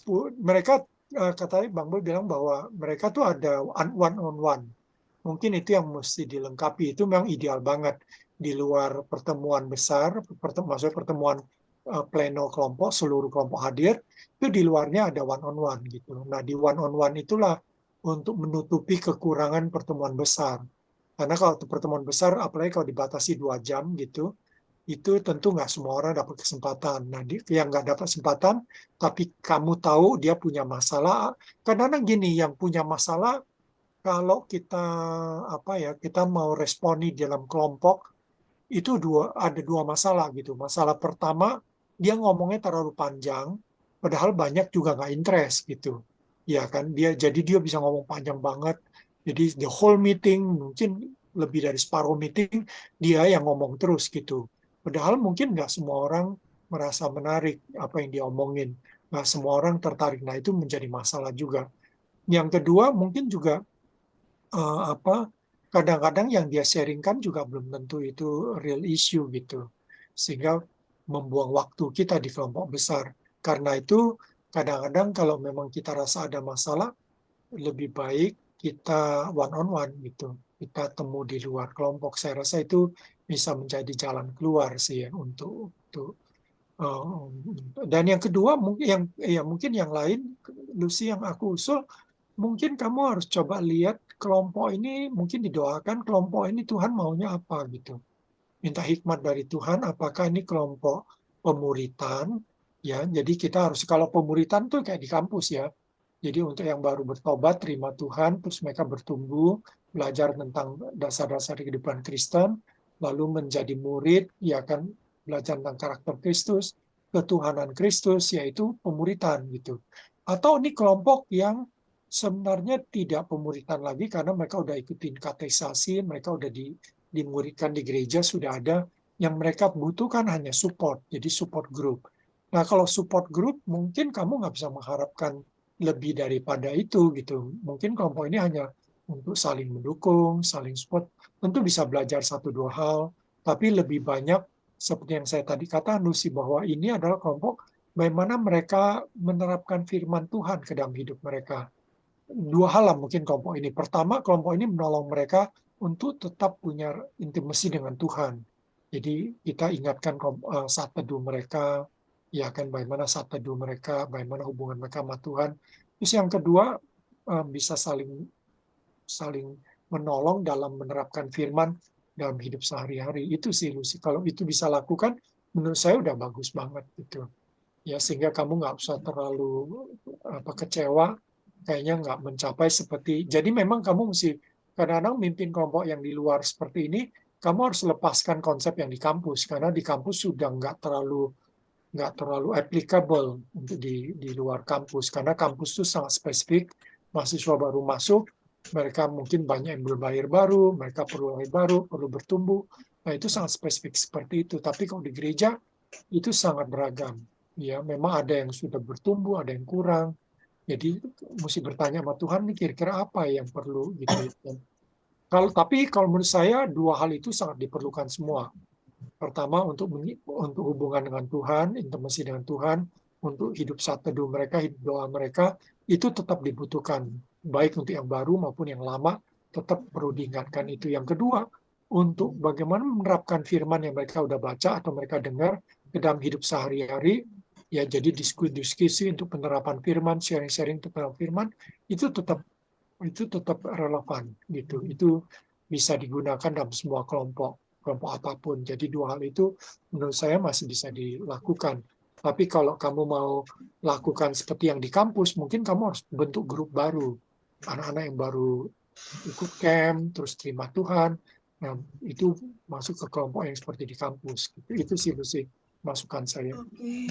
S1: mereka katanya Bang Boy bilang bahwa mereka tuh ada one on one. Mungkin itu yang mesti dilengkapi. Itu memang ideal banget di luar pertemuan besar, maksudnya pertemuan pleno kelompok, seluruh kelompok hadir, itu di luarnya ada one on one gitu. Nah, di one on one itulah untuk menutupi kekurangan pertemuan besar. Karena kalau pertemuan besar, apalagi kalau dibatasi 2 jam gitu, itu tentu nggak semua orang dapat kesempatan. Nah, yang nggak dapat kesempatan, tapi kamu tahu dia punya masalah. Kadang-kadang gini, yang punya masalah, kalau kita mau responi dalam kelompok, itu ada 2 masalah gitu. Masalah pertama, dia ngomongnya terlalu panjang, padahal banyak juga nggak interest gitu. Ya kan, jadi dia bisa ngomong panjang banget. Jadi the whole meeting, mungkin lebih dari separuh meeting, dia yang ngomong terus gitu. Padahal mungkin nggak semua orang merasa menarik apa yang dia omongin. Nggak semua orang tertarik. Nah, itu menjadi masalah juga. Yang kedua, mungkin juga kadang-kadang yang dia sharingkan juga belum tentu itu real issue gitu. Sehingga membuang waktu kita di kelompok besar. Karena itu kadang-kadang kalau memang kita rasa ada masalah, lebih baik kita one on one gitu. Kita temu di luar kelompok. Saya rasa itu bisa menjadi jalan keluar sih ya untuk dan yang kedua mungkin yang lain, Lucy, yang aku usul, mungkin kamu harus coba lihat kelompok ini, mungkin didoakan kelompok ini Tuhan maunya apa gitu. Minta hikmat dari Tuhan, apakah ini kelompok pemuritan, ya. Jadi kita harus, kalau pemuritan tuh kayak di kampus ya. Jadi untuk yang baru bertobat, terima Tuhan, terus mereka bertumbuh, belajar tentang dasar-dasar kehidupan Kristen, lalu menjadi murid, ya kan, belajar tentang karakter Kristus, ketuhanan Kristus, yaitu pemuritan gitu. Atau ini kelompok yang sebenarnya tidak pemuritan lagi karena mereka udah ikutin katekisasi, mereka udah dimuridkan di gereja, sudah ada, yang mereka butuhkan hanya support, jadi support group. Nah, kalau support group, mungkin kamu nggak bisa mengharapkan lebih daripada itu gitu. Mungkin kelompok ini hanya untuk saling mendukung, saling support. Tentu bisa belajar 1-2 hal, tapi lebih banyak seperti yang saya tadi katakan, Lucy, bahwa ini adalah kelompok bagaimana mereka menerapkan firman Tuhan ke dalam hidup mereka. 2 hal lah mungkin kelompok ini. Pertama, kelompok ini menolong mereka untuk tetap punya intimasi dengan Tuhan. Jadi kita ingatkan saat teduh mereka, ya kan, bagaimana saat teduh mereka, bagaimana hubungan mereka sama Tuhan. Terus yang kedua, bisa saling menolong dalam menerapkan firman dalam hidup sehari-hari. Itu sih Lucy, kalau itu bisa lakukan, menurut saya udah bagus banget gitu. Ya, sehingga kamu nggak usah terlalu kecewa, kayaknya nggak mencapai seperti. Jadi memang kamu mesti kadang-kadang mimpin kelompok yang di luar seperti ini, kamu harus lepaskan konsep yang di kampus, karena di kampus sudah nggak terlalu applicable untuk di luar kampus, karena kampus itu sangat spesifik. Mahasiswa baru masuk, mereka mungkin banyak yang berbayar baru, mereka perlu lahir baru, perlu bertumbuh. Nah, itu sangat spesifik seperti itu. Tapi kalau di gereja itu sangat beragam. Ya, memang ada yang sudah bertumbuh, ada yang kurang. Jadi mesti bertanya sama Tuhan nih kira-kira apa yang perlu gitu. Tapi kalau menurut saya dua hal itu sangat diperlukan semua. Pertama untuk hubungan dengan Tuhan, intimasi dengan Tuhan, untuk hidup saat teduh mereka, hidup doa mereka, itu tetap dibutuhkan. Baik untuk yang baru maupun yang lama, tetap perlu diingatkan itu. Yang kedua, untuk bagaimana menerapkan firman yang mereka udah baca atau mereka dengar ke dalam hidup sehari-hari, ya jadi diskusi untuk penerapan firman, sharing-sharing tentang firman, itu tetap relevan gitu. Itu bisa digunakan dalam semua kelompok apapun. Jadi dua hal itu menurut saya masih bisa dilakukan. Tapi kalau kamu mau lakukan seperti yang di kampus, mungkin kamu harus bentuk grup baru. Anak-anak yang baru ikut camp, terus terima Tuhan. Nah, itu masuk ke kelompok yang seperti di kampus. Itu sih masukan saya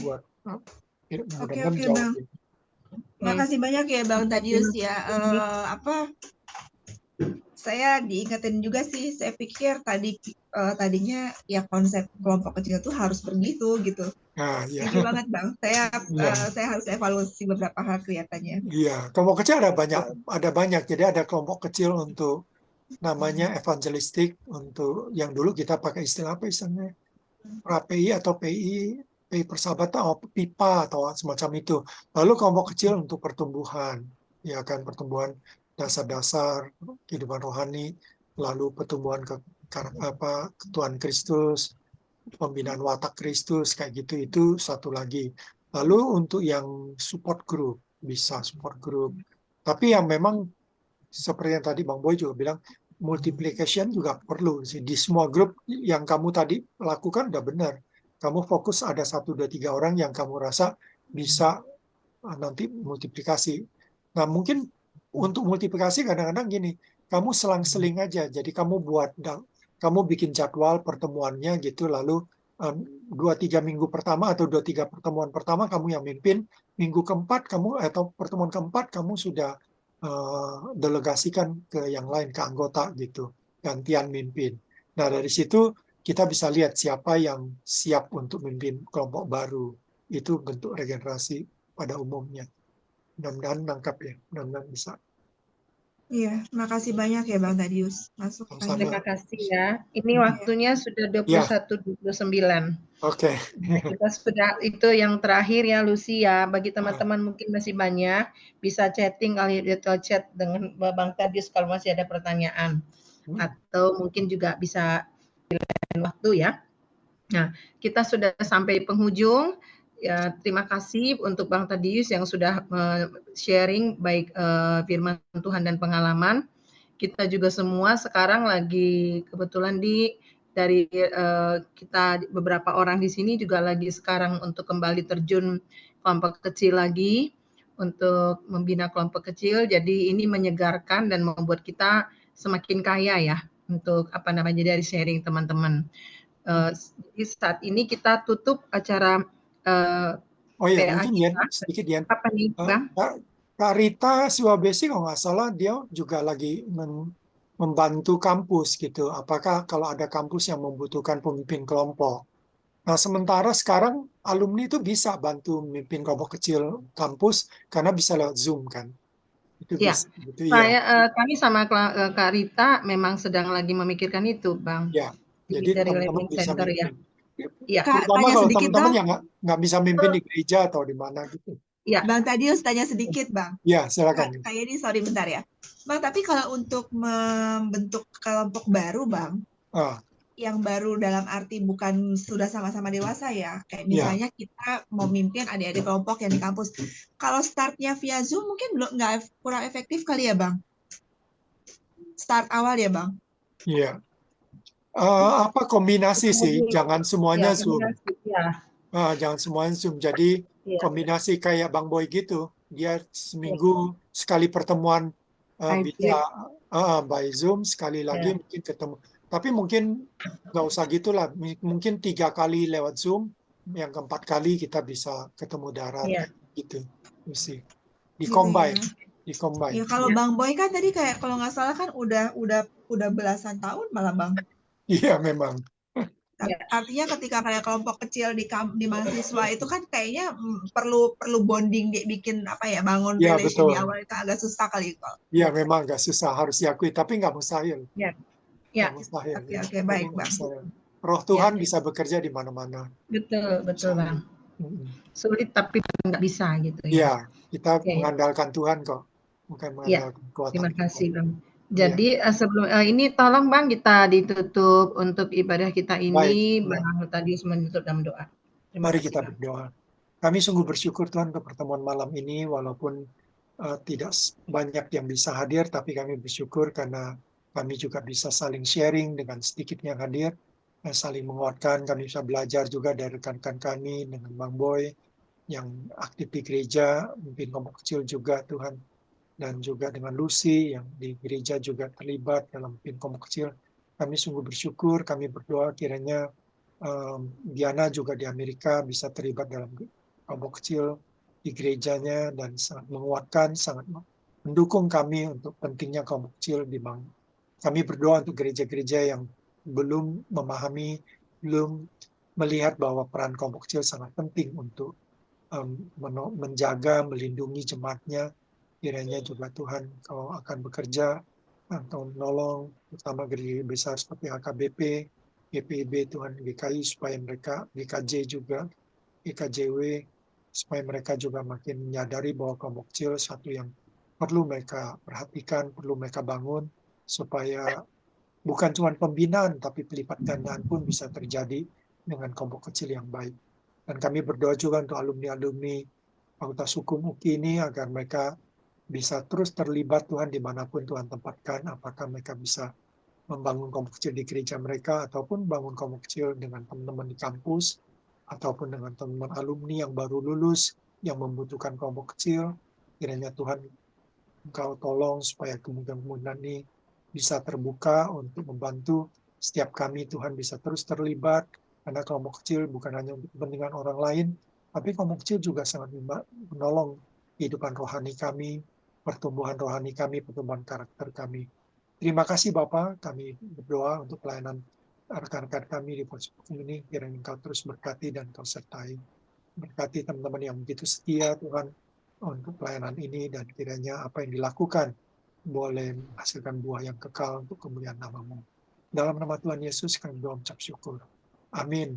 S1: buat mudah-mudahan
S4: Oke,
S1: jawab.
S4: Bang. Makasih banyak ya Bang Tadius ya. Saya diingetin juga sih. Saya pikir tadinya ya konsep kelompok kecil itu harus begitu gitu.
S1: Nah, ya.
S4: Setuju banget Bang. Saya harus evaluasi beberapa hal kelihatannya.
S1: Iya, kelompok kecil ada banyak. Jadi ada kelompok kecil untuk namanya evangelistik, untuk yang dulu kita pakai istilah apa istilahnya? PI atau PI persahabatan, PIPA atau semacam itu. Lalu kelompok kecil untuk pertumbuhan, ya kan, pertumbuhan dasar-dasar kehidupan rohani, lalu pertumbuhan ke Tuhan Kristus, pembinaan watak Kristus, kayak gitu, itu satu lagi. Lalu untuk yang support group, bisa support group. Tapi yang memang seperti yang tadi Bang Boy juga bilang, multiplication juga perlu sih. Di semua grup yang kamu tadi lakukan udah benar. Kamu fokus ada 1, 2, 3 orang yang kamu rasa bisa nanti multiplikasi. Nah, mungkin untuk multiplikasi kadang-kadang gini, kamu selang-seling aja. Jadi kamu bikin jadwal pertemuannya gitu, lalu 2-3 minggu pertama atau 2-3 pertemuan pertama kamu yang mimpin, minggu keempat kamu atau pertemuan keempat kamu sudah delegasikan ke yang lain, ke anggota gitu, gantian mimpin. Nah, dari situ kita bisa lihat siapa yang siap untuk mimpin kelompok baru. Itu bentuk regenerasi pada umumnya. Mudah-mudahan nangkap ya, mudah-mudahan bisa.
S4: Iya, makasih banyak ya Bang Tadius.
S3: Terima kasih ya. Ini waktunya sudah 21.29.
S1: Oke.
S3: Kita sudah, itu yang terakhir ya Lucy ya. Bagi teman-teman mungkin masih banyak, bisa chatting kali atau chat dengan Bang Tadius kalau masih ada pertanyaan. Atau mungkin juga bisa di lain waktu ya. Nah, kita sudah sampai penghujung. Ya, terima kasih untuk Bang Tadius yang sudah sharing baik firman Tuhan dan pengalaman. Kita juga semua sekarang lagi kebetulan dari kita beberapa orang di sini juga lagi sekarang untuk kembali terjun kelompok kecil lagi untuk membina kelompok kecil. Jadi ini menyegarkan dan membuat kita semakin kaya ya untuk dari sharing teman-teman. Jadi saat ini kita tutup acara
S1: oh ya, mungkin ya, sedikit ya.
S3: Apa nih, Bang?
S1: Kak Rita Siwabesi kalau nggak salah dia juga lagi membantu kampus gitu. Apakah kalau ada kampus yang membutuhkan pemimpin kelompok? Nah, sementara sekarang alumni itu bisa bantu memimpin kelompok kecil kampus karena bisa lewat Zoom kan. Itu
S3: ya.
S1: bisa, gitu, ya.
S3: Kami sama Kak Rita memang sedang lagi memikirkan itu, Bang.
S1: Ya, jadi
S3: dari
S1: teman-teman
S3: Living
S1: bisa
S3: Center ya.
S1: mimpin.
S3: Iya.
S1: Terutama kalau teman-teman yang nggak bisa mimpin di gereja atau di mana gitu.
S3: Ya.
S4: Bang Tadius tanya sedikit, Bang.
S1: Ya, silakan.
S4: Kayak ini, sorry bentar ya. Bang, tapi kalau untuk membentuk kelompok baru, Bang, yang baru dalam arti bukan sudah sama-sama dewasa ya, kayak misalnya kita mau mimpin adik-adik kelompok yang di kampus. Kalau startnya via Zoom mungkin kurang efektif kali ya, Bang? Start awal ya, Bang?
S1: Iya. Apa kombinasi
S3: Ketemu
S1: sih,
S3: di
S1: jangan
S3: ya
S1: semuanya Zoom.
S3: kombinasi ya.
S1: Jangan semuanya Zoom. Jadi
S3: Iya.
S1: kombinasi kayak Bang Boy gitu. Dia
S3: Iya.
S1: seminggu sekali pertemuan bisa by Zoom, sekali lagi
S3: Ya.
S1: mungkin ketemu. Tapi mungkin nggak usah gitulah. Mungkin 3 kali lewat Zoom, yang keempat kali kita bisa ketemu darat
S3: Iya.
S1: gitu. Mesti
S4: Gitu
S1: Di-combine.
S4: Ya kalau
S3: Ya.
S4: Bang Boy kan tadi kayak kalau nggak salah kan udah belasan tahun malah Bang.
S1: Iya memang.
S3: Ya.
S4: Artinya ketika kayak kelompok kecil di mahasiswa itu kan kayaknya perlu bonding bikin apa ya, bangun
S1: Iya
S4: relation di
S1: betul.
S4: awal itu agak susah kali kok.
S1: Iya memang agak susah, harus diakui. Tapi nggak mustahil.
S3: Ya.
S1: Nggak
S3: Ya.
S1: mustahil.
S4: Oke,
S1: Ya.
S4: oke,
S1: Tapi
S4: baik,
S1: nggak
S4: Bang.
S1: mustahil. Roh
S3: Ya.
S1: Tuhan bisa bekerja di mana-mana.
S3: Betul Bang. Sulit tapi nggak bisa gitu ya.
S1: Iya, kita
S3: Oke.
S1: mengandalkan Tuhan kok, bukan
S3: Ya.
S1: mengandalkan kekuatan
S3: Terima
S1: kita.
S3: kasih Bang.
S1: Iya.
S3: Jadi sebelum ini tolong Bang kita ditutup untuk ibadah kita ini.
S1: Baik, ya.
S3: Bang tadi menutup dalam doa. Terima
S1: Mari
S3: kasih
S1: kita
S3: Bang.
S1: berdoa. Kami sungguh bersyukur Tuhan untuk pertemuan malam ini, walaupun tidak banyak yang bisa hadir, tapi kami bersyukur karena kami juga bisa saling sharing dengan sedikitnya yang hadir, saling menguatkan. Kami bisa belajar juga dari rekan-rekan kami dengan Bang Boy yang aktif di gereja, mungkin kelompok kecil juga Tuhan, dan juga dengan Lucy yang di gereja juga terlibat dalam pimpin kelompok kecil. Kami sungguh bersyukur, kami berdoa kiranya Diana juga di Amerika bisa terlibat dalam kelompok kecil di gerejanya dan sangat menguatkan, sangat mendukung kami untuk pentingnya kelompok kecil di Bang. Kami berdoa untuk gereja-gereja yang belum memahami, belum melihat bahwa peran kelompok kecil sangat penting untuk menjaga, melindungi jemaatnya. Kiranya juga Tuhan kau akan bekerja atau menolong, terutama gereja besar seperti HKBP, GPIB, Tuhan GKI, supaya mereka, GKJ juga, GKJW, supaya mereka juga makin menyadari bahwa kelompok kecil satu yang perlu mereka perhatikan, perlu mereka bangun, supaya bukan cuma pembinaan, tapi pelipat gandaan pun bisa terjadi dengan kelompok kecil yang baik. Dan kami berdoa juga untuk alumni-alumni Fakultas Hukum UKI ini, agar mereka bisa terus terlibat Tuhan dimanapun Tuhan tempatkan, apakah mereka bisa membangun kelompok kecil di gereja mereka, ataupun bangun kelompok kecil dengan teman-teman di kampus, ataupun dengan teman-teman alumni yang baru lulus, yang membutuhkan kelompok kecil. Kiranya Tuhan Engkau tolong supaya kemungkinan-kemungkinan ini bisa terbuka untuk membantu setiap kami, Tuhan bisa terus terlibat, karena kelompok kecil bukan hanya untuk kepentingan orang lain, tapi kelompok kecil juga sangat menolong kehidupan rohani kami, pertumbuhan rohani kami, pertumbuhan karakter kami. Terima kasih Bapak, kami berdoa untuk pelayanan rekan-rekan kami di Ponsel ini, kiranya Engkau terus berkati dan Engkau sertai. Berkati teman-teman yang begitu setia Tuhan untuk pelayanan ini, dan kiranya apa yang dilakukan boleh menghasilkan buah yang kekal untuk kemuliaan nama-Mu. Dalam nama Tuhan Yesus kami berdoa mengucap syukur. Amin.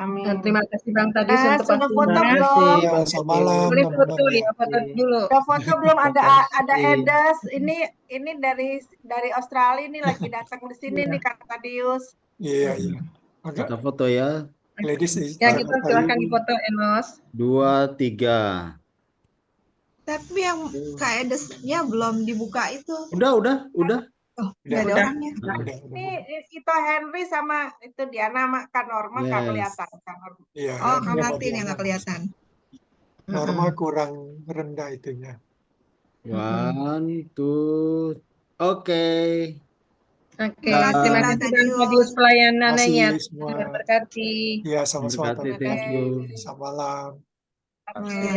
S3: Dan terima kasih Bang tadi untuk
S8: Sudah foto
S3: waktunya.
S8: belum?
S1: Ya, selamat malam
S3: Boleh
S1: teman-teman
S3: foto
S1: ya.
S3: ya, foto dulu.
S8: Sudah foto belum? Ada
S2: Makasih.
S8: Edes. Ini dari Australia nih lagi datang di sini nih Kak Tadius.
S1: Iya, iya. Agak
S2: Kita foto ya.
S1: ladies
S3: Ya, kita
S1: jangan
S3: silahkan
S1: tadi.
S3: difoto Enos.
S2: 2, 3.
S4: Tapi yang KEDES-nya belum dibuka itu.
S2: Udah.
S4: Oh,
S1: Udah.
S4: nggak ada orangnya.
S1: Udah.
S8: Ini Ito Henry sama itu Diana sama Kak Norma nggak
S2: Yes.
S8: kelihatan. Kak Norma.
S1: Iya,
S4: Oh,
S1: Henry
S4: Kang
S1: sama
S4: Martin yang
S1: Diana.
S4: nggak kelihatan.
S1: Norma kurang rendah itunya.
S2: 1, 2. Oke.
S3: Oke,
S4: Terima kasih,
S3: terima
S4: Bang
S3: kasih Bang
S4: Tadius.
S3: Tadius pelayanannya
S1: Terima
S3: ya.
S1: kasih semua.
S3: Tuhan berkati.
S1: Iya, sama-sama
S2: Terima kasih,
S1: teman-teman.
S2: thank you.
S1: Selamat malam.
S4: Malam.